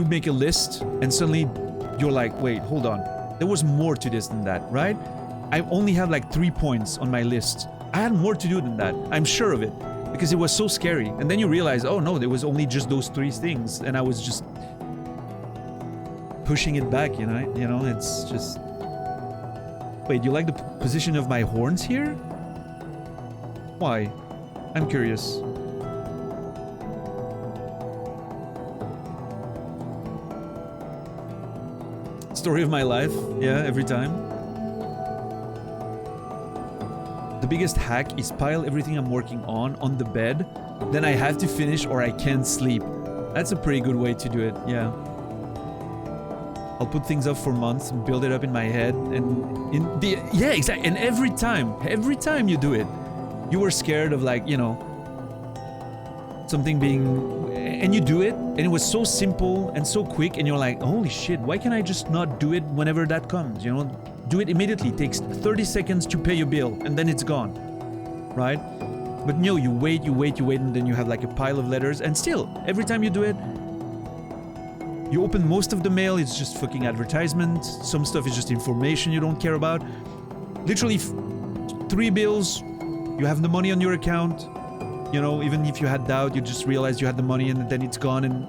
make a list and suddenly you're like, wait, hold on, there was more to this than that, right? I only have like 3 points on my list. I had more to do than that, I'm sure of it, because it was so scary. And then you realize, oh no, there was only just those 3 things and I was just pushing it back, you know, it's just. Wait, do you like the position of my horns here? Why? I'm curious. Story of my life, yeah, every time. The biggest hack is pile everything I'm working on the bed, then I have to finish or I can't sleep. That's a pretty good way to do it, yeah. I'll put things up for months and build it up in my head, and yeah, exactly. And every time you do it, you were scared of, like, you know, something being, and you do it and it was so simple and so quick and you're like, holy shit, why can't I just not do it whenever that comes, you know? Do it immediately. It takes 30 seconds to pay your bill and then it's gone, right? But no, you wait, and then you have like a pile of letters, and still, every time you do it, You open most of the mail, it's just fucking advertisements. Some stuff is just information you don't care about. Literally 3 bills, you have the money on your account. You know, even if you had doubt, you just realized you had the money and then it's gone, and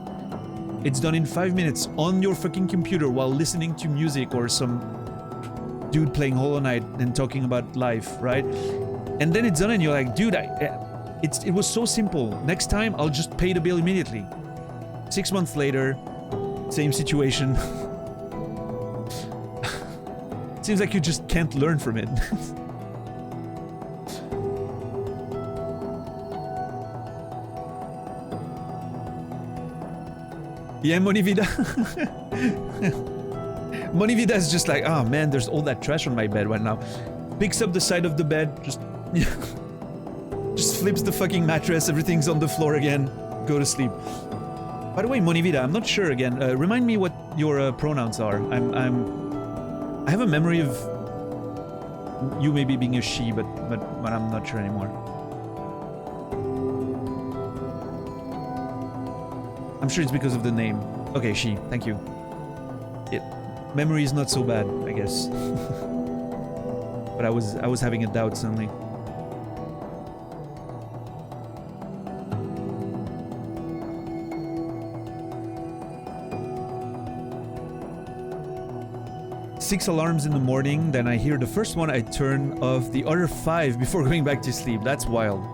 it's done in 5 minutes on your fucking computer while listening to music or some dude playing Hollow Knight and talking about life, right? And then it's done and you're like, dude, it was so simple. Next time, I'll just pay the bill immediately. 6 months later, same situation. Seems like you just can't learn from it. Yeah, Monivida. Monivida is just like, oh man, there's all that trash on my bed right now. Picks up the side of the bed, just flips the fucking mattress, everything's on the floor again. Go to sleep. By the way, Monivida, I'm not sure again. Remind me what your pronouns are. I have a memory of you maybe being a she, but I'm not sure anymore. I'm sure it's because of the name. Okay, she. Thank you. Memory is not so bad, I guess. But I was having a doubt suddenly. Six alarms in the morning, then I hear the first one, I turn off the other 5 before going back to sleep. That's wild.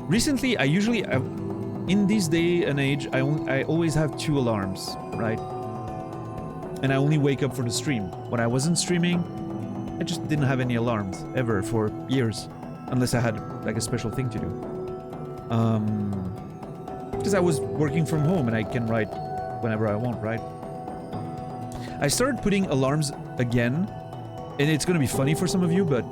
Recently, in this day and age, I always have 2 alarms, right? And I only wake up for the stream. When I wasn't streaming, I just didn't have any alarms, ever, for years. Unless I had, like, a special thing to do. Because I was working from home and I can write whenever I want, right? I started putting alarms again, and it's gonna be funny for some of you, but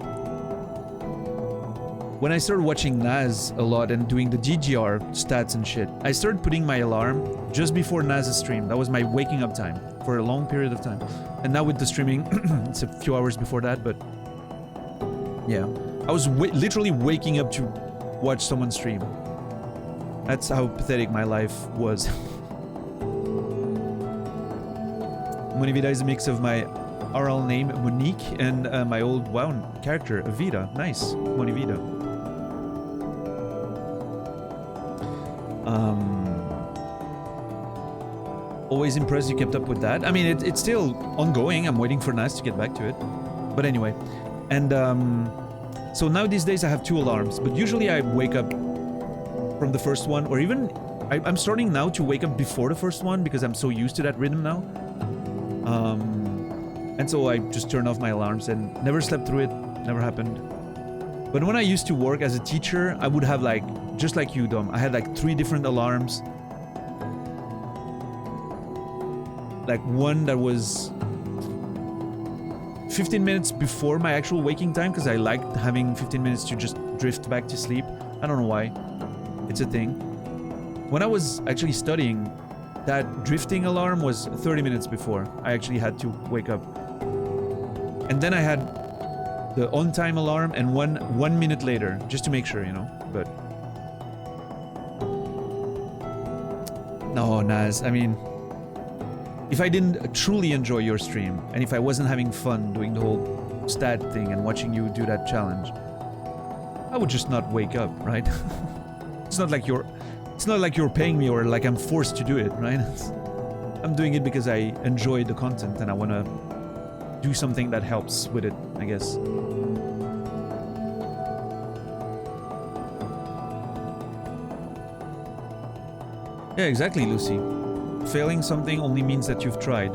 when I started watching Naz a lot and doing the GGR stats and shit, I started putting my alarm just before Naz's stream. That was my waking up time for a long period of time. And now with the streaming, it's a few hours before that, but yeah. I was literally waking up to watch someone stream. That's how pathetic my life was. Monivida is a mix of my RL name, Monique, and my old WoW character, Avita. Nice, Monivida. Always impressed you kept up with that. I mean, it's still ongoing. I'm waiting for Naz to get back to it. But anyway. And so now these days I have 2 alarms. But usually I wake up from the first one. Or even... I'm starting now to wake up before the first one because I'm so used to that rhythm now. And so I just turned off my alarms and never slept through it. Never happened. But when I used to work as a teacher, I would have like... Just like you, Dom. I had like 3 different alarms. Like one that was 15 minutes before my actual waking time, because I liked having 15 minutes to just drift back to sleep. I don't know why. It's a thing. When I was actually studying, that drifting alarm was 30 minutes before I actually had to wake up. And then I had the on-time alarm and one minute later, just to make sure, you know. But no, Naz, I mean, if I didn't truly enjoy your stream, and if I wasn't having fun doing the whole stat thing and watching you do that challenge, I would just not wake up, right? It's not like you're paying me or like I'm forced to do it, right? I'm doing it because I enjoy the content and I want to do something that helps with it, I guess. Yeah, exactly, Lucy. Failing something only means that you've tried.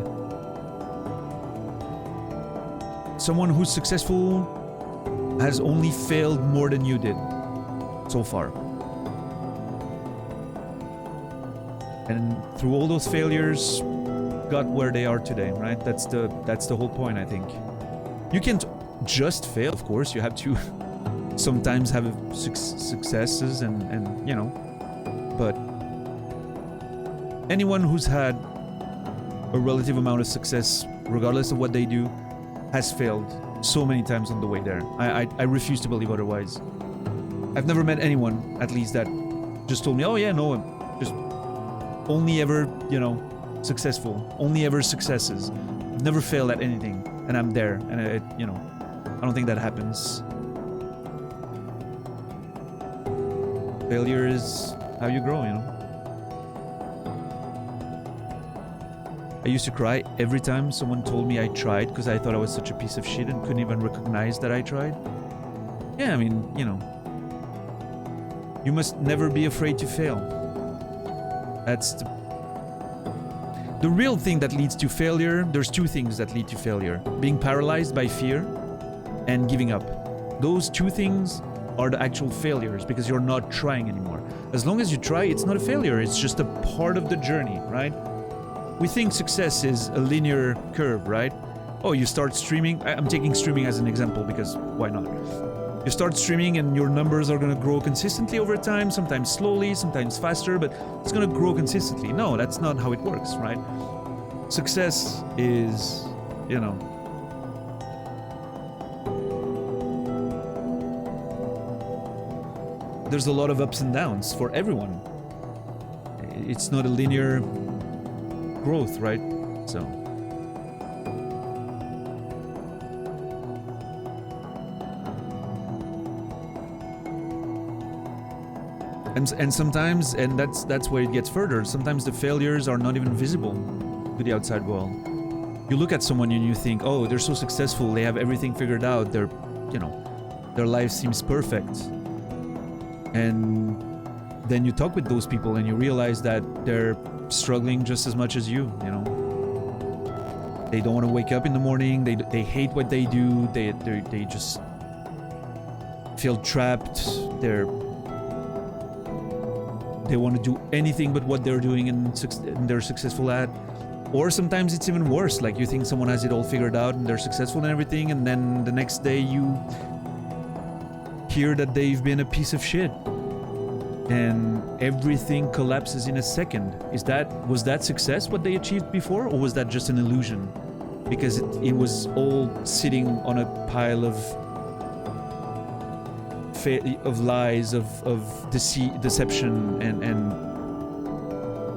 Someone who's successful has only failed more than you did so far. And through all those failures, got where they are today, right? That's the whole point, I think. You can't just fail, of course. You have to sometimes have successes and you know, but anyone who's had a relative amount of success, regardless of what they do, has failed so many times on the way there. I refuse to believe otherwise. I've never met anyone, at least, that just told me, oh yeah, no, just only ever, you know, successful, only ever successes, never failed at anything, and I'm there, and you know, I don't think that happens. Failure is how you grow, you know. I used to cry every time someone told me I tried because I thought I was such a piece of shit and couldn't even recognize that I tried. Yeah, I mean, you know, you must never be afraid to fail. That's the real thing that leads to failure. There's two things that lead to failure: being paralyzed by fear and giving up. Those two things are the actual failures because you're not trying anymore. As long as you try, it's not a failure, it's just a part of the journey, right? We think success is a linear curve, right? Oh, you start streaming. I'm taking streaming as an example because why not? You start streaming and your numbers are going to grow consistently over time, sometimes slowly, sometimes faster, but it's going to grow consistently. No, that's not how it works, right? Success is, you know, there's a lot of ups and downs for everyone. It's not a linear growth, right? So and sometimes, and that's where it gets further, sometimes the failures are not even visible to the outside world. You look at someone and you think, oh, they're so successful, they have everything figured out, they're, you know, their life seems perfect. And then you talk with those people and you realize that they're struggling just as much as you know. They don't want to wake up in the morning, they hate what they do, they just feel trapped, they want to do anything but what they're doing and they're successful at. Or sometimes it's even worse, like you think someone has it all figured out and they're successful and everything, and then the next day you hear that they've been a piece of shit and everything collapses in a second. Was that success what they achieved before, or was that just an illusion? Because it was all sitting on a pile of lies, of deception and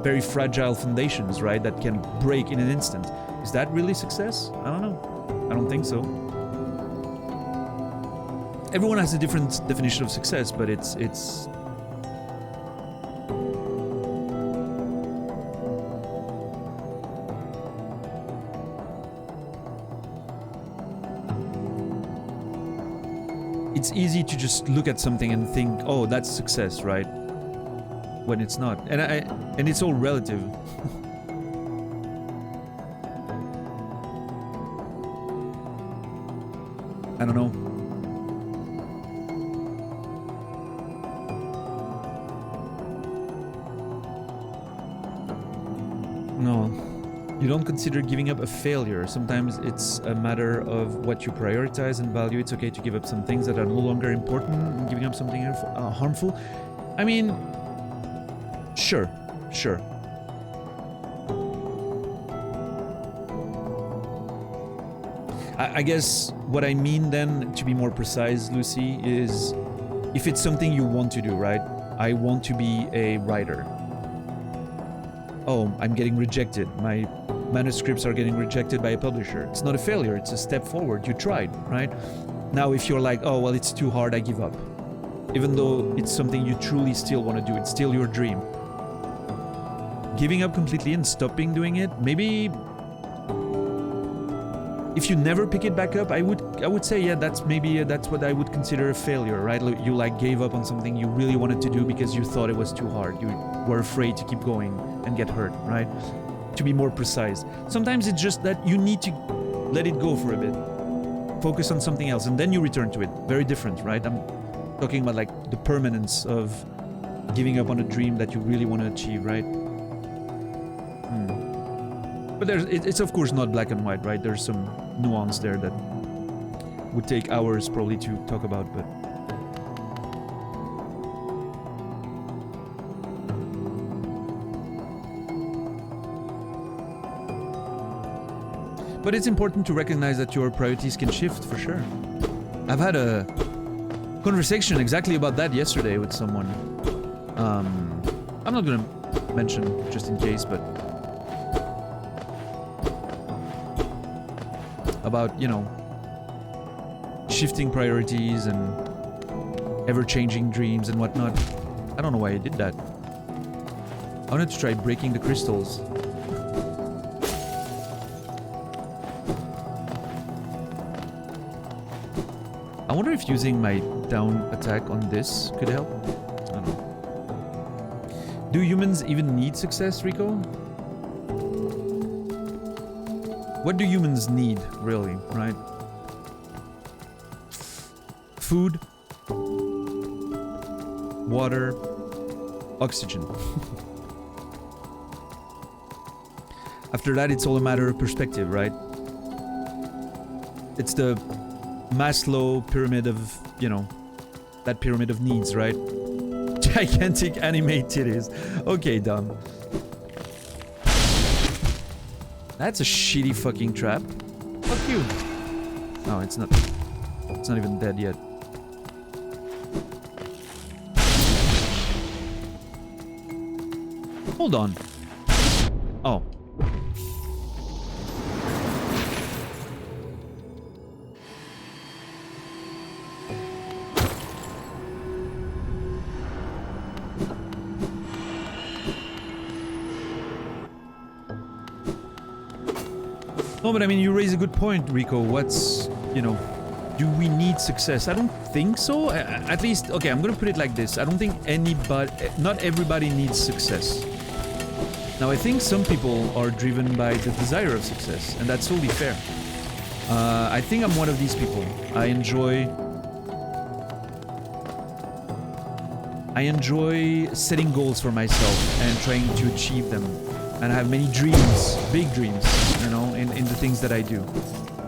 very fragile foundations, right? That can break in an instant. Is that really success? I don't know. I don't think so. Everyone has a different definition of success, but it's easy to just look at something and think, oh, that's success, right? When it's not. And it's all relative. I don't know. No. You don't consider giving up a failure. Sometimes it's a matter of what you prioritize and value. It's okay to give up some things that are no longer important and giving up something harmful. I mean, sure. I guess what I mean then, to be more precise, Lucy, is if it's something you want to do, right? I want to be a writer. Oh, I'm getting rejected. My manuscripts are getting rejected by a publisher. It's not a failure, it's a step forward. You tried, right? Now, if you're like, oh, well, it's too hard, I give up. Even though it's something you truly still want to do, it's still your dream. Giving up completely and stopping doing it, maybe if you never pick it back up, I would say, yeah, that's what I would consider a failure, right? You like gave up on something you really wanted to do because you thought it was too hard. You were afraid to keep going and get hurt, right? To be more precise. Sometimes it's just that you need to let it go for a bit. Focus on something else and then you return to it. Very different, right? I'm talking about like the permanence of giving up on a dream that you really want to achieve, right? But it's of course not black and white, right? There's some nuance there that would take hours probably to talk about, but it's important to recognize that your priorities can shift, for sure. I've had a conversation exactly about that yesterday with someone. I'm not gonna mention just in case, but about, you know, shifting priorities and ever-changing dreams and whatnot. I don't know why I did that. I wanted to try breaking the crystals. I wonder if using my down attack on this could help. I don't know. Do humans even need success, Rico? What do humans need, really, right? Food, water, oxygen. After that, it's all a matter of perspective, right? It's the Maslow pyramid of, you know, that pyramid of needs, right? Gigantic anime titties. Okay, dumb. That's a shitty fucking trap. Fuck you. No, it's not. It's not even dead yet. Hold on. Oh. No, but I mean, you raise a good point, Rico. What's, you know, do we need success? I don't think so. At least, okay, I'm gonna put it like this. I don't think anybody, not everybody needs success. Now, I think some people are driven by the desire of success, and that's totally fair. I think I'm one of these people. I enjoy setting goals for myself and trying to achieve them. And I have many dreams, big dreams, you know, in the things that I do.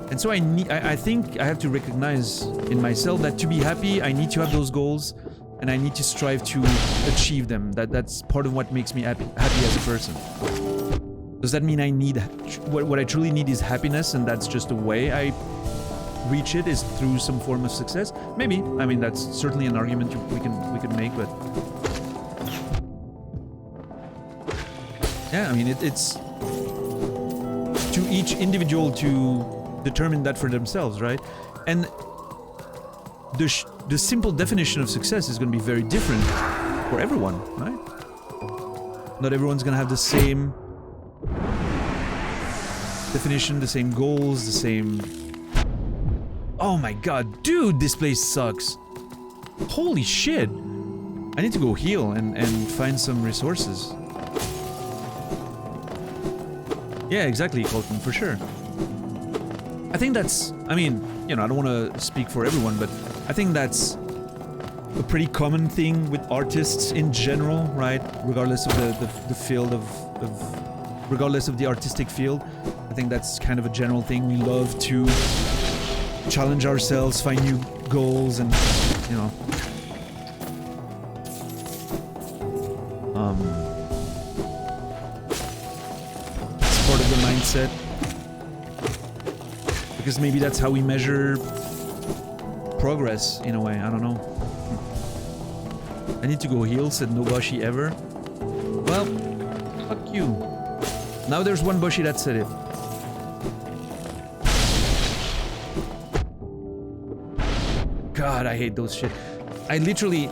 And so I think I have to recognize in myself that to be happy, I need to have those goals and I need to strive to achieve them. That's part of what makes me happy as a person. Does that mean I need, what I truly need is happiness and that's just the way I reach it is through some form of success? Maybe. I mean, that's certainly an argument we can make, but yeah, I mean, it's to each individual to determine that for themselves, right? And the simple definition of success is going to be very different for everyone, right? Not everyone's going to have the same definition, the same goals, the same... Oh my god, dude, this place sucks. Holy shit. I need to go heal and find some resources. Yeah, exactly, Colton, for sure. I think that's... I mean, you know, I don't want to speak for everyone, but I think that's a pretty common thing with artists in general, right? Regardless of the field of... Regardless of the artistic field. I think that's kind of a general thing. We love to challenge ourselves, find new goals, and, you know... part of the mindset, because maybe that's how we measure progress in a way. I don't know. I need to go heal, said no Boshi ever. Well, fuck you. Now there's one Boshi that said it. God, I hate those shit. I literally...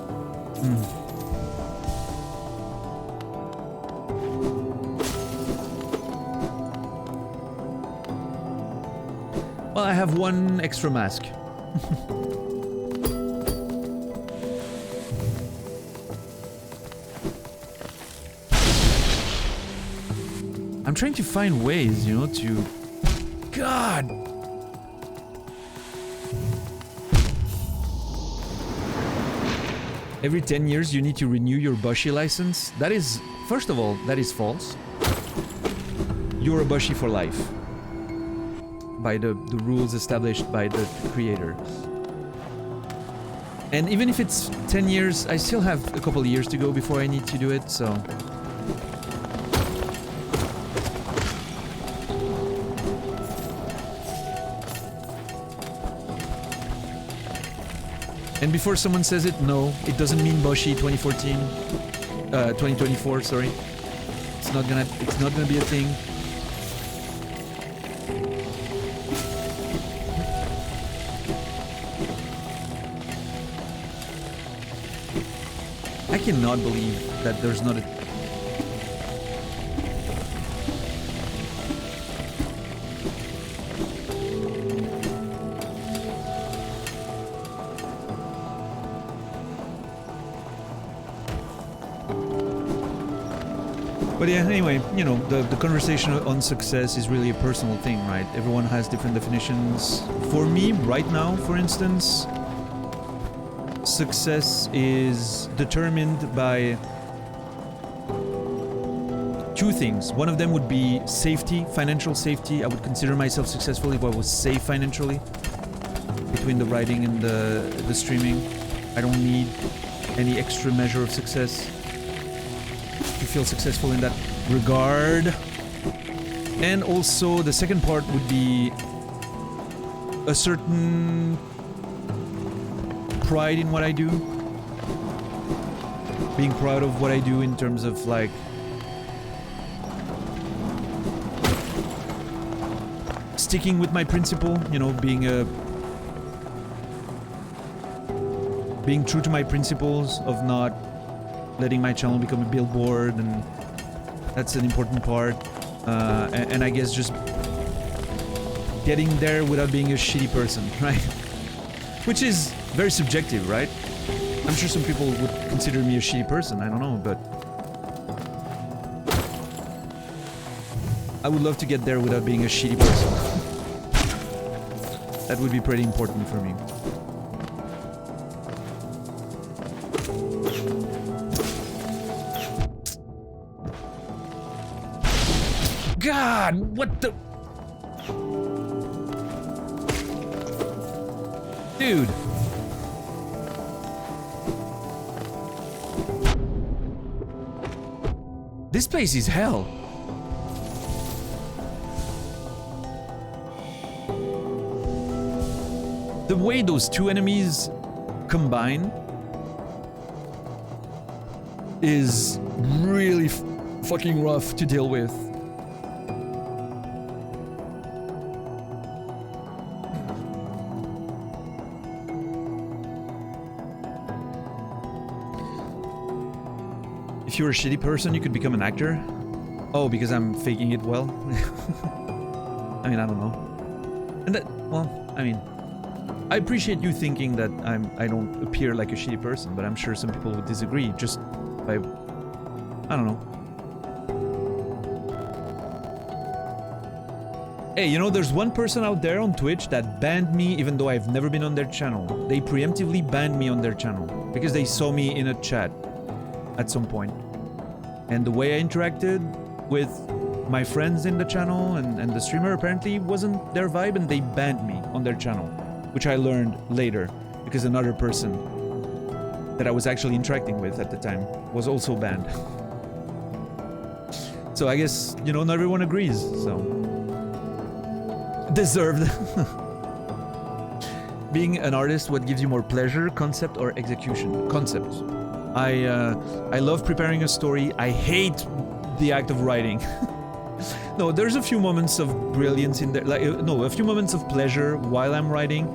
Well, I have one extra mask. I'm trying to find ways, you know, to... God! Every 10 years you need to renew your Boshi license. That is... First of all, that is false. You're a Boshi for life. By the rules established by the creator. And even if it's 10 years, I still have a couple of years to go before I need to do it, so... And before someone says it, no, it doesn't mean Boshi 2014, 2024, sorry. It's not gonna be a thing. I cannot believe that there's not a... But yeah, anyway, you know, the conversation on success is really a personal thing, right? Everyone has different definitions. For me, right now, for instance, success is determined by two things. One of them would be safety, financial safety. I would consider myself successful if I was safe financially between the writing and the streaming. I don't need any extra measure of success to feel successful in that regard. And also the second part would be a certain pride in what I do. Being proud of what I do in terms of like sticking with my principle, you know, being true to my principles of not letting my channel become a billboard, and that's an important part. And I guess just getting there without being a shitty person, right? Which is very subjective, right? I'm sure some people would consider me a shitty person, I don't know, but I would love to get there without being a shitty person. That would be pretty important for me. God, what the... Dude. This place is hell. The way those two enemies combine is really fucking rough to deal with. If you're a shitty person, you could become an actor. Oh, because I'm faking it well? I mean, I don't know. And that, well, I mean, I appreciate you thinking that I don't appear like a shitty person, but I'm sure some people would disagree just by, I don't know. Hey, you know, there's one person out there on Twitch that banned me even though I've never been on their channel. They preemptively banned me on their channel because they saw me in a chat at some point. And the way I interacted with my friends in the channel and the streamer apparently wasn't their vibe, and they banned me on their channel, which I learned later because another person that I was actually interacting with at the time was also banned. So I guess, you know, not everyone agrees, so... Deserved. Being an artist, what gives you more pleasure, concept or execution? Concept. I love preparing a story. I hate the act of writing. No, there's a few moments of brilliance in there. Like, no, a few moments of pleasure while I'm writing.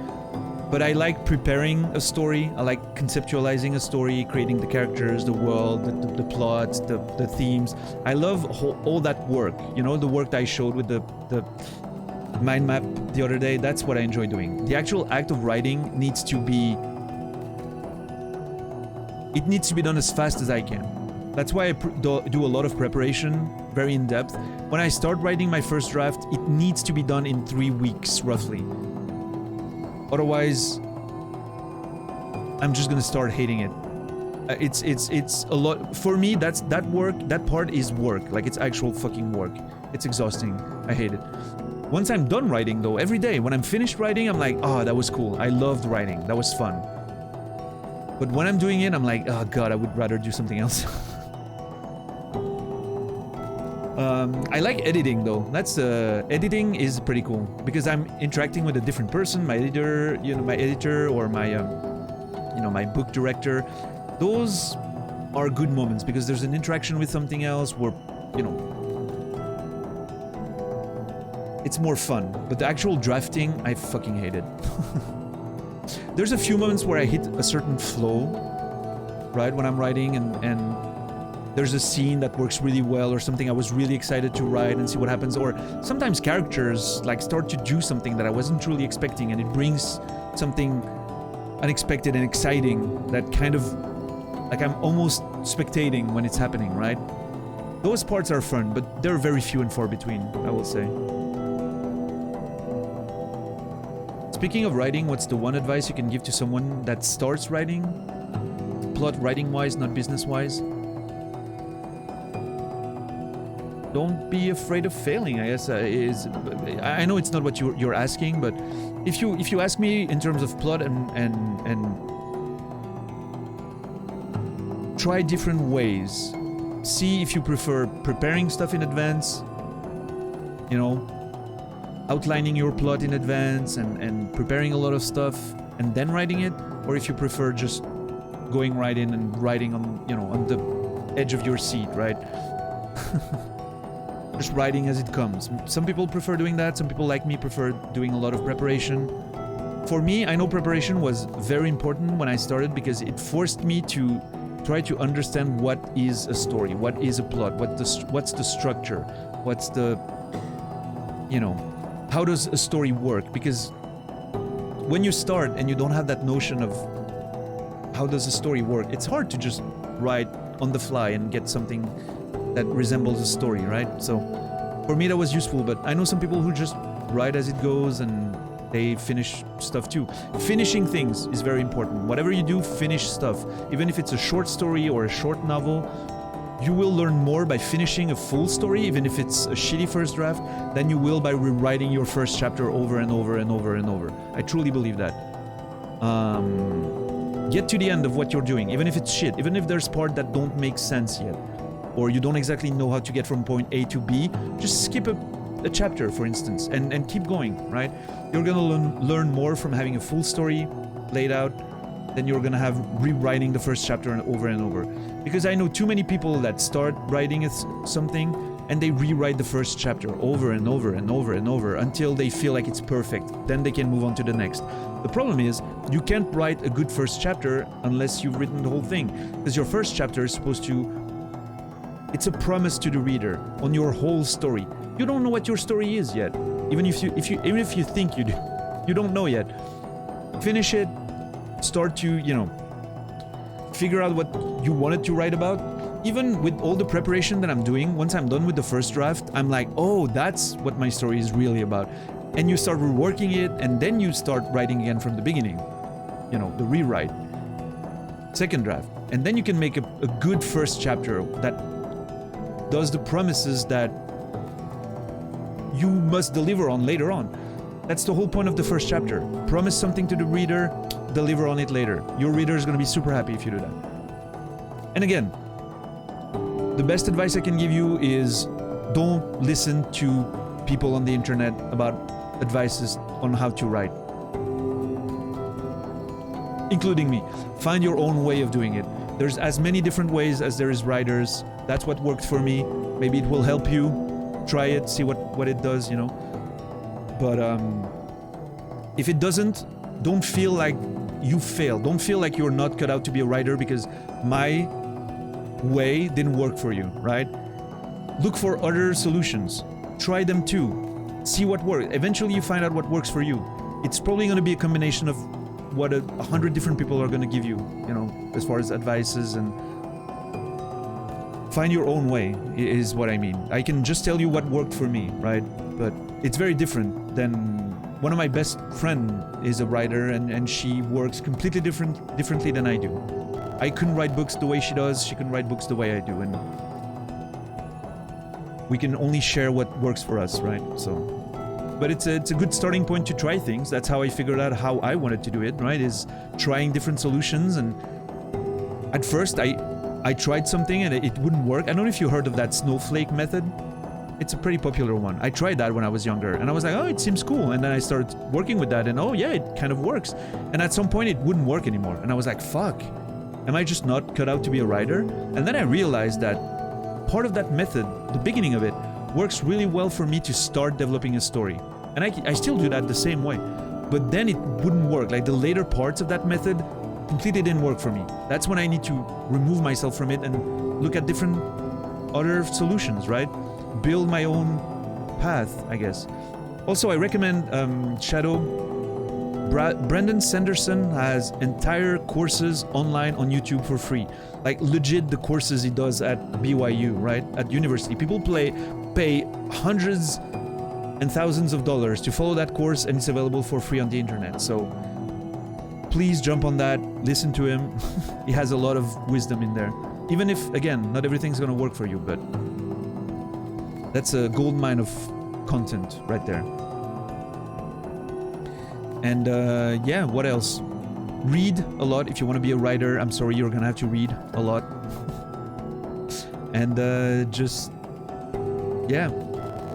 But I like preparing a story. I like conceptualizing a story, creating the characters, the world, the plot, the themes. I love all that work. You know, the work that I showed with the mind map the other day. That's what I enjoy doing. The actual act of writing needs to be... It needs to be done as fast as I can. That's why I do a lot of preparation, very in-depth. When I start writing my first draft, it needs to be done in 3 weeks, roughly. Otherwise, I'm just gonna start hating it. It's a lot... For me, that part is work. Like, it's actual fucking work. It's exhausting. I hate it. Once I'm done writing, though, every day, when I'm finished writing, I'm like, oh, that was cool. I loved writing. That was fun. But when I'm doing it, I'm like, oh god, I would rather do something else. I like editing though. That's editing is pretty cool because I'm interacting with a different person, my editor, you know, my editor or my, you know, my book director. Those are good moments because there's an interaction with something else. We're you know, it's more fun. But the actual drafting, I fucking hate it. There's a few moments where I hit a certain flow, right, when I'm writing, and there's a scene that works really well, or something I was really excited to write and see what happens, or sometimes characters like start to do something that I wasn't truly expecting, and it brings something unexpected and exciting that kind of, like, I'm almost spectating when it's happening, right? Those parts are fun, but they're very few and far between, I will say. Speaking of writing, what's the one advice you can give to someone that starts writing? Plot writing-wise, not business-wise? Don't be afraid of failing, I guess. I know it's not what you're asking, but if you ask me in terms of plot and try different ways. See if you prefer preparing stuff in advance, you know, outlining your plot in advance and preparing a lot of stuff and then writing it, or if you prefer just going right in and writing on, you know, on the edge of your seat, right? Just writing as it comes. Some people prefer doing that. Some people like me prefer doing a lot of preparation. For me, I know preparation was very important when I started because it forced me to try to understand what is a story, what is a plot, what's the structure, what's the, you know, how does a story work? Because when you start and you don't have that notion of how does a story work, it's hard to just write on the fly and get something that resembles a story, right? So for me that was useful, but I know some people who just write as it goes and they finish stuff too. Finishing things is very important. Whatever you do, finish stuff. Even if it's a short story or a short novel, you will learn more by finishing a full story, even if it's a shitty first draft, than you will by rewriting your first chapter over and over and over and over. I truly believe that. Get to the end of what you're doing, even if it's shit, even if there's parts that don't make sense yet, or you don't exactly know how to get from point A to B, just skip a chapter, for instance, and keep going, right? You're gonna learn more from having a full story laid out than you're gonna have rewriting the first chapter over and over. Because I know too many people that start writing something and they rewrite the first chapter over and over and over and over until they feel like it's perfect. Then they can move on to the next. The problem is, you can't write a good first chapter unless you've written the whole thing. Because your first chapter is supposed to... It's a promise to the reader on your whole story. You don't know what your story is yet. Even if you think you do. You don't know yet. Finish it. Start to, you know, figure out what you wanted to write about. Even with all the preparation that I'm doing, once I'm done with the first draft, I'm like, oh, that's what my story is really about. And you start reworking it, and then you start writing again from the beginning. You know, the rewrite. Second draft. And then you can make a good first chapter that does the promises that you must deliver on later on. That's the whole point of the first chapter. Promise something to the reader, deliver on it later. Your reader is going to be super happy if you do that. And again, the best advice I can give you is don't listen to people on the internet about advices on how to write. Including me. Find your own way of doing it. There's as many different ways as there is writers. That's what worked for me. Maybe it will help you. Try it, see what it does, you know. But if it doesn't, don't feel like you failed. Don't feel like you're not cut out to be a writer because my way didn't work for you, right? Look for other solutions. Try them too. See what works. Eventually you find out what works for you. It's probably going to be a combination of what 100 different people are going to give you, you know, as far as advices, and find your own way is what I mean. I can just tell you what worked for me, right? But it's very different than... One of my best friend is a writer, and she works completely differently than I do. I couldn't write books the way she does, she couldn't write books the way I do, and we can only share what works for us, right? So, but it's a good starting point to try things. That's how I figured out how I wanted to do it, right? Is trying different solutions. And at first I tried something and it wouldn't work. I don't know if you heard of that snowflake method. It's a pretty popular one. I tried that when I was younger and I was like, oh, it seems cool. And then I started working with that and oh yeah, it kind of works. And at some point it wouldn't work anymore. And I was like, fuck, am I just not cut out to be a writer? And then I realized that part of that method, the beginning of it, works really well for me to start developing a story. And I still do that the same way. But then it wouldn't work. Like the later parts of that method completely didn't work for me. That's when I need to remove myself from it and look at different other solutions, right? Build my own path, I guess. Also, I recommend Shadow. Brandon Sanderson has entire courses online on YouTube for free. Like legit the courses he does at BYU, right? At university. People pay hundreds and thousands of dollars to follow that course, and it's available for free on the internet. So please jump on that, listen to him. He has a lot of wisdom in there. Even if, again, not everything's gonna work for you, but that's a gold mine of content right there. And yeah, what else? Read a lot if you want to be a writer. I'm sorry, you're gonna have to read a lot. And just, yeah,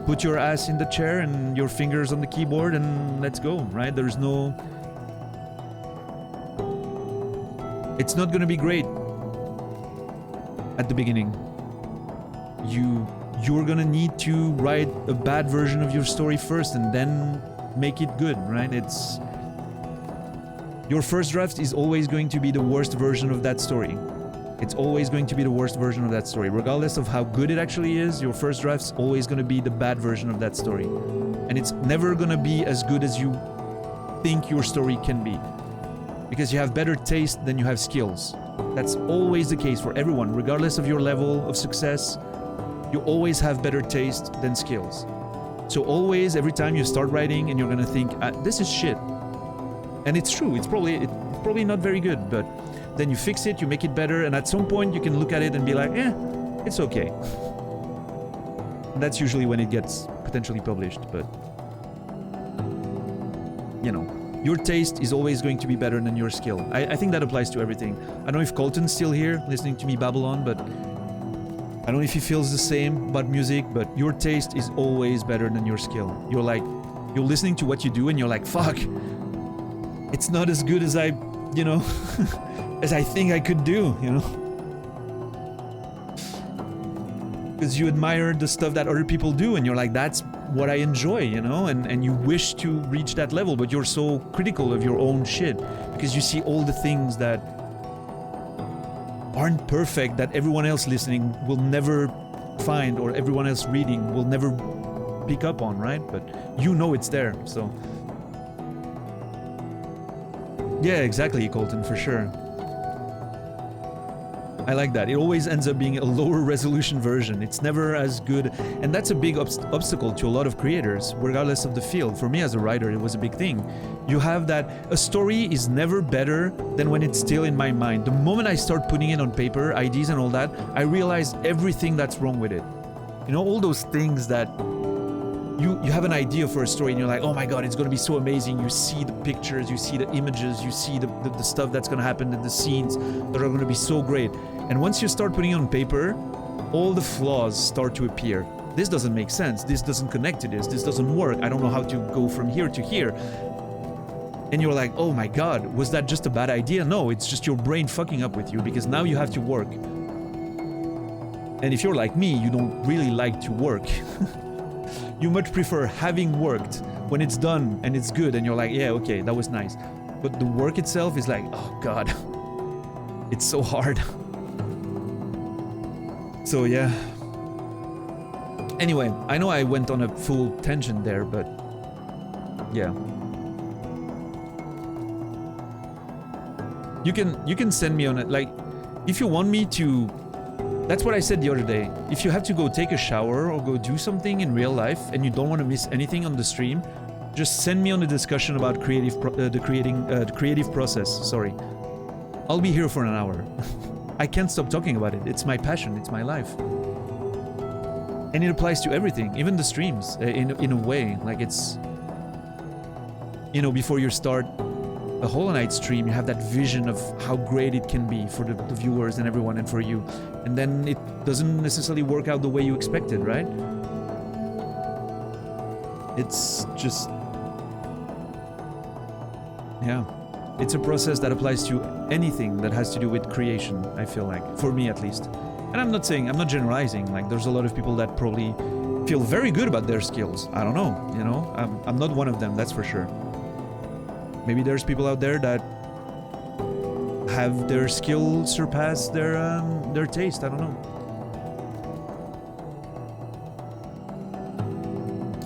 put your ass in the chair and your fingers on the keyboard and let's go, right? There's no... It's not gonna be great at the beginning. You're gonna need to write a bad version of your story first and then make it good, right? It's... Your first draft is always going to be the worst version of that story. It's always going to be the worst version of that story. Regardless of how good it actually is, your first draft's always going to be the bad version of that story. And it's never going to be as good as you think your story can be. Because you have better taste than you have skills. That's always the case for everyone. Regardless of your level of success, you always have better taste than skills. So always, every time you start writing and you're going to think, this is shit. And it's true, it's probably not very good, but then you fix it, you make it better, and at some point you can look at it and be like, it's okay. And that's usually when it gets potentially published, but you know, your taste is always going to be better than your skill. I think that applies to everything. I don't know if Colton's still here listening to me babble on, but I don't know if he feels the same about music, but your taste is always better than your skill. You're listening to what you do and you're like, fuck, it's not as good as I as I think I could do, because you admire the stuff that other people do and you're like, that's what I enjoy, and you wish to reach that level, but you're so critical of your own shit because you see all the things that aren't perfect that everyone else listening will never find, or everyone else reading will never pick up on, right? But it's there, so yeah, exactly, Colton, for sure. I like that. It always ends up being a lower resolution version. It's never as good, and that's a big obstacle to a lot of creators, regardless of the field. For me as a writer, it was a big thing. You have that, a story is never better than when it's still in my mind. The moment I start putting it on paper, ideas and all that, I realize everything that's wrong with it. All those things that you have an idea for a story and you're like, oh my god, it's gonna be so amazing. You see the pictures, you see the images, you see the stuff that's gonna happen in the scenes that are gonna be so great. And once you start putting it on paper, all the flaws start to appear. This doesn't make sense, this doesn't connect to this doesn't work, I don't know how to go from here to here. And you're like, oh my god, was that just a bad idea? No, it's just your brain fucking up with you, because now you have to work. And if you're like me, you don't really like to work. You much prefer having worked when it's done and it's good and you're like, yeah, okay, that was nice. But the work itself is like, oh god, it's so hard. So yeah. Anyway, I know I went on a full tangent there, but yeah. You can send me on it, like, if you want me to... That's what I said the other day. If you have to go take a shower or go do something in real life and you don't want to miss anything on the stream, just send me on a discussion about the creative process. Sorry, I'll be here for an hour. I can't stop talking about it. It's my passion. It's my life, and it applies to everything, even the streams. In a way, like it's, before you start a Hollow Knight stream, you have that vision of how great it can be for the viewers and everyone and for you. And then it doesn't necessarily work out the way you expected, right? It's just... yeah. It's a process that applies to anything that has to do with creation, I feel like. For me, at least. And I'm not generalizing. Like, there's a lot of people that probably feel very good about their skills. I don't know, you know? I'm not one of them, that's for sure. Maybe there's people out there that have their skill surpass their taste. I don't know.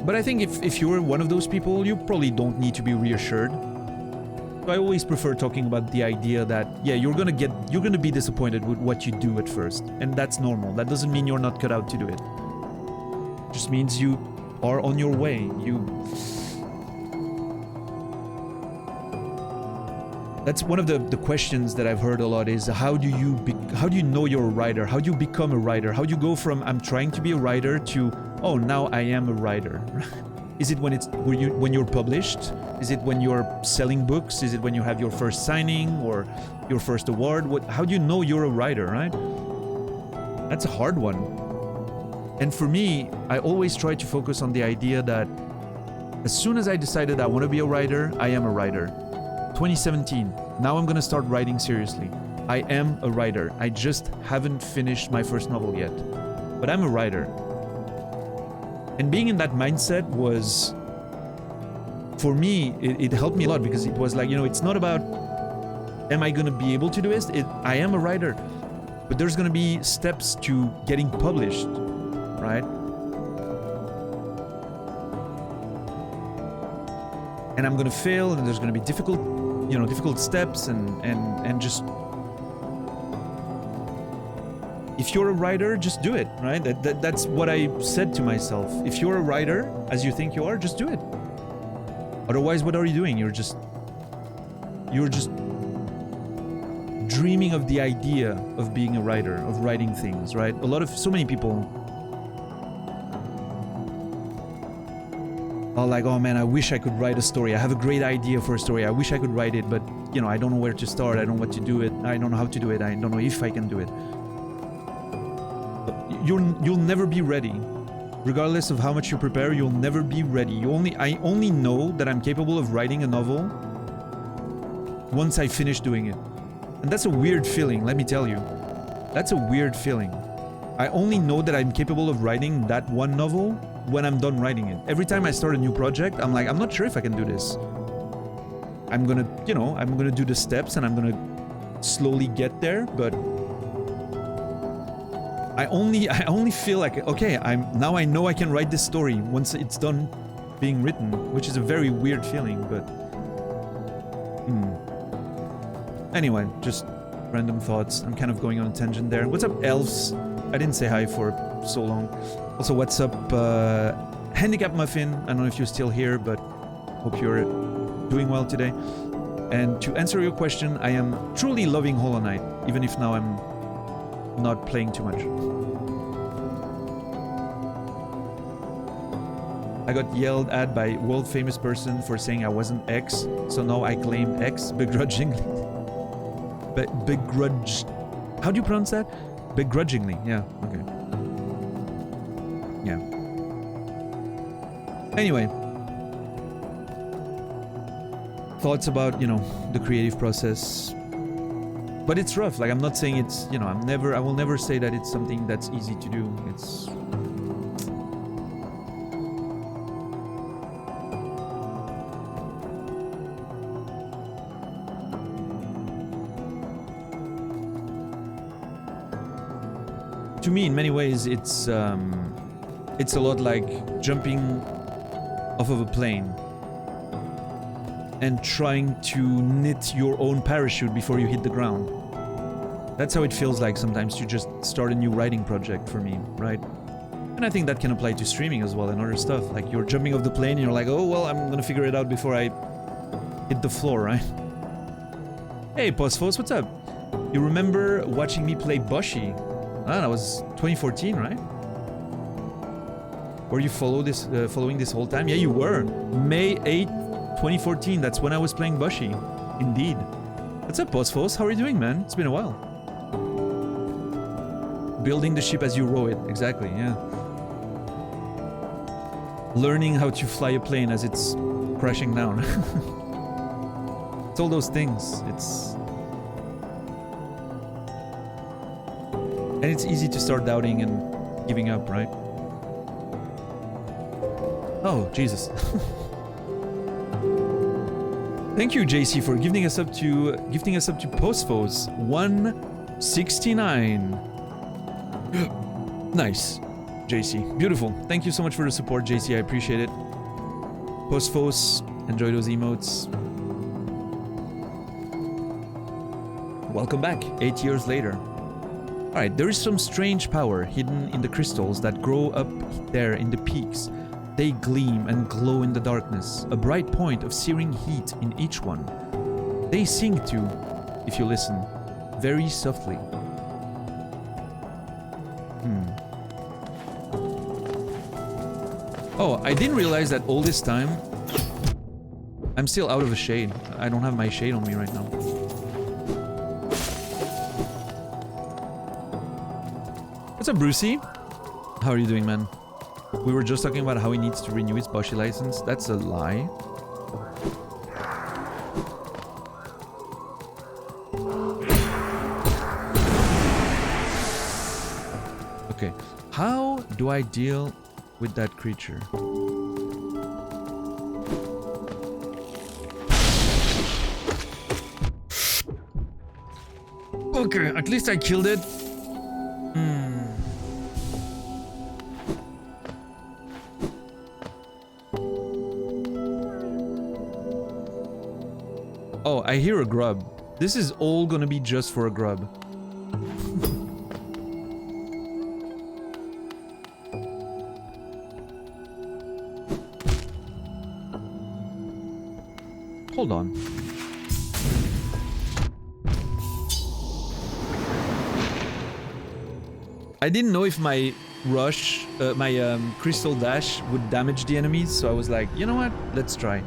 But I think if you're one of those people, you probably don't need to be reassured. So I always prefer talking about the idea that, yeah, you're gonna be disappointed with what you do at first, and that's normal. That doesn't mean you're not cut out to do it. It just means you are on your way. That's one of the questions that I've heard a lot is how do you know you're a writer? How do you become a writer? How do you go from I'm trying to be a writer to oh, now I am a writer? Is it when you're published? Is it when you're selling books? Is it when you have your first signing or your first award? How do you know you're a writer, right? That's a hard one. And for me, I always try to focus on the idea that as soon as I decided I want to be a writer, I am a writer. 2017, now I'm gonna start writing seriously. I am a writer. I just haven't finished my first novel yet. But I'm a writer. And being in that mindset was, for me, it helped me a lot because it was like, you know, it's not about, am I gonna be able to do it? I am a writer. But there's gonna be steps to getting published, right? And I'm gonna fail, and there's gonna be difficult steps, and just, if you're a writer, just do it, right? That's what I said to myself. If you're a writer, as you think you are, just do it. Otherwise, what are you doing? You're just dreaming of the idea of being a writer, of writing things, right? So many people are like, oh man, I wish I could write a story. I have a great idea for a story. I wish I could write it, but you know, I don't know where to start. I don't know what to do it. I don't know how to do it. I don't know if I can do it. You'll never be ready. Regardless of how much you prepare, you'll never be ready. I only know that I'm capable of writing a novel once I finish doing it. And that's a weird feeling, let me tell you. That's a weird feeling. I only know that I'm capable of writing that one novel when I'm done writing it. Every time I start a new project, I'm like, I'm not sure if I can do this. I'm gonna do the steps and I'm gonna slowly get there, but I only feel like, okay, I know I can write this story once it's done being written, which is a very weird feeling, but anyway, just random thoughts. I'm kind of going on a tangent there. What's up, elves? I didn't say hi for so long. Also, what's up, Handicap Muffin? I don't know if you're still here, but hope you're doing well today. And to answer your question, I am truly loving Hollow Knight, even if now I'm not playing too much. I got yelled at by world famous person for saying I wasn't X, so now I claim X begrudgingly. How do you pronounce that? Begrudgingly, yeah, okay. Yeah. Anyway. Thoughts about, the creative process. But it's rough. Like, I'm not saying it's, I will never say that it's something that's easy to do. It's... To me, in many ways, it's a lot like jumping off of a plane and trying to knit your own parachute before you hit the ground. That's how it feels like sometimes to just start a new writing project for me, right? And I think that can apply to streaming as well and other stuff. Like, you're jumping off the plane and you're like, oh, well, I'm gonna figure it out before I hit the floor, right? Hey, Posphos, what's up? You remember watching me play Boshi? Ah, that was 2014, right? Were you following this whole time? Yeah, you were. May 8th, 2014, that's when I was playing Boshi. Indeed. What's up, Posphos? How are you doing, man? It's been a while. Building the ship as you row it. Exactly, yeah. Learning how to fly a plane as it's crashing down. It's all those things. It's... And it's easy to start doubting and giving up, right? Oh, Jesus. Thank you, JC, for gifting us up to Posphos 169. Nice, JC. Beautiful. Thank you so much for the support, JC. I appreciate it. Posphos, enjoy those emotes. Welcome back, 8 years later. Alright, there is some strange power hidden in the crystals that grow up there in the peaks. They gleam and glow in the darkness, a bright point of searing heat in each one. They sing too, if you listen, very softly. Oh, I didn't realize that all this time I'm still out of a shade. I don't have my shade on me right now. What's up, Brucey? How are you doing, man? We were just talking about how he needs to renew his Boshi license. That's a lie. Okay. How do I deal with that creature? Okay, at least I killed it. Oh, I hear a grub. This is all gonna be just for a grub. Hold on. I didn't know if my rush, crystal dash would damage the enemies, so I was like, you know what? Let's try.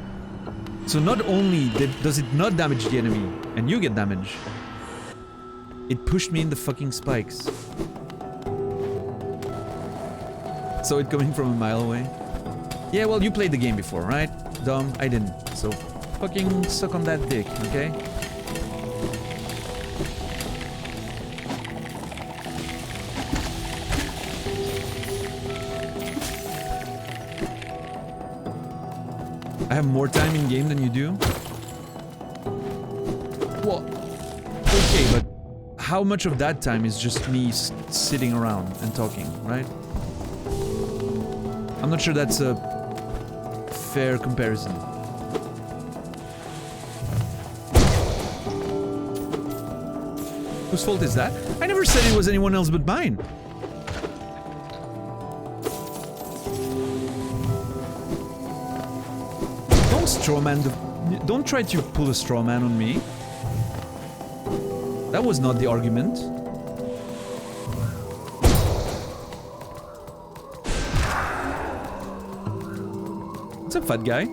So not only does it not damage the enemy, and you get damage, it pushed me in the fucking spikes. So it coming from a mile away. Yeah, well, you played the game before, right? Dumb, I didn't. So fucking suck on that dick, okay? I have more time in game than you do? Well, okay, but how much of that time is just me sitting around and talking, right? I'm not sure that's a fair comparison. Whose fault is that? I never said it was anyone else but mine. Don't try to pull a straw man on me. That was not the argument. What's up, fat guy?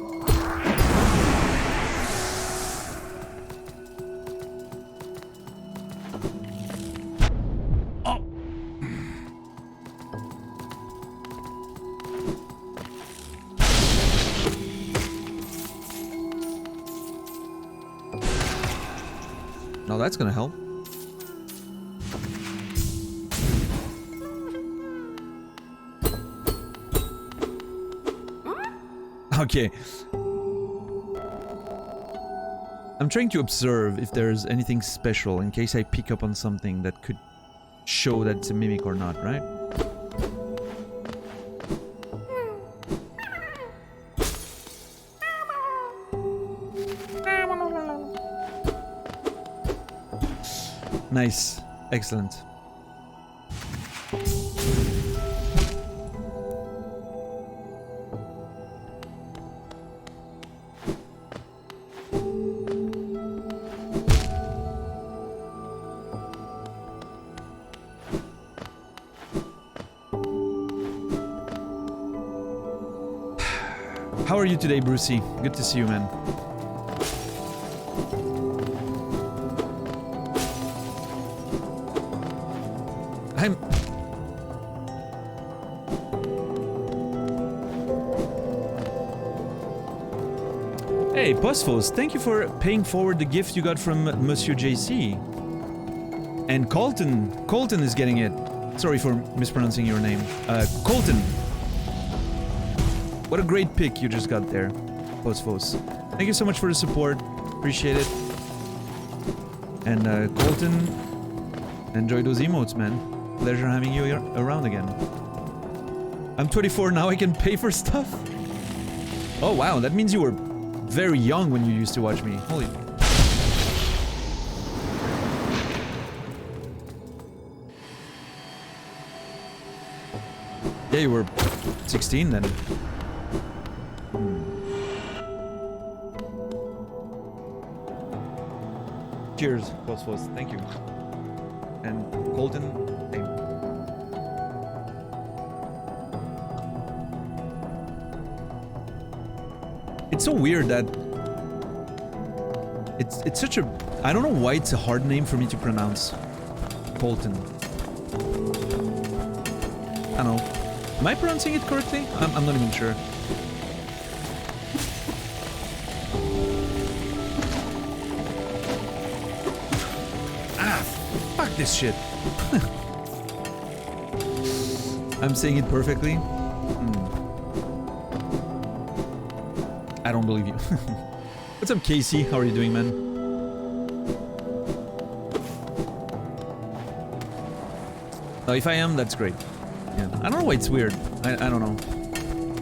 That's gonna help. Okay. I'm trying to observe if there's anything special in case I pick up on something that could show that it's a mimic or not, right? Nice. Excellent. How are you today, Brucey? Good to see you, man. Hey, Posphos, thank you for paying forward the gift you got from Monsieur JC. And Colton is getting it. Sorry for mispronouncing your name. Colton. What a great pick you just got there, Phosphos. Thank you so much for the support. Appreciate it. And Colton, enjoy those emotes, man. Pleasure having you around again. I'm 24 now, I can pay for stuff? Oh wow, that means you were very young when you used to watch me. Holy... Yeah, you were 16 then. Cheers, Phosphos. Thank you. And Colton, same. It's so weird that it's such a... I don't know why it's a hard name for me to pronounce. Colton. I don't know. Am I pronouncing it correctly? I'm not even sure. Ah, fuck this shit. I'm saying it perfectly. I don't believe you. What's up, Casey? How are you doing, man? Oh, if I am, that's great. Yeah. I don't know why it's weird. I don't know.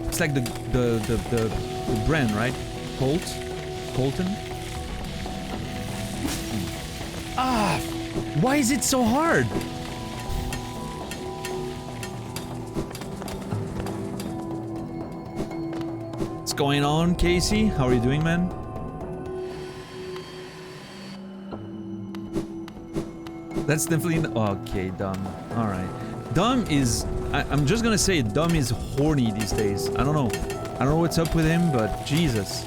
It's like the brand, right? Colton? Ah! Why is it so hard? What's going on, Casey? How are you doing, man? That's definitely... Okay, dumb. Alright. Dumb is... I'm just gonna say Dumb is horny these days. I don't know. I don't know what's up with him, but Jesus.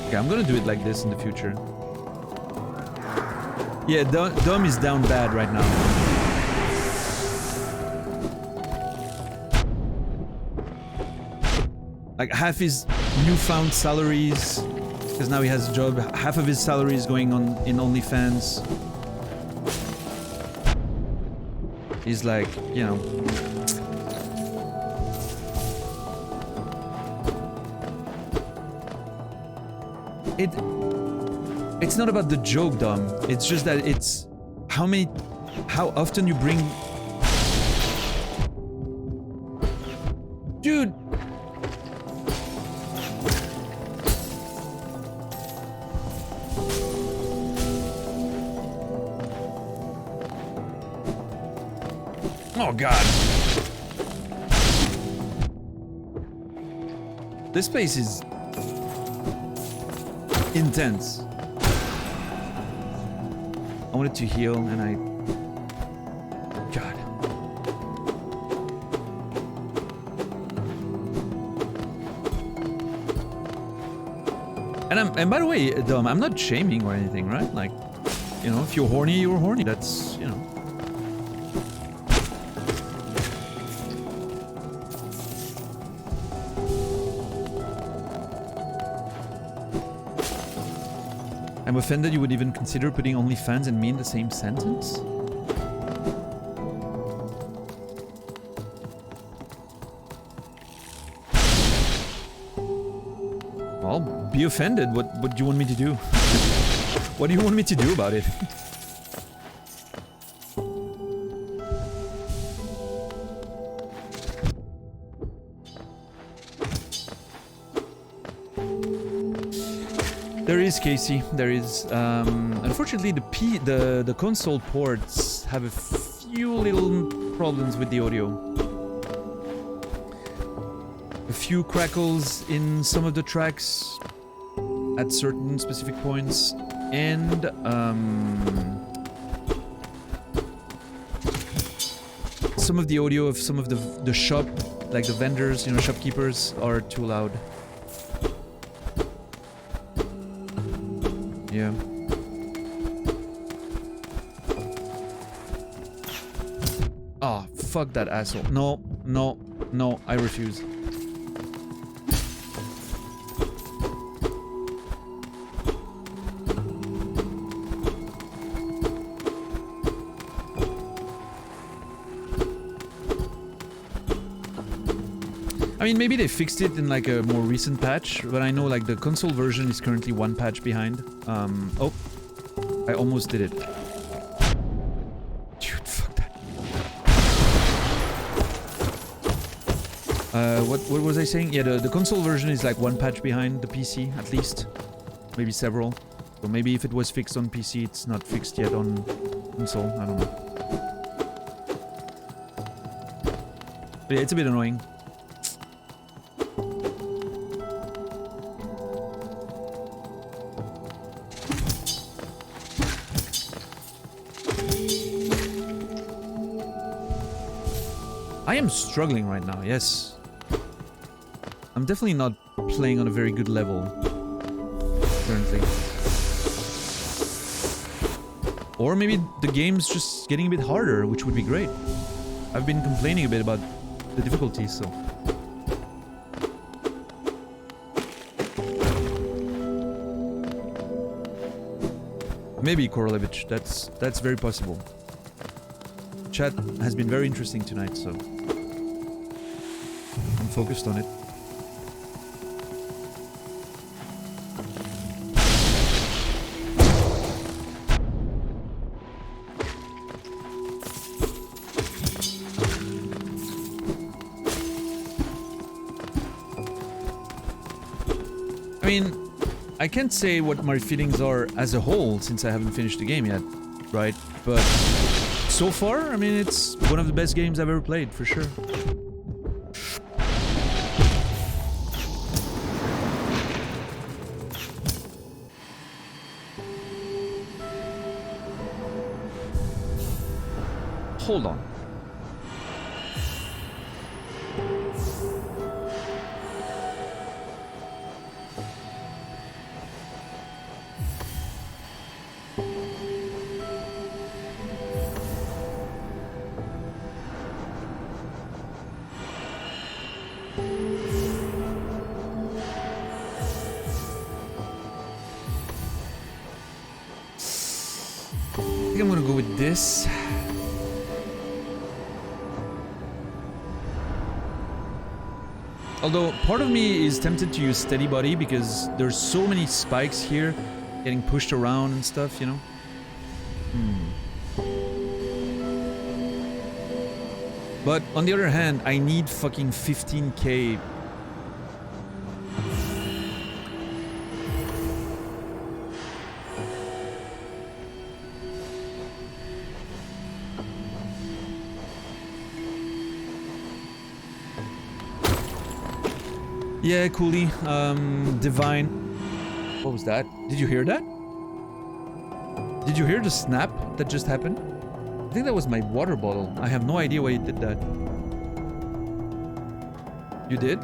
Okay, I'm gonna do it like this in the future. Yeah, Dumb is down bad right now. Like half his newfound salaries, because now he has a job, half of his salary is going on in OnlyFans. He's like, you know. It's not about the joke, Dom. It's just that it's how often you bring... Dude! Oh god. This place is intense. I wanted to heal and I... God. And by the way, Dom, I'm not shaming or anything, right? Like, you know, if you're horny, you're horny. That's, you know. I'm offended you would even consider putting OnlyFans and me in the same sentence? Well, be offended. What do you want me to do? What do you want me to do about it? There is, Casey. There is. Unfortunately, the console ports have a few little problems with the audio. A few crackles in some of the tracks at certain specific points, and some of the audio of some of the shop, like the vendors, you know, shopkeepers, are too loud. Yeah. Oh, fuck that asshole. No, no, no, I refuse. I mean, maybe they fixed it in like a more recent patch, but I know like the console version is currently one patch behind. Oh, I almost did it. Dude, fuck that. What was I saying? Yeah, the console version is like one patch behind the PC, at least. Maybe several. So maybe if it was fixed on PC, it's not fixed yet on console. I don't know. But yeah, it's a bit annoying. I am struggling right now, yes. I'm definitely not playing on a very good level currently. Or maybe the game's just getting a bit harder, which would be great. I've been complaining a bit about the difficulty, so... Maybe, Korolevich, that's very possible. Chat has been very interesting tonight, so... I'm focused on it. I mean, I can't say what my feelings are as a whole since I haven't finished the game yet, right? But so far, I mean, it's one of the best games I've ever played, for sure. Hold on. I think I'm gonna go with this. Although, part of me is tempted to use Steady Body because there's so many spikes here getting pushed around and stuff, you know? But, on the other hand, I need fucking 15k. Yeah, Cooley. Divine. What was that? Did you hear that? Did you hear the snap that just happened? I think that was my water bottle. I have no idea why it did that. You did?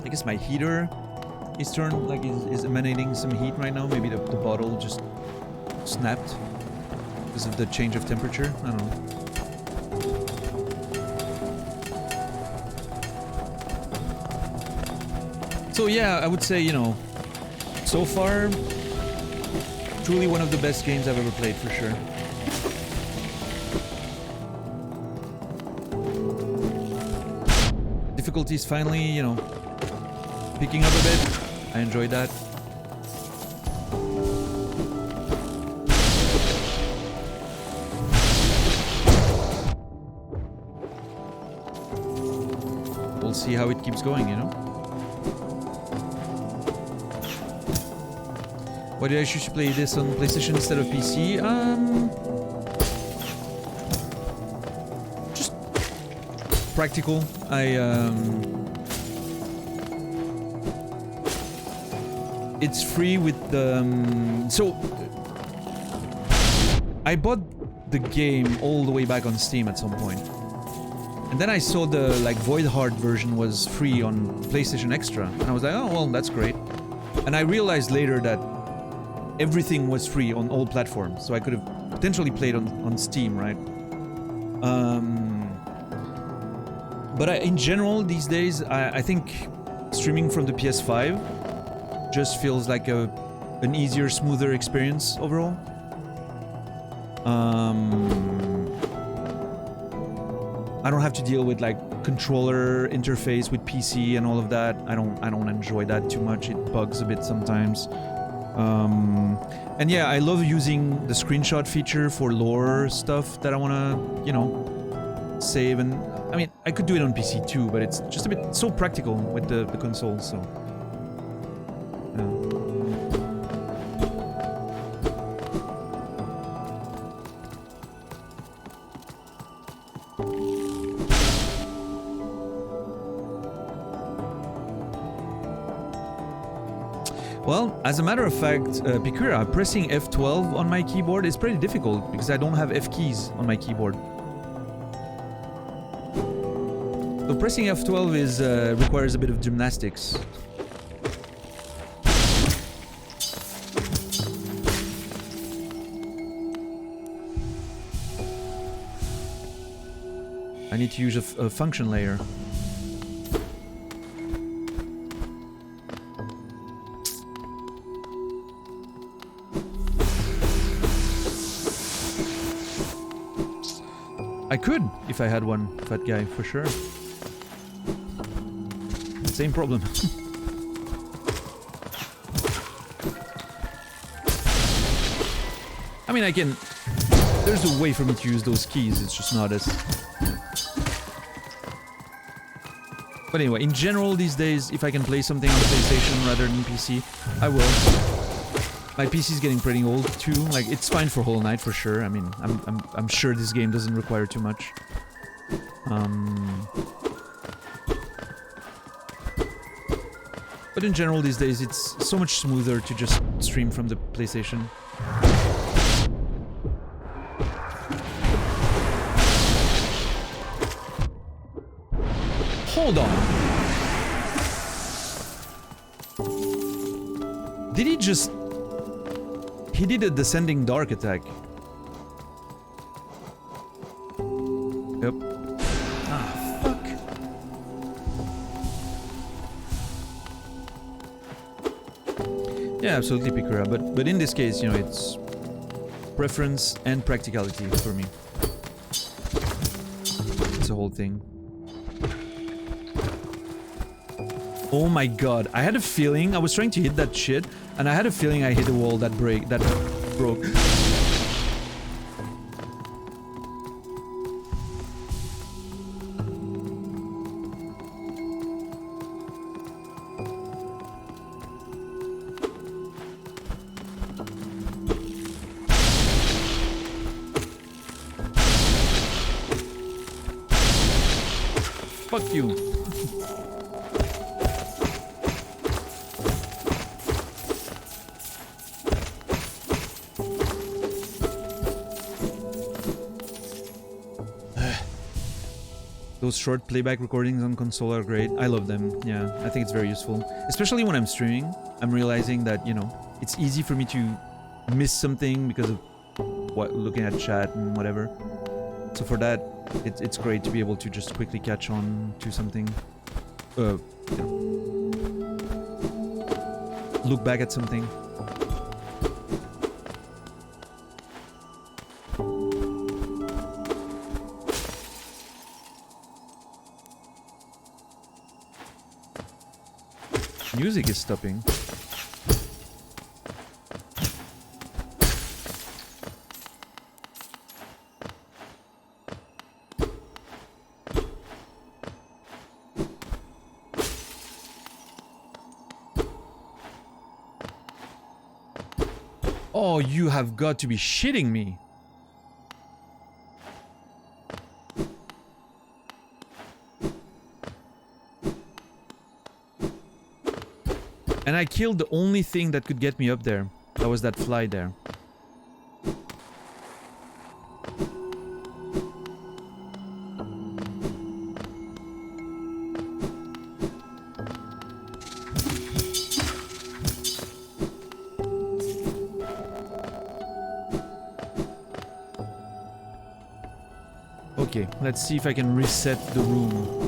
I guess my heater is turned, like, is emanating some heat right now. Maybe the bottle just snapped because of the change of temperature. I don't know. So yeah, I would say, you know, so far, truly one of the best games I've ever played, for sure. Difficulty's finally, you know, picking up a bit. I enjoyed that. We'll see how it keeps going, you know? Why did I choose to play this on PlayStation instead of PC? Just practical. It's free with the... So, I bought the game all the way back on Steam at some point. And then I saw the, like, Void Heart version was free on PlayStation Extra. And I was like, oh, well, that's great. And I realized later that everything was free on all platforms. So I could have potentially played on Steam, right? But in general, these days, I think streaming from the PS5 just feels like a an easier, smoother experience overall. I don't have to deal with like controller interface with PC and all of that. I don't enjoy that too much. It bugs a bit sometimes. And yeah, I love using the screenshot feature for lore stuff that I wanna, you know, save. And I mean, I could do it on PC too, but it's just a bit so practical with the console. So. Yeah. Well, as a matter of fact, Pikura, pressing F12 on my keyboard is pretty difficult because I don't have F keys on my keyboard. So pressing F12 is requires a bit of gymnastics. I need to use a function layer. I could, if I had one, fat guy, for sure. Same problem. I mean, I can... There's a way for me to use those keys, it's just not as... But anyway, in general these days, if I can play something on the PlayStation rather than PC, I will. My PC is getting pretty old too. Like, it's fine for Hollow Knight for sure. I mean, I'm sure this game doesn't require too much. But in general these days, it's so much smoother to just stream from the PlayStation. Hold on. Did he just... He did a descending dark attack. Yep. Ah, fuck. Yeah, absolutely, Pikura. But in this case, you know, it's preference and practicality for me. It's the whole thing. Oh my god, I had a feeling I was trying to hit that shit, and I had a feeling I hit a wall that broke. Fuck you. Those short playback recordings on console are great. I love them. Yeah, I think it's very useful. Especially when I'm streaming. I'm realizing that, you know, it's easy for me to miss something because of what, looking at chat and whatever. So for that, it's great to be able to just quickly catch on to something. You know, look back at something. Music is stopping. Oh, you have got to be shitting me. And I killed the only thing that could get me up there. That was that fly there. Okay, let's see if I can reset the room.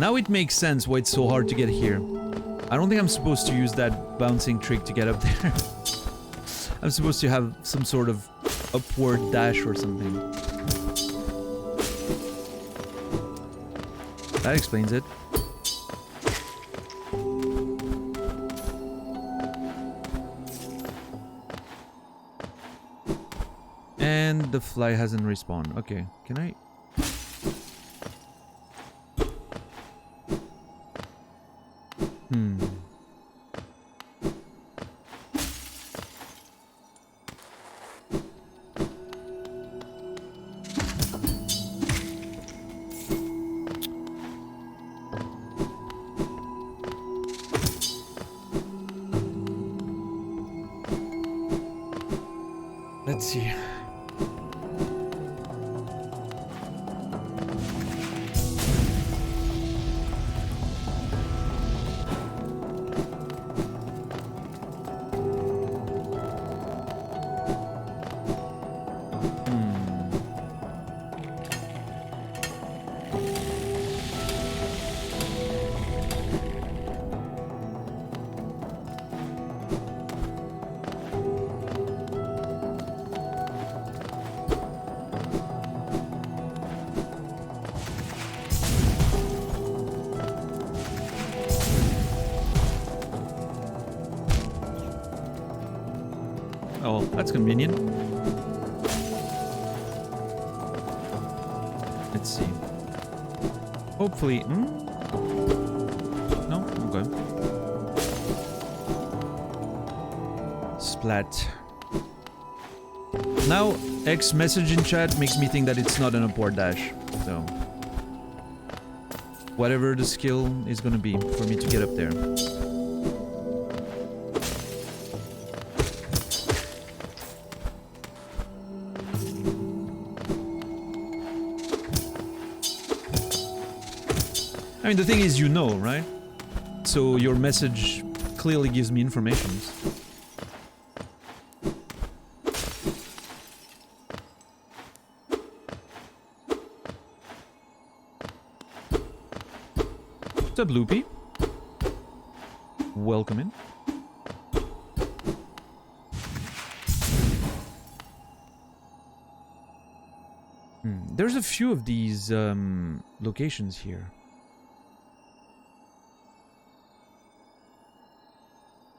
Now it makes sense why it's so hard to get here. I don't think I'm supposed to use that bouncing trick to get up there. I'm supposed to have some sort of upward dash or something. That explains it. And the fly hasn't respawned. Okay, can I... Let's see. Oh, that's convenient. Let's see. Hopefully... No? Okay. Splat. Now, X message in chat makes me think that it's not an upward dash. So... whatever the skill is gonna be for me to get up there. I mean, the thing is, you know, right? So your message clearly gives me information. What's up, Loopy? Welcome in. There's a few of these locations here.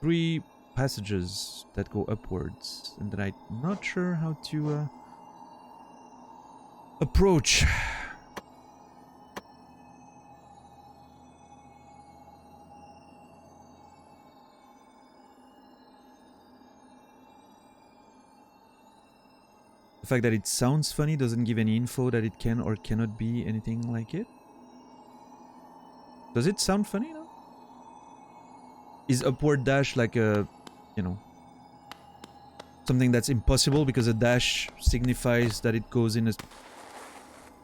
3 passages that go upwards, and that I'm not sure how to approach. The fact that it sounds funny doesn't give any info that it can or cannot be anything like it. Does it sound funny now? Is upward dash like a, you know, something that's impossible because a dash signifies that it goes in a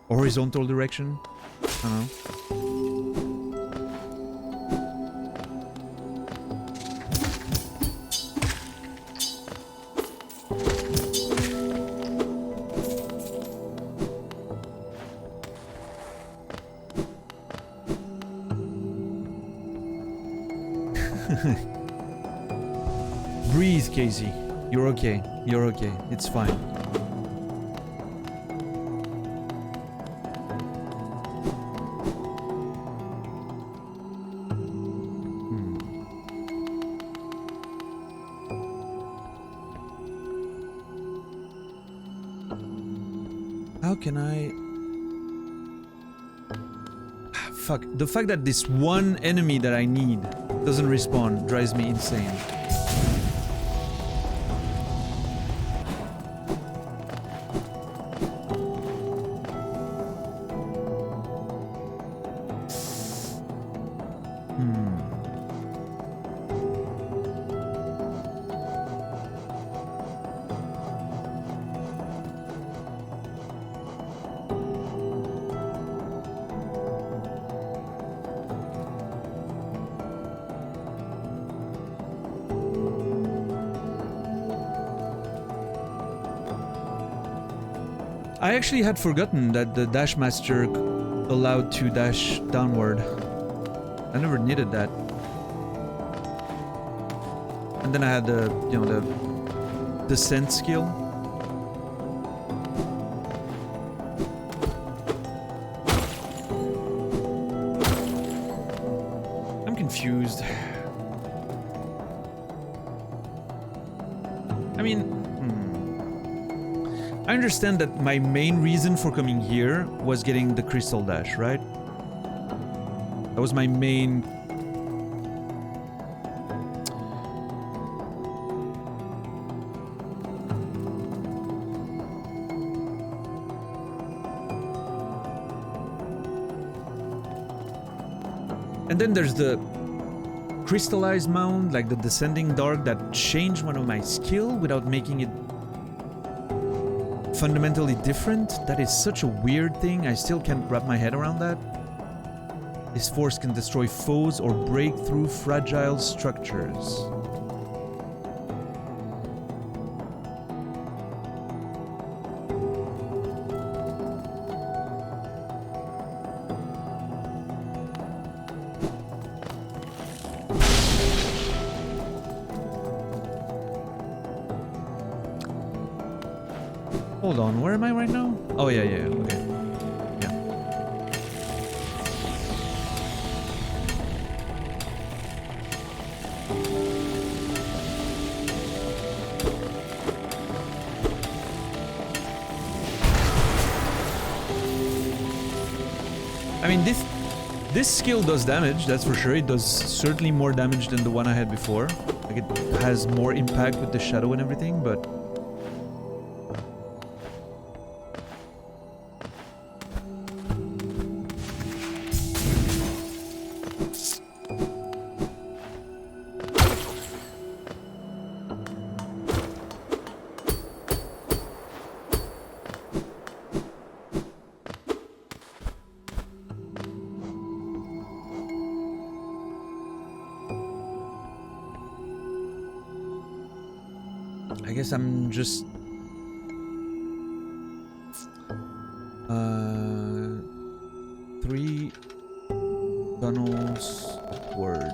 horizontal direction? I don't know. Breathe, Casey. You're okay. You're okay. It's fine. How can I... Fuck. The fact that this one enemy that I need doesn't respawn drives me insane. I actually had forgotten that the Dash Master allowed to dash downward. I never needed that. And then I had the, you know, the descent skill. I'm confused. I mean, I understand that my main reason for coming here was getting the crystal dash, right? That was my main... And then there's the crystallized mound, like the descending dark, that changed one of my skill without making it fundamentally different. That is such a weird thing. I still can't wrap my head around that. This force can destroy foes or break through fragile structures. Hold on, where am I right now? Oh, yeah, okay. Yeah. I mean, this skill does damage, that's for sure. It does certainly more damage than the one I had before. Like, it has more impact with the shadow and everything, but... I guess I'm just... Three tunnels upward.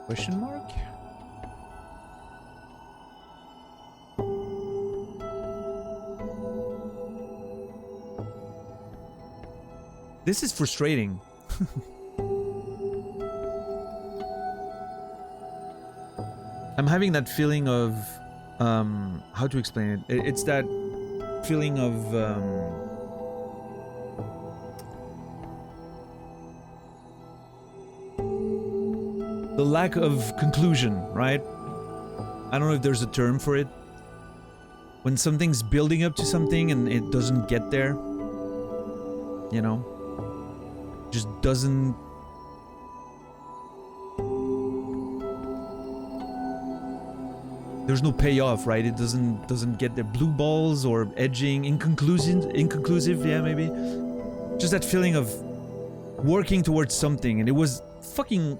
Question mark? This is frustrating. I'm having that feeling of... how to explain it? It's that feeling of... the lack of conclusion, right? I don't know if there's a term for it. When something's building up to something and it doesn't get there. You know? Just doesn't... There's no payoff, right? It doesn't get the blue balls or edging, inconclusive, yeah, maybe. Just that feeling of working towards something, and it was fucking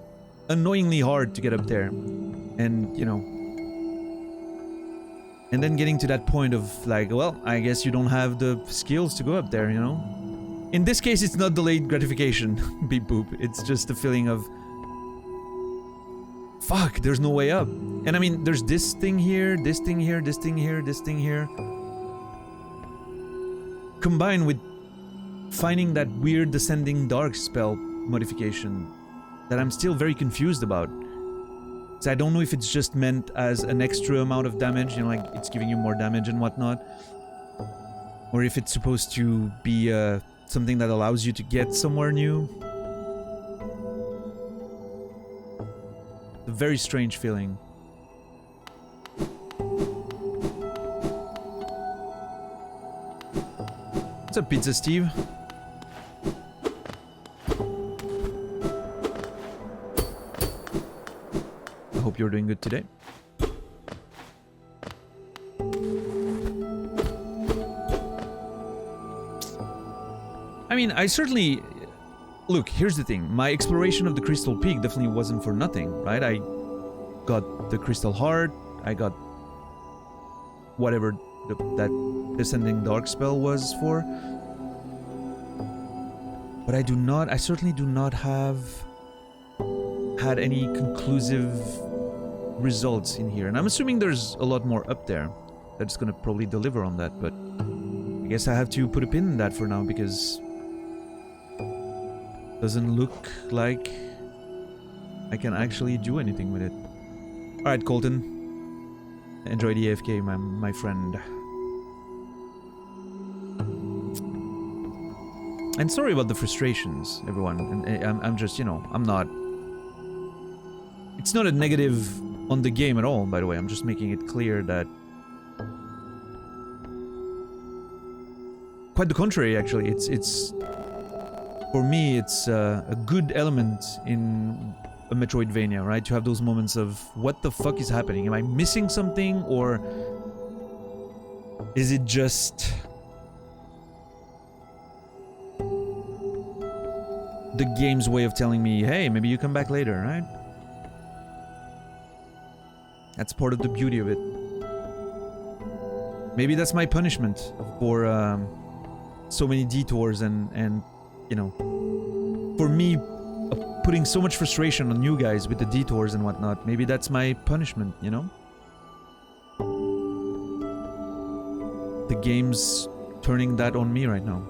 annoyingly hard to get up there. And, you know, and then getting to that point of like, well, I guess you don't have the skills to go up there, you know? In this case, it's not delayed gratification, beep boop. It's just a feeling of, fuck, there's no way up. And I mean, there's this thing here, this thing here, this thing here, this thing here. Combined with finding that weird descending dark spell modification that I'm still very confused about. So I don't know if it's just meant as an extra amount of damage, you know, like it's giving you more damage and whatnot. Or if it's supposed to be something that allows you to get somewhere new. A very strange feeling. What's up, Pizza Steve? I hope you're doing good today. I mean, I certainly... Look, here's the thing. My exploration of the Crystal Peak definitely wasn't for nothing, right? I got the Crystal Heart, I got whatever that Descending Dark spell was for. But I certainly do not have had any conclusive results in here. And I'm assuming there's a lot more up there that's gonna probably deliver on that, but I guess I have to put a pin in that for now because doesn't look like I can actually do anything with it. Alright, Colton. Enjoy the AFK, my friend. And sorry about the frustrations, everyone. And I'm just, you know, I'm not... It's not a negative on the game at all, by the way. I'm just making it clear that... Quite the contrary, actually. It's... For me, it's a good element in a Metroidvania, right? To have those moments of, what the fuck is happening? Am I missing something? Or... is it just... the game's way of telling me, hey, maybe you come back later, right? That's part of the beauty of it. Maybe that's my punishment for so many detours and you know, for me putting so much frustration on you guys with the detours and whatnot. Maybe that's my punishment, you know? The game's turning that on me right now.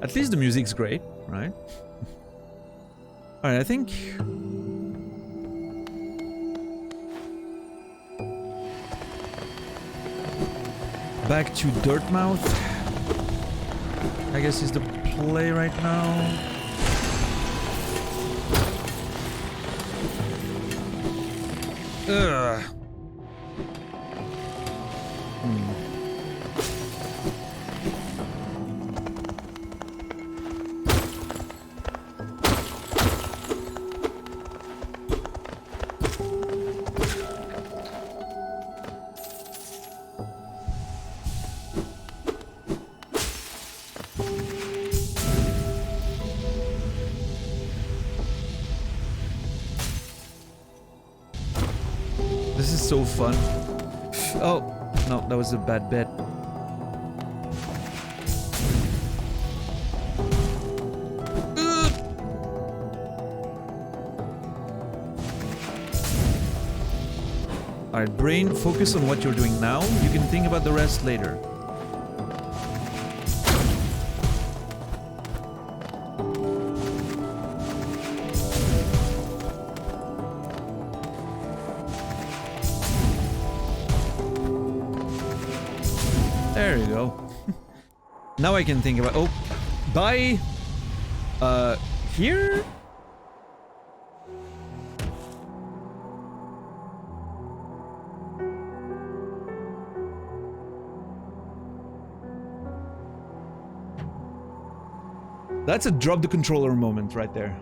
At least the music's great, right? Alright, I think... back to Dirtmouth, I guess is the play right now. Ugh. This is so fun. Oh, no, that was a bad bet. Alright, brain, focus on what you're doing now. You can think about the rest later. There you go. Now I can think about... oh, bye! Here? That's a drop the controller moment right there.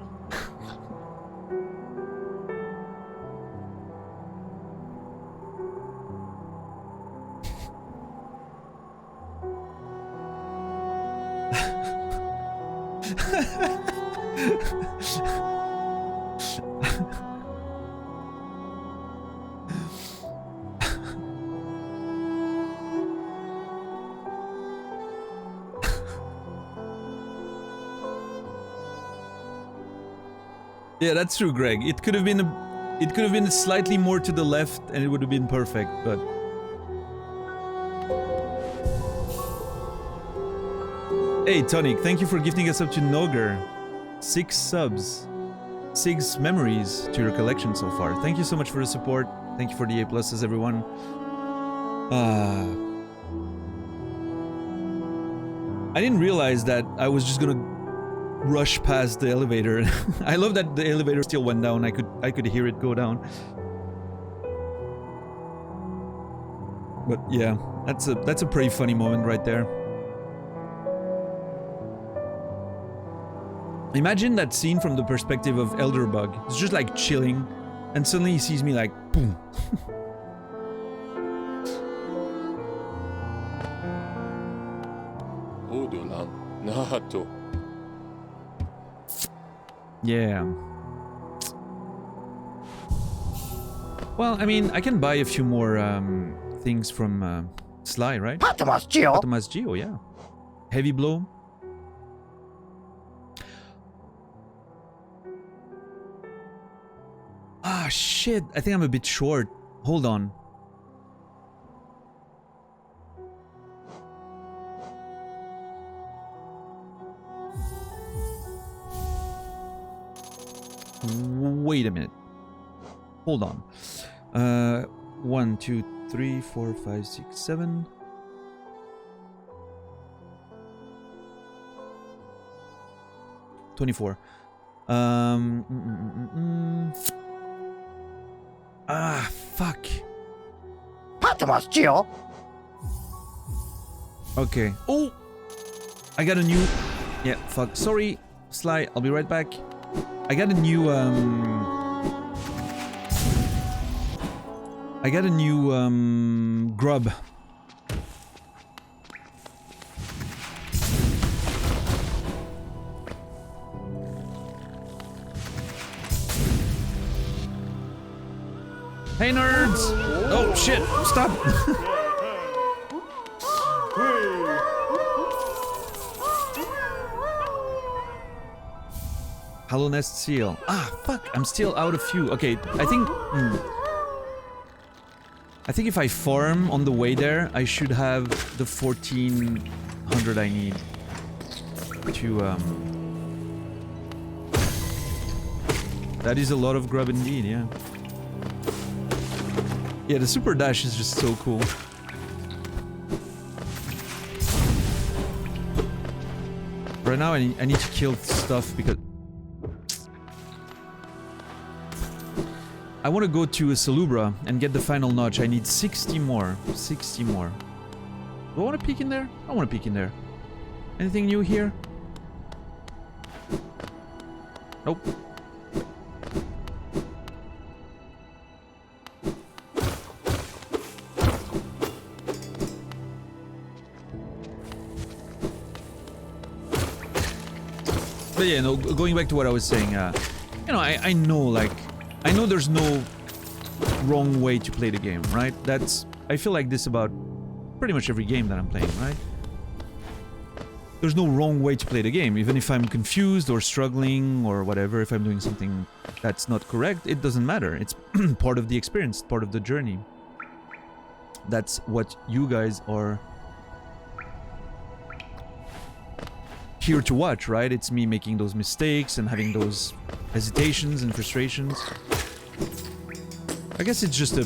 Yeah, that's true, Greg. It could have been slightly more to the left and it would have been perfect, but hey, Tonic, thank you for gifting us up to Noger. 6 subs. 6 memories to your collection so far. Thank you so much for the support. Thank you for the A+, everyone. I didn't realize that I was just gonna rush past the elevator. I love that the elevator still went down. I could hear it go down. But yeah, that's a pretty funny moment right there. Imagine that scene from the perspective of Elderbug. It's just like chilling, and suddenly he sees me like boom. Yeah. Well, I mean, I can buy a few more things from Sly, right? Patamas Geo. Patamas Geo, yeah. Heavy blow. Ah, shit. I think I'm a bit short. Hold on. Wait a minute. Hold on. 1, 2, 3, 4, 5, 6, 7. $24. Ah, fuck. Patamas Geo. Okay. Oh! I got a new... Yeah, fuck. Sorry, Sly. I'll be right back. I got a new, I got a new, grub. Hey, nerds! Oh, shit! Stop! Hollow Nest Seal. Ah, fuck! I'm still out of fuel. Okay, I think... I think if I farm on the way there, I should have the 1400 I need to, That is a lot of grub indeed, yeah. Yeah, the super dash is just so cool. Right now I need to kill stuff because... I want to go to a Salubra and get the final notch. I need 60 more. 60 more. Do I want to peek in there? I want to peek in there. Anything new here? Nope. But yeah, no, going back to what I was saying, you know, I know, like, I know there's no wrong way to play the game, right? I feel like this about pretty much every game that I'm playing, right? There's no wrong way to play the game, even if I'm confused or struggling or whatever, if I'm doing something that's not correct, it doesn't matter. It's part of the experience, part of the journey. That's what you guys are here to watch, right? It's me making those mistakes and having those hesitations and frustrations. I guess it's just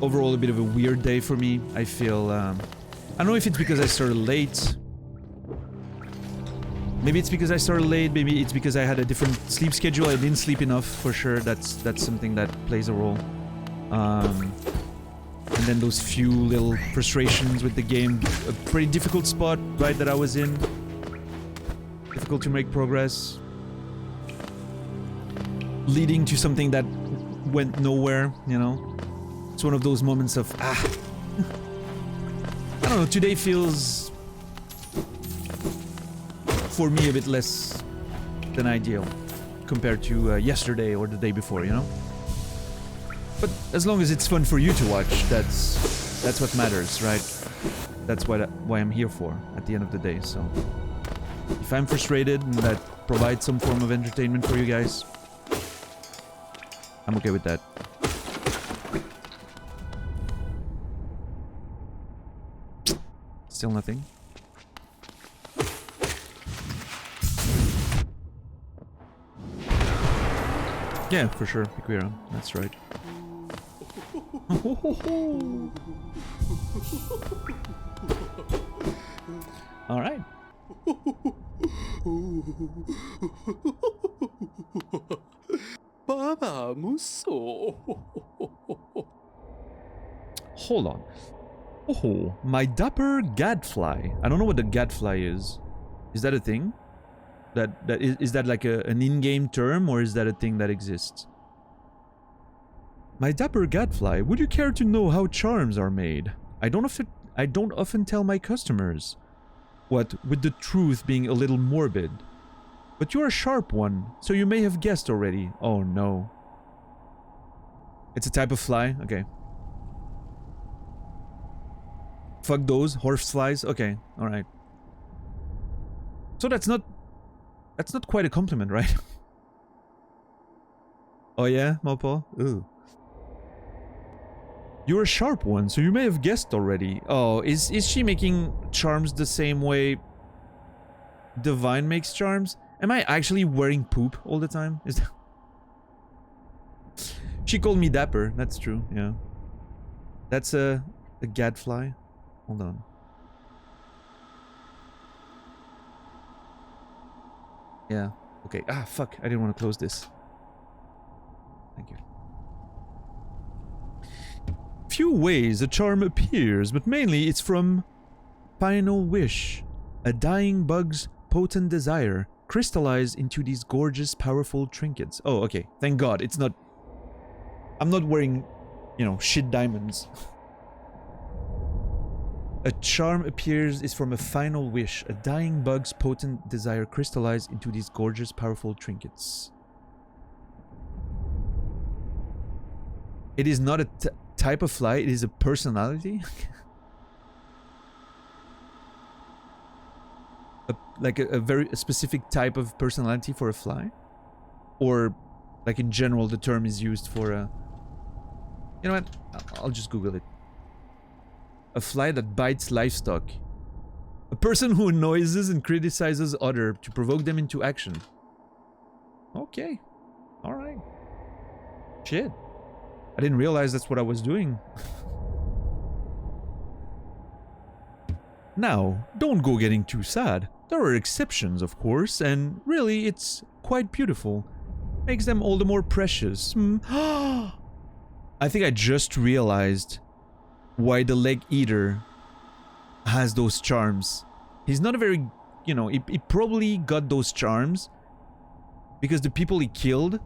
overall a bit of a weird day for me. I feel, I don't know if it's because I started late. Maybe it's because I started late, maybe it's because I had a different sleep schedule. I didn't sleep enough, for sure. That's something that plays a role. And then those few little frustrations with the game. A pretty difficult spot, right, that I was in. Difficult to make progress. Leading to something that went nowhere, you know? It's one of those moments of, I don't know, today feels, for me, a bit less than ideal compared to yesterday or the day before, you know? But as long as it's fun for you to watch, that's what matters, right? That's why I'm here for at the end of the day, so... If I'm frustrated and that provides some form of entertainment for you guys, I'm okay with that. Still nothing. Yeah, for sure, Piquira. That's right. All right. Baba Muso. Hold on. Oh, my dapper gadfly. I don't know what the gadfly is. Is that a thing? Is that like an in-game term, or is that a thing that exists? My dapper gadfly, would you care to know how charms are made? I don't often tell my customers. What with the truth being a little morbid. But you're a sharp one, so you may have guessed already. Oh no. It's a type of fly? Okay. Fuck those horse flies? Okay, alright. So that's not quite a compliment, right? Oh yeah, Mopo? Ooh. You're a sharp one, so you may have guessed already. Oh, is she making charms the same way Divine makes charms? Am I actually wearing poop all the time? Is that... She called me dapper, that's true, yeah. That's a gadfly. Hold on. Yeah, okay. Ah, fuck, I didn't want to close this. Thank you. Few ways a charm appears, but mainly it's from Final Wish, a dying bug's potent desire crystallized into these gorgeous, powerful trinkets. Oh, okay. Thank God, it's not... I'm not wearing, you know, shit diamonds. A charm appears is from a final wish, a dying bug's potent desire crystallized into these gorgeous, powerful trinkets. It is not a type of fly, it is a personality. Like a very specific type of personality for a fly? Or, like in general, the term is used for a... You know what? I'll just Google it. A fly that bites livestock. A person who annoys and criticizes others to provoke them into action. Okay. Alright. Shit. I didn't realize that's what I was doing. Now, don't go getting too sad. There are exceptions, of course, and really, it's quite beautiful. Makes them all the more precious. I think I just realized why the leg eater has those charms. He's not a very, you know, he probably got those charms because the people he killed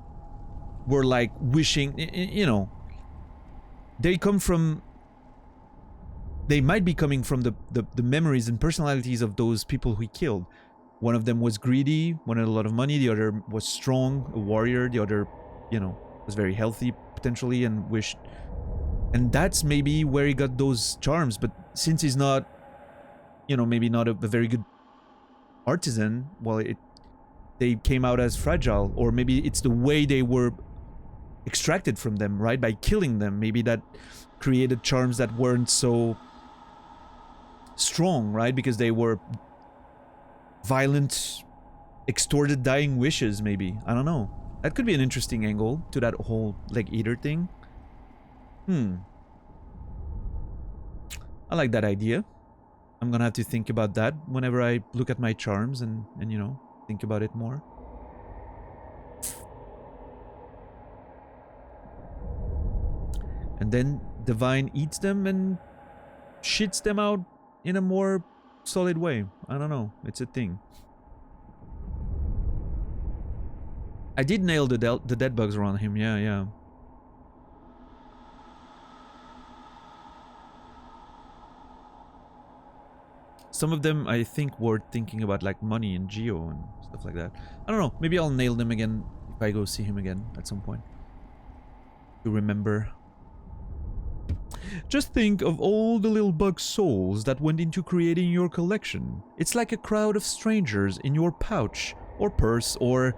were like wishing, you know, they come from, they might be coming from the memories and personalities of those people who he killed. One of them was greedy, wanted a lot of money, the other was strong, a warrior, the other, you know, was very healthy potentially and wished. And that's maybe where he got those charms, but since he's not, you know, maybe not a very good artisan, well, they came out as fragile, or maybe it's the way they were extracted from them, right? By killing them, maybe that created charms that weren't so strong, right? Because they were violent, extorted dying wishes, maybe. I don't know. That could be an interesting angle to that whole leg eater thing. I like that idea. I'm gonna have to think about that whenever I look at my charms and you know, think about it more. And then Divine eats them and shits them out in a more solid way. I don't know. It's a thing. I did nail the dead bugs around him. Yeah, yeah. Some of them, I think, were thinking about like money and Geo and stuff like that. I don't know. Maybe I'll nail them again if I go see him again at some point. To remember. Just think of all the little bug souls that went into creating your collection. It's like a crowd of strangers in your pouch or purse or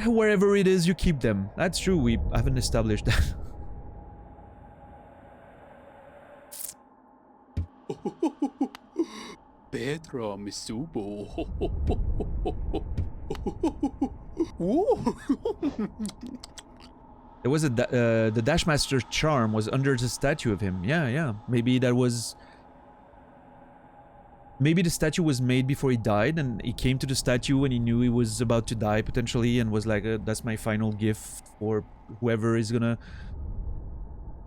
wherever it is you keep them. That's true, we haven't established that. Petra Misubo. There was the Dashmaster charm was under the statue of him. Yeah, yeah. Maybe that was... Maybe the statue was made before he died and he came to the statue when he knew he was about to die potentially and was like, that's my final gift for whoever is gonna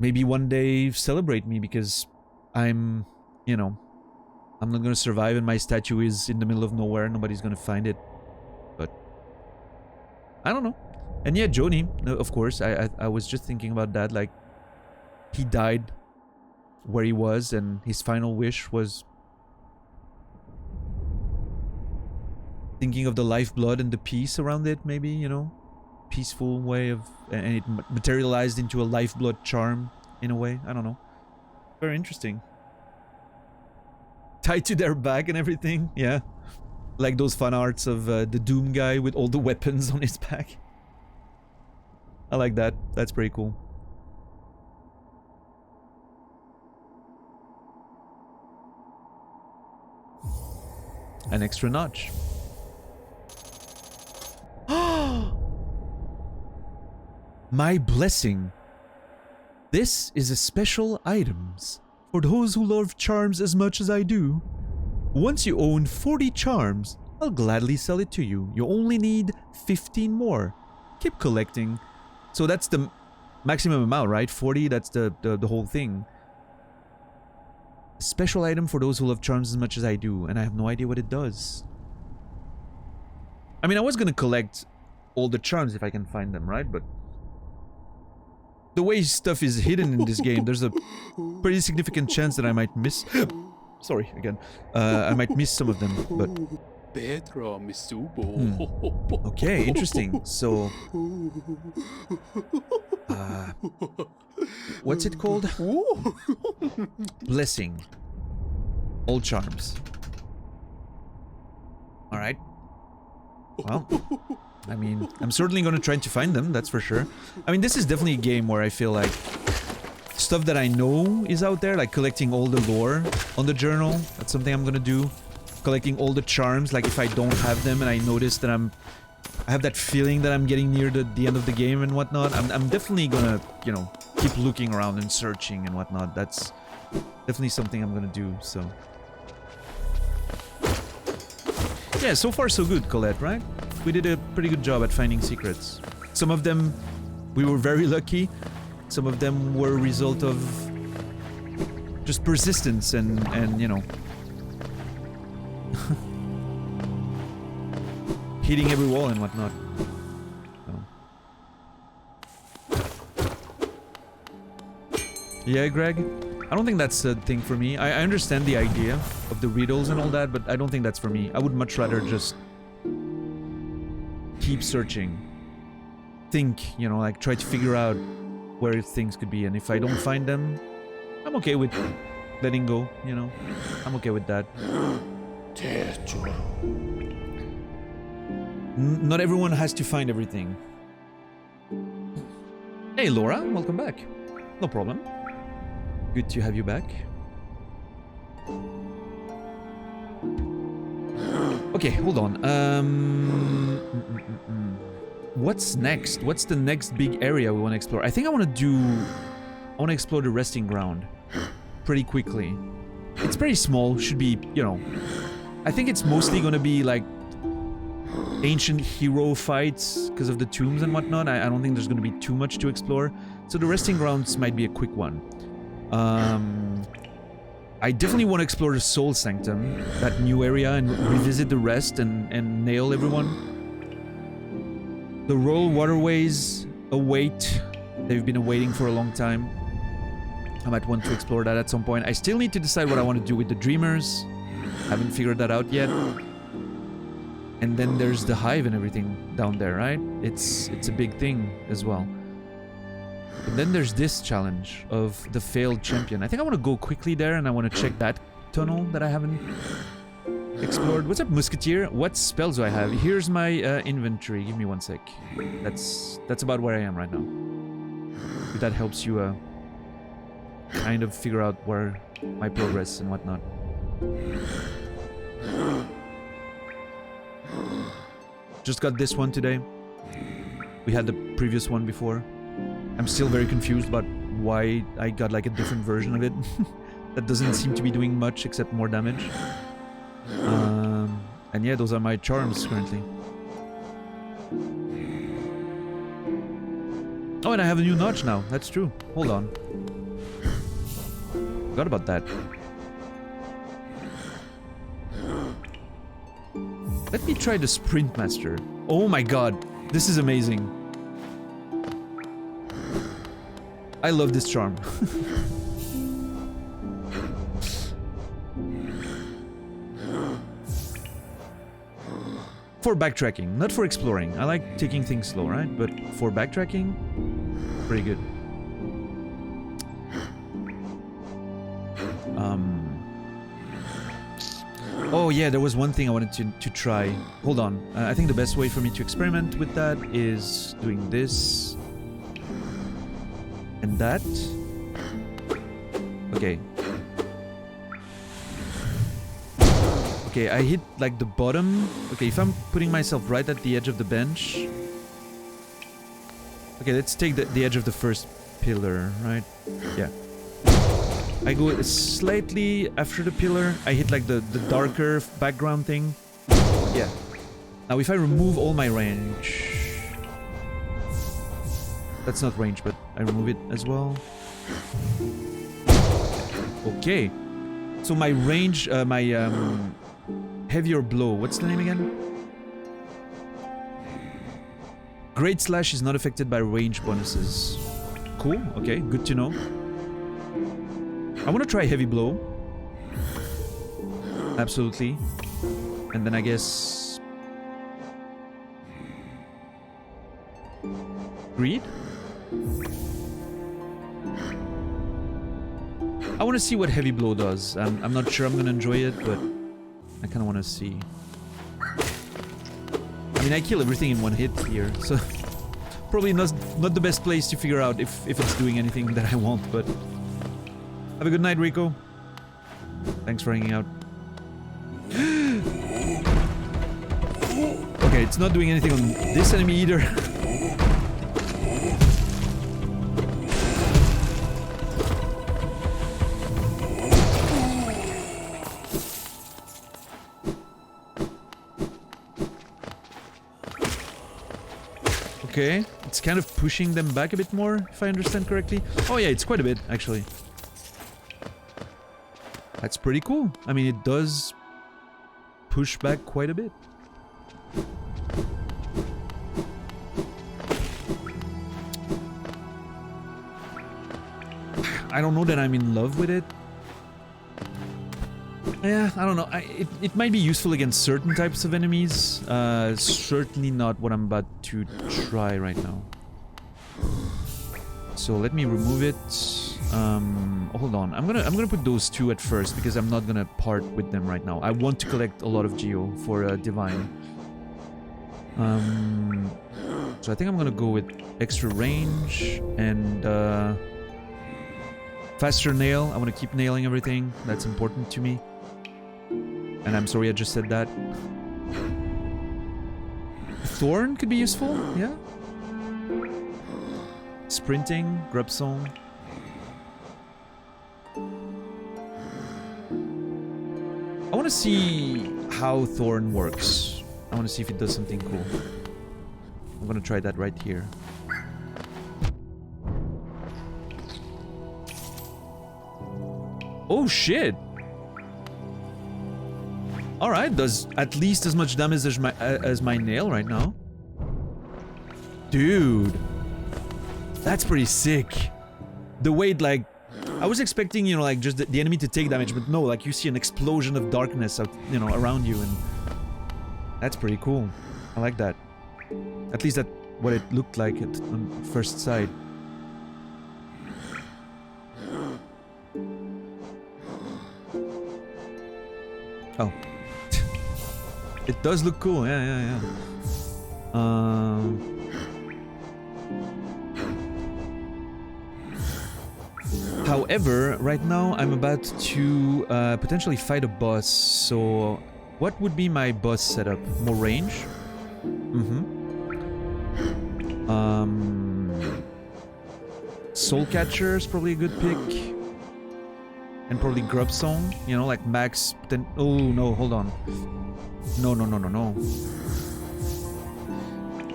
maybe one day celebrate me because I'm, you know, I'm not gonna survive and my statue is in the middle of nowhere. Nobody's gonna find it. But I don't know. And yeah, Joni, of course, I was just thinking about that, like, he died where he was, and his final wish was thinking of the lifeblood and the peace around it, maybe, you know? peaceful way of, and it materialized into a lifeblood charm in a way. I don't know. Very interesting. Tied to their back and everything. Yeah. Like those fan arts of the Doom guy with all the weapons on his back. I like that. That's pretty cool. An extra notch. My blessing. This is a special items for those who love charms as much as I do. Once you own 40 charms, I'll gladly sell it to you. You only need 15 more. Keep collecting. So that's the maximum amount, right? 40, that's the whole thing. A special item for those who love charms as much as I do, and I have no idea what it does. I mean, I was gonna collect all the charms if I can find them, right? But the way stuff is hidden in this game, there's a pretty significant chance that I might miss... Sorry, again. I might miss some of them, but... Pedro Misubo. Okay, interesting. So... what's it called? Blessing. All charms. Alright. Well... I mean, I'm certainly going to try to find them, that's for sure. I mean, this is definitely a game where I feel like stuff that I know is out there, like collecting all the lore on the journal. That's something I'm going to do. Collecting all the charms, like if I don't have them and I notice that I have that feeling that I'm getting near the end of the game and whatnot. I'm definitely going to, you know, keep looking around and searching and whatnot. That's definitely something I'm going to do, so... Yeah, so far so good, Colette, right? We did a pretty good job at finding secrets. Some of them, we were very lucky. Some of them were a result of just persistence and you know... hitting every wall and whatnot. So. Yeah, Greg? I don't think that's a thing for me. I understand the idea of the riddles and all that, but I don't think that's for me. I would much rather just keep searching. Think, you know, like try to figure out where things could be. And if I don't find them, I'm okay with letting go, you know. I'm okay with that. Not everyone has to find everything. Hey Laura, welcome back. No problem. Good to have you back. Okay, hold on. What's next? What's the next big area we want to explore? I think I want to explore the resting ground pretty quickly. It's very small, should be, you know... I think it's mostly gonna be like ancient hero fights because of the tombs and whatnot. I don't think there's gonna be too much to explore. So the resting grounds might be a quick one. I definitely want to explore the Soul Sanctum, that new area, and revisit the rest and nail everyone. The Royal Waterways await. They've been awaiting for a long time. I might want to explore that at some point. I still need to decide what I want to do with the Dreamers. Haven't figured that out yet. And then there's the Hive and everything down there, right? It's a big thing as well. And then there's this challenge of the failed champion. I think I want to go quickly there and I want to check that tunnel that I haven't explored. What's up, Musketeer? What spells do I have? Here's my inventory. Give me one sec. That's about where I am right now. If that helps you kind of figure out where my progress and whatnot. Just got this one today. We had the previous one before. I'm still very confused about why I got like a different version of it. That doesn't seem to be doing much except more damage. And yeah, those are my charms currently. Oh, and I have a new notch now. That's true. Hold on. Forgot about that. Let me try the Sprint Master. Oh my god. This is amazing. I love this charm. For backtracking, not for exploring. I like taking things slow, right? But for backtracking, pretty good. Oh yeah, there was one thing I wanted to try. Hold on. I think the best way for me to experiment with that is doing this. And that. Okay. Okay, I hit like the bottom. Okay, if I'm putting myself right at the edge of the bench. Okay, let's take the edge of the first pillar, right? Yeah. I go slightly after the pillar. I hit like the darker background thing. Yeah. Now if I remove all my range. That's not range, but I remove it as well. Okay. So my range, heavier blow. What's the name again? Great Slash is not affected by range bonuses. Cool. Okay, good to know. I want to try Heavy Blow. Absolutely. And then I guess... Greed? I want to see what Heavy Blow does. I'm not sure I'm going to enjoy it, but I kind of want to see. I mean, I kill everything in one hit here, so... Probably not the best place to figure out if it's doing anything that I want, but... Have a good night, Rico. Thanks for hanging out. Okay, it's not doing anything on this enemy either. Okay, it's kind of pushing them back a bit more, if I understand correctly. Oh yeah, it's quite a bit, actually. That's pretty cool. I mean, it does push back quite a bit. I don't know that I'm in love with it. Yeah, I don't know. It might be useful against certain types of enemies. Certainly not what I'm about to try right now. So let me remove it. Hold on. I'm gonna put those two at first because I'm not gonna part with them right now. I want to collect a lot of Geo for Divine. So I think I'm gonna go with extra range and faster nail. I want to keep nailing everything. That's important to me. And I'm sorry I just said that. Thorn could be useful, yeah. Sprinting, grub song. I want to see how Thorn works. I want to see if it does something cool. I'm gonna try that right here. Oh shit! Alright, does at least as much damage as my nail right now. Dude! That's pretty sick. The way it, like... I was expecting, you know, like, just the enemy to take damage, but no, like, you see an explosion of darkness out, you know, around you, and... That's pretty cool. I like that. At least that's what it looked like on first sight. Oh. It does look cool, yeah. However, right now I'm about to potentially fight a boss, so what would be my boss setup? More range? Soul Catcher is probably a good pick. And probably Grub Song, you know, like max... Oh, no, hold on. No.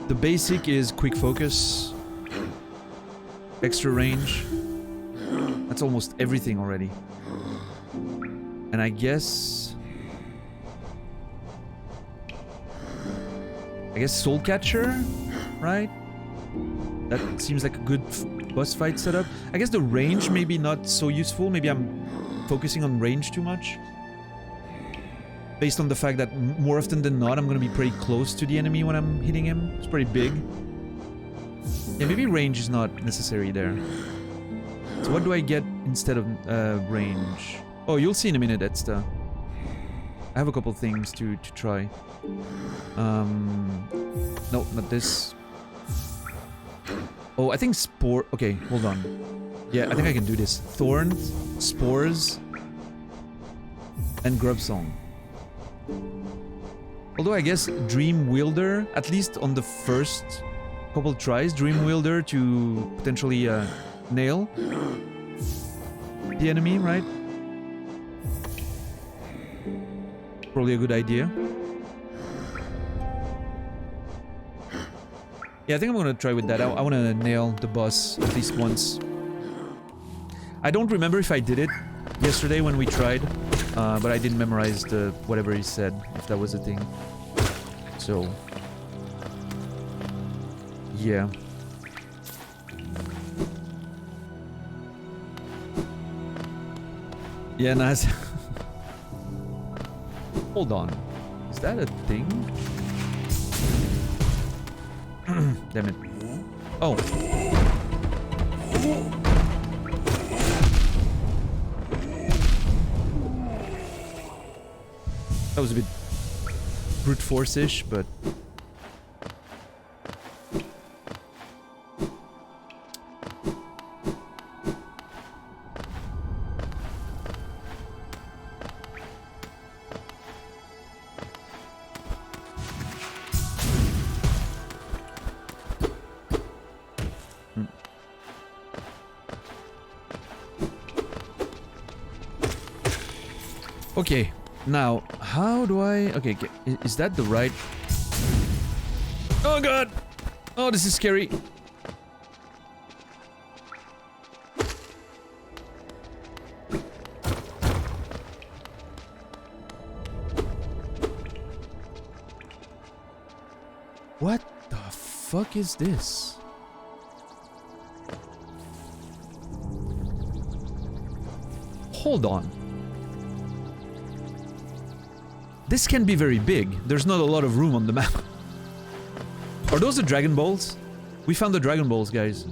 The basic is Quick Focus. Extra range. That's almost everything already. And I guess... Soul Catcher, right? That seems like a good boss fight setup. I guess the range maybe not so useful. Maybe I'm focusing on range too much. based on the fact that more often than not, I'm gonna be pretty close to the enemy when I'm hitting him. It's pretty big. Yeah, maybe range is not necessary there. So what do I get instead of range? Oh, you'll see in a minute, Edsta. I have a couple things to try. No, not this. Oh, I think spore... Okay, hold on. Yeah, I think I can do this. Thorns, spores, and grub song. Although I guess Dream Wielder, at least on the first couple tries, Dream Wielder to potentially nail the enemy, right? Probably a good idea. Yeah, I think I'm gonna try with that. I wanna nail the boss at least once. I don't remember if I did it yesterday when we tried, but I didn't memorize the whatever he said, if that was a thing. So, yeah. Yeah, nice. Hold on. Is that a thing? Damn it. Oh. That was a bit brute force-ish, but... Okay, now, how do I... Okay, is that the right... Oh god! Oh, this is scary. What the fuck is this? Hold on. This can be very big. There's not a lot of room on the map. Are those the Dragon Balls? We found the Dragon Balls, guys.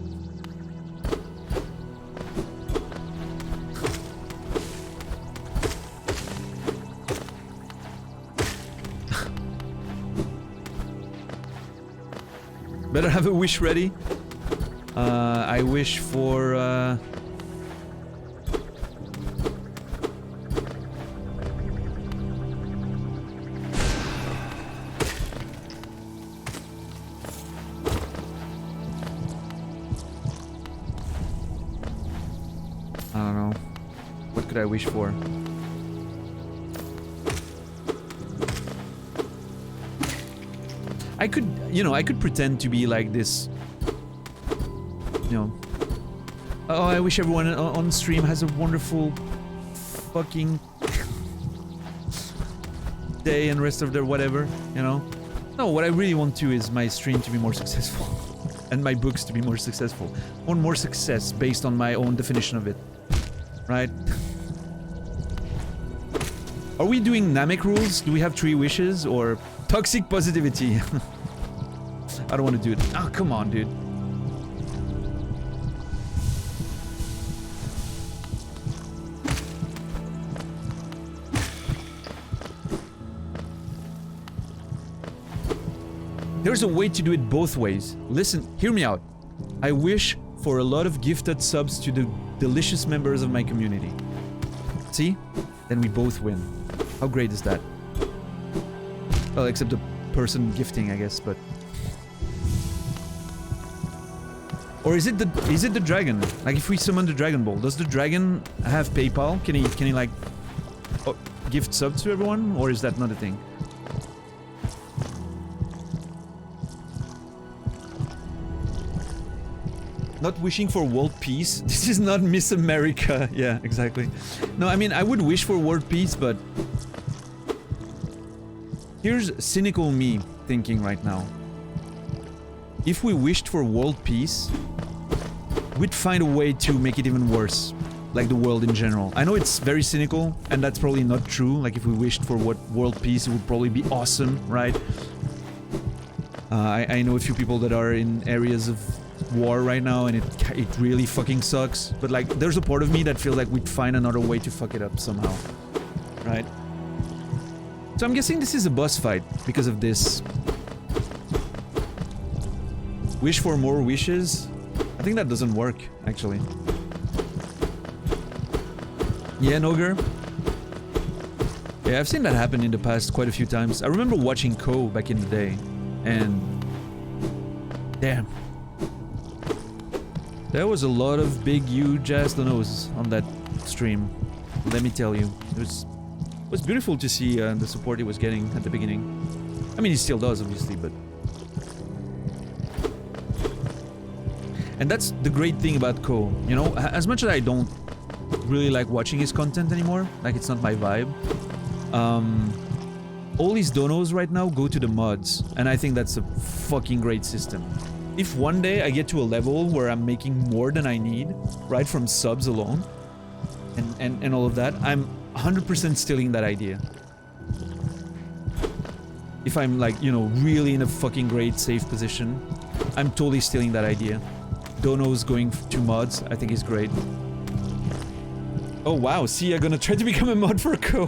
Better have a wish ready. I wish for... I wish for. I could, you know, I could pretend to be like this, you know, oh, I wish everyone on stream has a wonderful fucking day and rest of their whatever, you know. No, what I really want to is my stream to be more successful and my books to be more successful. I want more success based on my own definition of it, right? Are we doing Namek rules? Do we have 3 wishes or toxic positivity? I don't want to do it. Oh, come on, dude. There's a way to do it both ways. Listen, hear me out. I wish for a lot of gifted subs to the delicious members of my community. See? Then we both win. How great is that? Well, except the person gifting, I guess, but... Or is it the dragon? Like, if we summon the Dragon Ball, does the dragon have PayPal? Can he like... gift subs to everyone? Or is that not a thing? Not wishing for world peace? This is not Miss America. Yeah, exactly. No, I mean, I would wish for world peace, but... Here's cynical me thinking right now. If we wished for world peace, we'd find a way to make it even worse. like the world in general. I know it's very cynical, and that's probably not true. Like if we wished for world peace, it would probably be awesome, right? I know a few people that are in areas of war right now, and it really fucking sucks. But like, there's a part of me that feels like we'd find another way to fuck it up somehow, right? So I'm guessing this is a boss fight because of this. Wish for more wishes? I think that doesn't work, actually. Yeah, Noger? Yeah, I've seen that happen in the past quite a few times. I remember watching Ko back in the day, and... damn. There was a lot of big, huge ass donos on that stream. Let me tell you. It was beautiful to see the support he was getting at the beginning. I mean, he still does, obviously, but... And that's the great thing about Ko, you know? As much as I don't really like watching his content anymore, like it's not my vibe, all his donos right now go to the mods, and I think that's a fucking great system. If one day I get to a level where I'm making more than I need, right, from subs alone, and all of that, I'm 100% stealing that idea. If I'm like, you know, really in a fucking great safe position, I'm totally stealing that idea. Donos going to mods, I think is great. Oh wow, see, I'm gonna try to become a mod for Ko.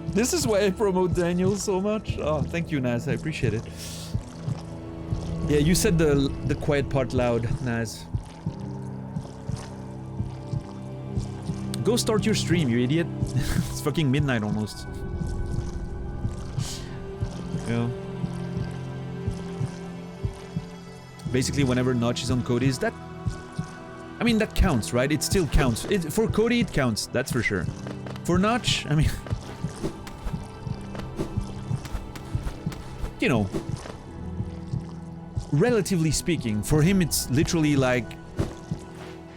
This is why I promote Daniel so much. Oh, thank you, Naz, I appreciate it. Yeah, you said the quiet part loud, Naz. Go start your stream, you idiot. It's fucking midnight almost. Yeah. Basically, whenever Notch is on Cody's, that... I mean, that counts, right? It still counts. For Cody, it counts, that's for sure. For Notch, I mean... you know... relatively speaking, for him it's literally like...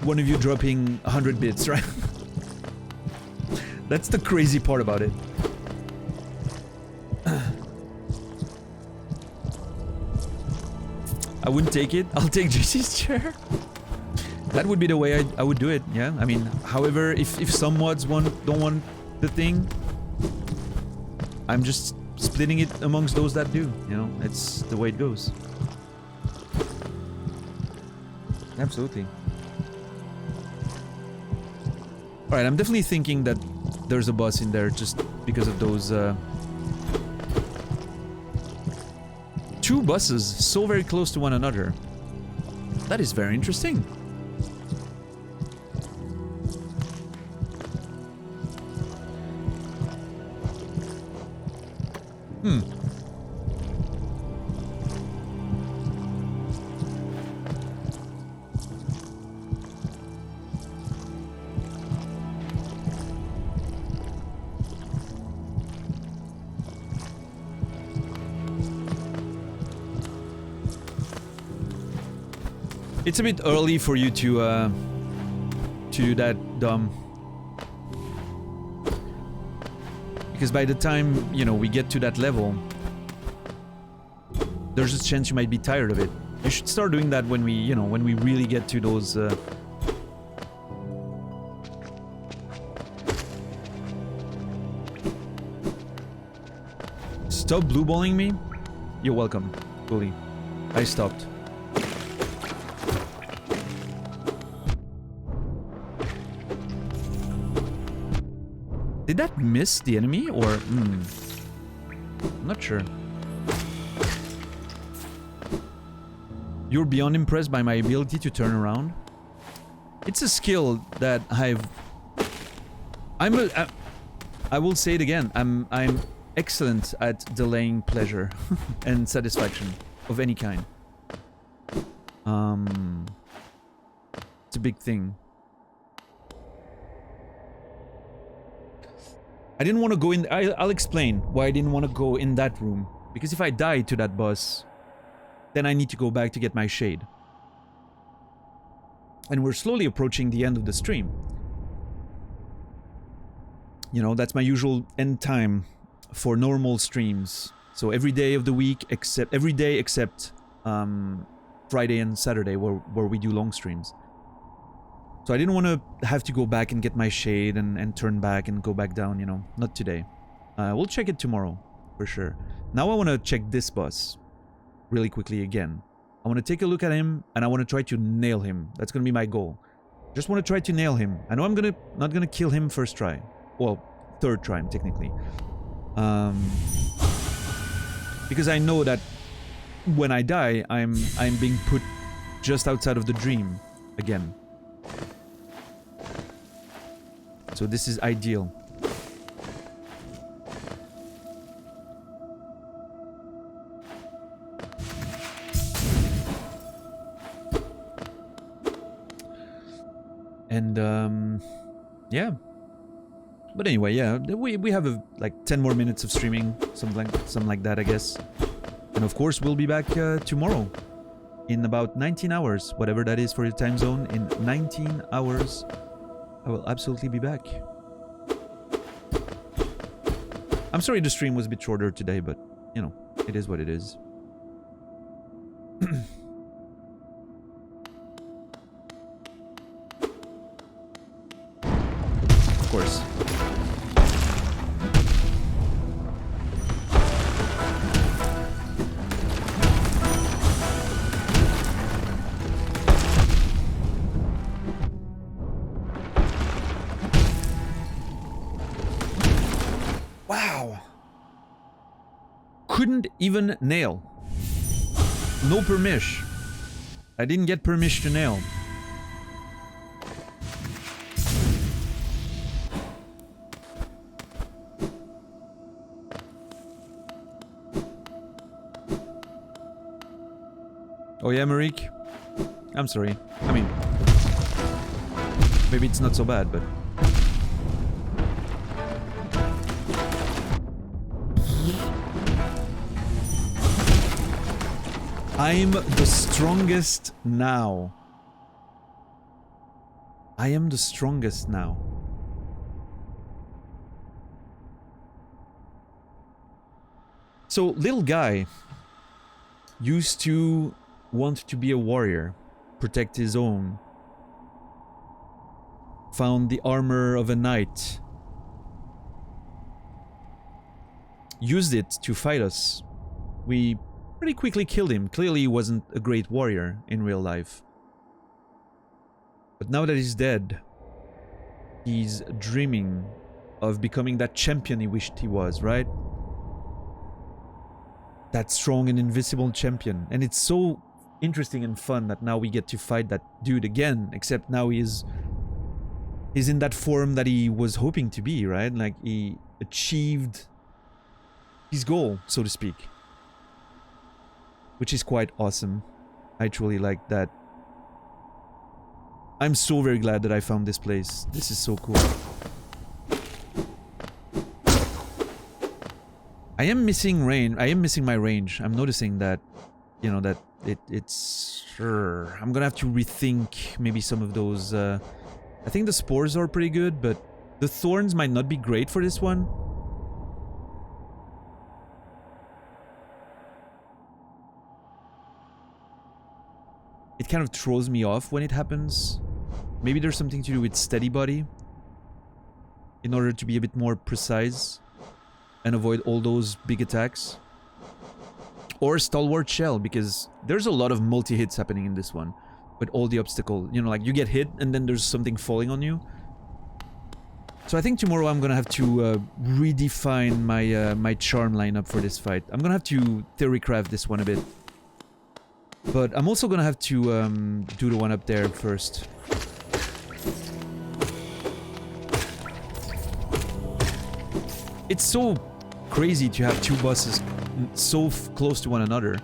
one of you dropping 100 bits, right? That's the crazy part about it. I wouldn't take it. I'll take JC's chair. That would be the way I would do it, yeah? I mean, however, if some mods don't want the thing, I'm just splitting it amongst those that do, you know? It's the way it goes. Absolutely. Alright, I'm definitely thinking that there's a boss in there just because of those, two buses so very close to one another. That is very interesting. It's a bit early for you to do that, Dom. Because by the time, you know, we get to that level, there's a chance you might be tired of it. You should start doing that when we, you know, when we really get to those... Stop blueballing me? You're welcome, bully. I stopped. Did that miss the enemy, or... I'm not sure. You're beyond impressed by my ability to turn around? It's a skill that I will say it again. I'm excellent at delaying pleasure and satisfaction of any kind. It's a big thing. I didn't want to go in... I'll explain why I didn't want to go in that room. Because if I die to that boss, then I need to go back to get my shade. And we're slowly approaching the end of the stream. You know, that's my usual end time for normal streams. So every day of the week, except... every day except Friday and Saturday, where we do long streams. So I didn't want to have to go back and get my shade and turn back and go back down, you know. Not today. We'll check it tomorrow, for sure. Now I want to check this boss really quickly again. I want to take a look at him, and I want to try to nail him. That's going to be my goal. Just want to try to nail him. I know I'm not gonna kill him first try. Well, third try, technically. Because I know that when I die, I'm being put just outside of the dream again. So this is ideal. And yeah. But anyway, yeah, we have like 10 more minutes of streaming, something like that, I guess. And of course, we'll be back tomorrow in about 19 hours, whatever that is for your time zone. In 19 hours, I will absolutely be back. I'm sorry the stream was a bit shorter today, but you know, it is what it is. Of course. Wow. Couldn't even nail. No permish. I didn't get permish to nail. Oh yeah, Marik? I'm sorry. I mean, maybe it's not so bad, but... I'm the strongest now. I am the strongest now. So, little guy used to want to be a warrior, protect his own. Found the armor of a knight. Used it to fight us. We pretty quickly killed him. Clearly he wasn't a great warrior in real life. But now that he's dead, he's dreaming of becoming that champion he wished he was, right? That strong and invisible champion. And it's so interesting and fun that now we get to fight that dude again, except now he's in that form that he was hoping to be, right? Like he achieved his goal, so to speak. Which is quite awesome. I truly like that. I'm so very glad that I found this place. This is so cool. I am missing range. I am missing my range. I'm noticing that, you know, that it's... Sure. I'm gonna have to rethink maybe some of those... I think the spores are pretty good, but the thorns might not be great for this one. It kind of throws me off when it happens. Maybe there's something to do with steady body in order to be a bit more precise and avoid all those big attacks. Or stalwart shell, because there's a lot of multi-hits happening in this one with all the obstacle. You know, like you get hit and then there's something falling on you. So I think tomorrow I'm gonna have to redefine my my charm lineup for this fight. I'm gonna have to theorycraft this one a bit. But I'm also gonna have to do the one up there first. It's so crazy to have two bosses so close to one another.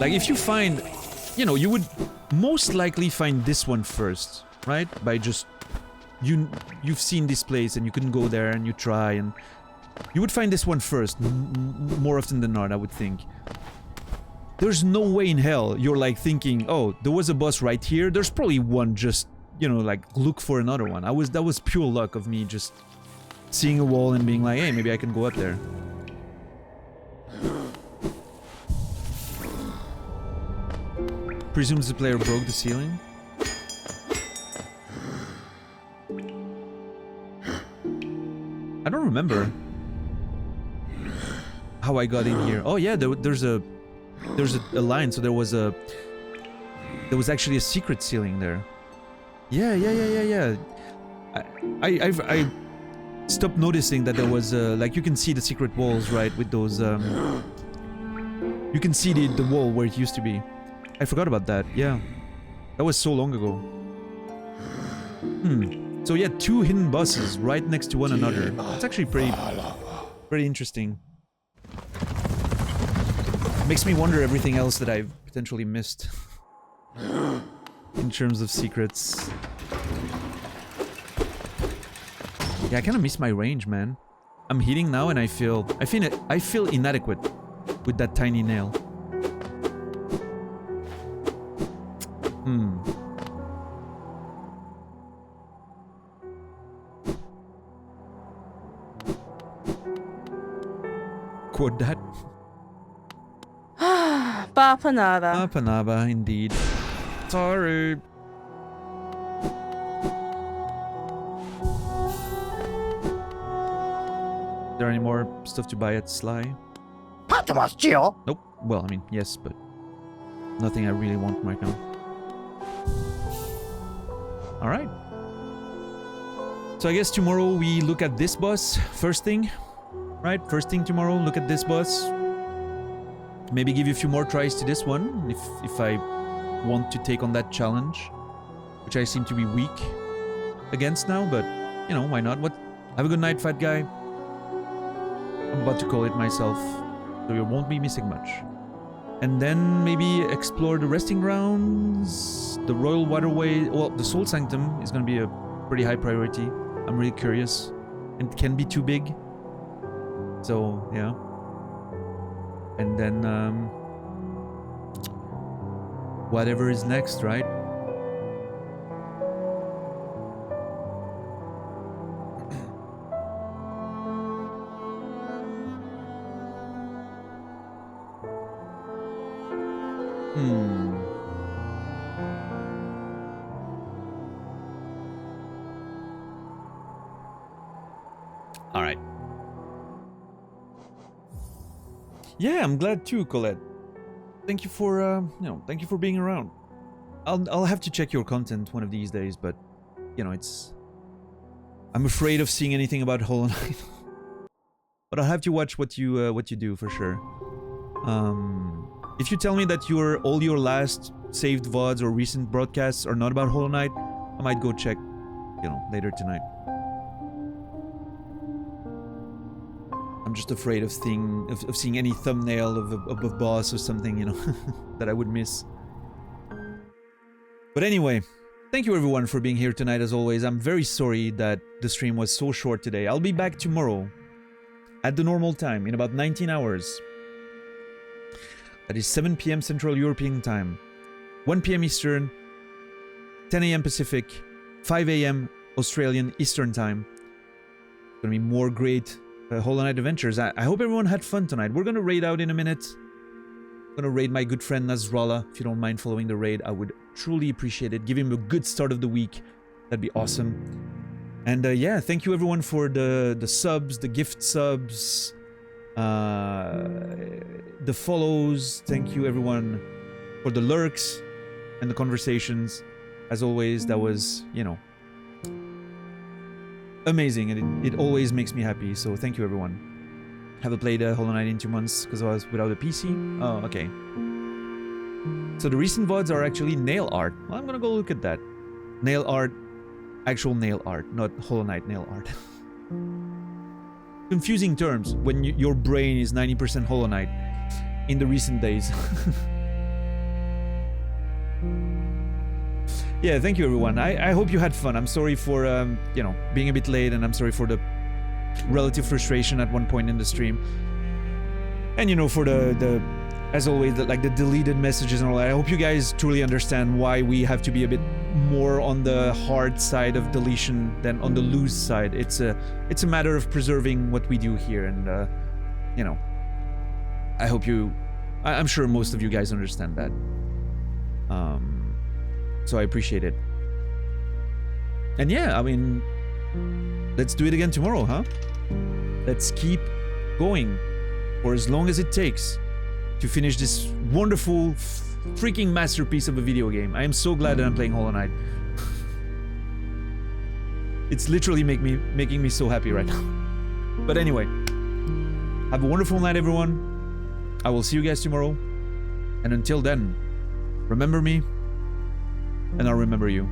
Like if you find, you know, you would most likely find this one first, right? By just you've seen this place and you couldn't go there and you try and you would find this one first more often than not, I would think. There's no way in hell you're like thinking, oh, there was a boss right here, there's probably one, just, you know, like look for another one. That was pure luck of me just seeing a wall and being like, hey, maybe I can go up there. presumes the player broke the ceiling. I don't remember how I got in here. Oh yeah, there's a line. So there was actually a secret ceiling there. Yeah. I stopped noticing that there was like you can see the secret walls, right? With those you can see the wall where it used to be. I forgot about that. Yeah, that was so long ago. So yeah, 2 hidden bosses right next to one another. It's actually pretty interesting. Makes me wonder everything else that I've potentially missed in terms of secrets. Yeah, I kind of miss my range, man. I'm hitting now, and I feel inadequate with that tiny nail. Quote that. Bapanada. Panaba, indeed. Sorry. Is there any more stuff to buy at Sly? 待ってますちよ Nope. Well, I mean, yes, but nothing I really want right now. Alright. So I guess tomorrow we look at this boss first thing. Right? First thing tomorrow, look at this boss. Maybe give you a few more tries to this one if I want to take on that challenge, which I seem to be weak against now, but you know, why not? Have a good night, fat guy. I'm about to call it myself, so you won't be missing much. And then maybe explore the resting grounds, the Royal Waterway. Well, the Soul Sanctum is going to be a pretty high priority. I'm really curious. It can be too big. So, yeah. And then, whatever is next, right? All right. Yeah, I'm glad too, Colette. Thank you for, thank you for being around. I'll have to check your content one of these days, but, you know, I'm afraid of seeing anything about Hollow Knight. But I'll have to watch what you do for sure. If you tell me that all your last saved VODs or recent broadcasts are not about Hollow Knight, I might go check, later tonight. I'm just afraid of seeing any thumbnail of a boss or something, that I would miss. But anyway, thank you everyone for being here tonight as always. I'm very sorry that the stream was so short today. I'll be back tomorrow at the normal time in about 19 hours. That is 7 p.m. Central European Time, 1 p.m. Eastern, 10 a.m. Pacific, 5 a.m. Australian Eastern Time. It's gonna be more great Hollow Knight adventures. I hope everyone had fun tonight. We're gonna raid out in a minute. I'm gonna raid my good friend Nasrallah. If you don't mind following the raid, I would truly appreciate it. Give him a good start of the week. That'd be awesome. And yeah, thank you everyone for the subs, the gift subs, the follows. Thank you everyone for the lurks and the conversations. As always, that was, amazing, and it always makes me happy, so thank you everyone. Haven't played Hollow Knight in 2 months because I was without a PC. Oh, okay. So the recent VODs are actually nail art. Well, I'm gonna go look at that. Nail art, actual nail art, not Hollow Knight nail art. Confusing terms when your brain is 90% Hollow Knight in the recent days. Yeah, thank you everyone. I hope you had fun. I'm sorry for, being a bit late, and I'm sorry for the relative frustration at one point in the stream. And, for the as always, the deleted messages and all that. I hope you guys truly understand why we have to be a bit more on the hard side of deletion than on the loose side. It's a matter of preserving what we do here, and, I hope I'm sure most of you guys understand that. So I appreciate it. And yeah, I mean, let's do it again tomorrow, huh? Let's keep going for as long as it takes to finish this wonderful freaking masterpiece of a video game. I am so glad that I'm playing Hollow Knight. It's literally making me so happy right now. But anyway, have a wonderful night, everyone. I will see you guys tomorrow. And until then, remember me, and I'll remember you.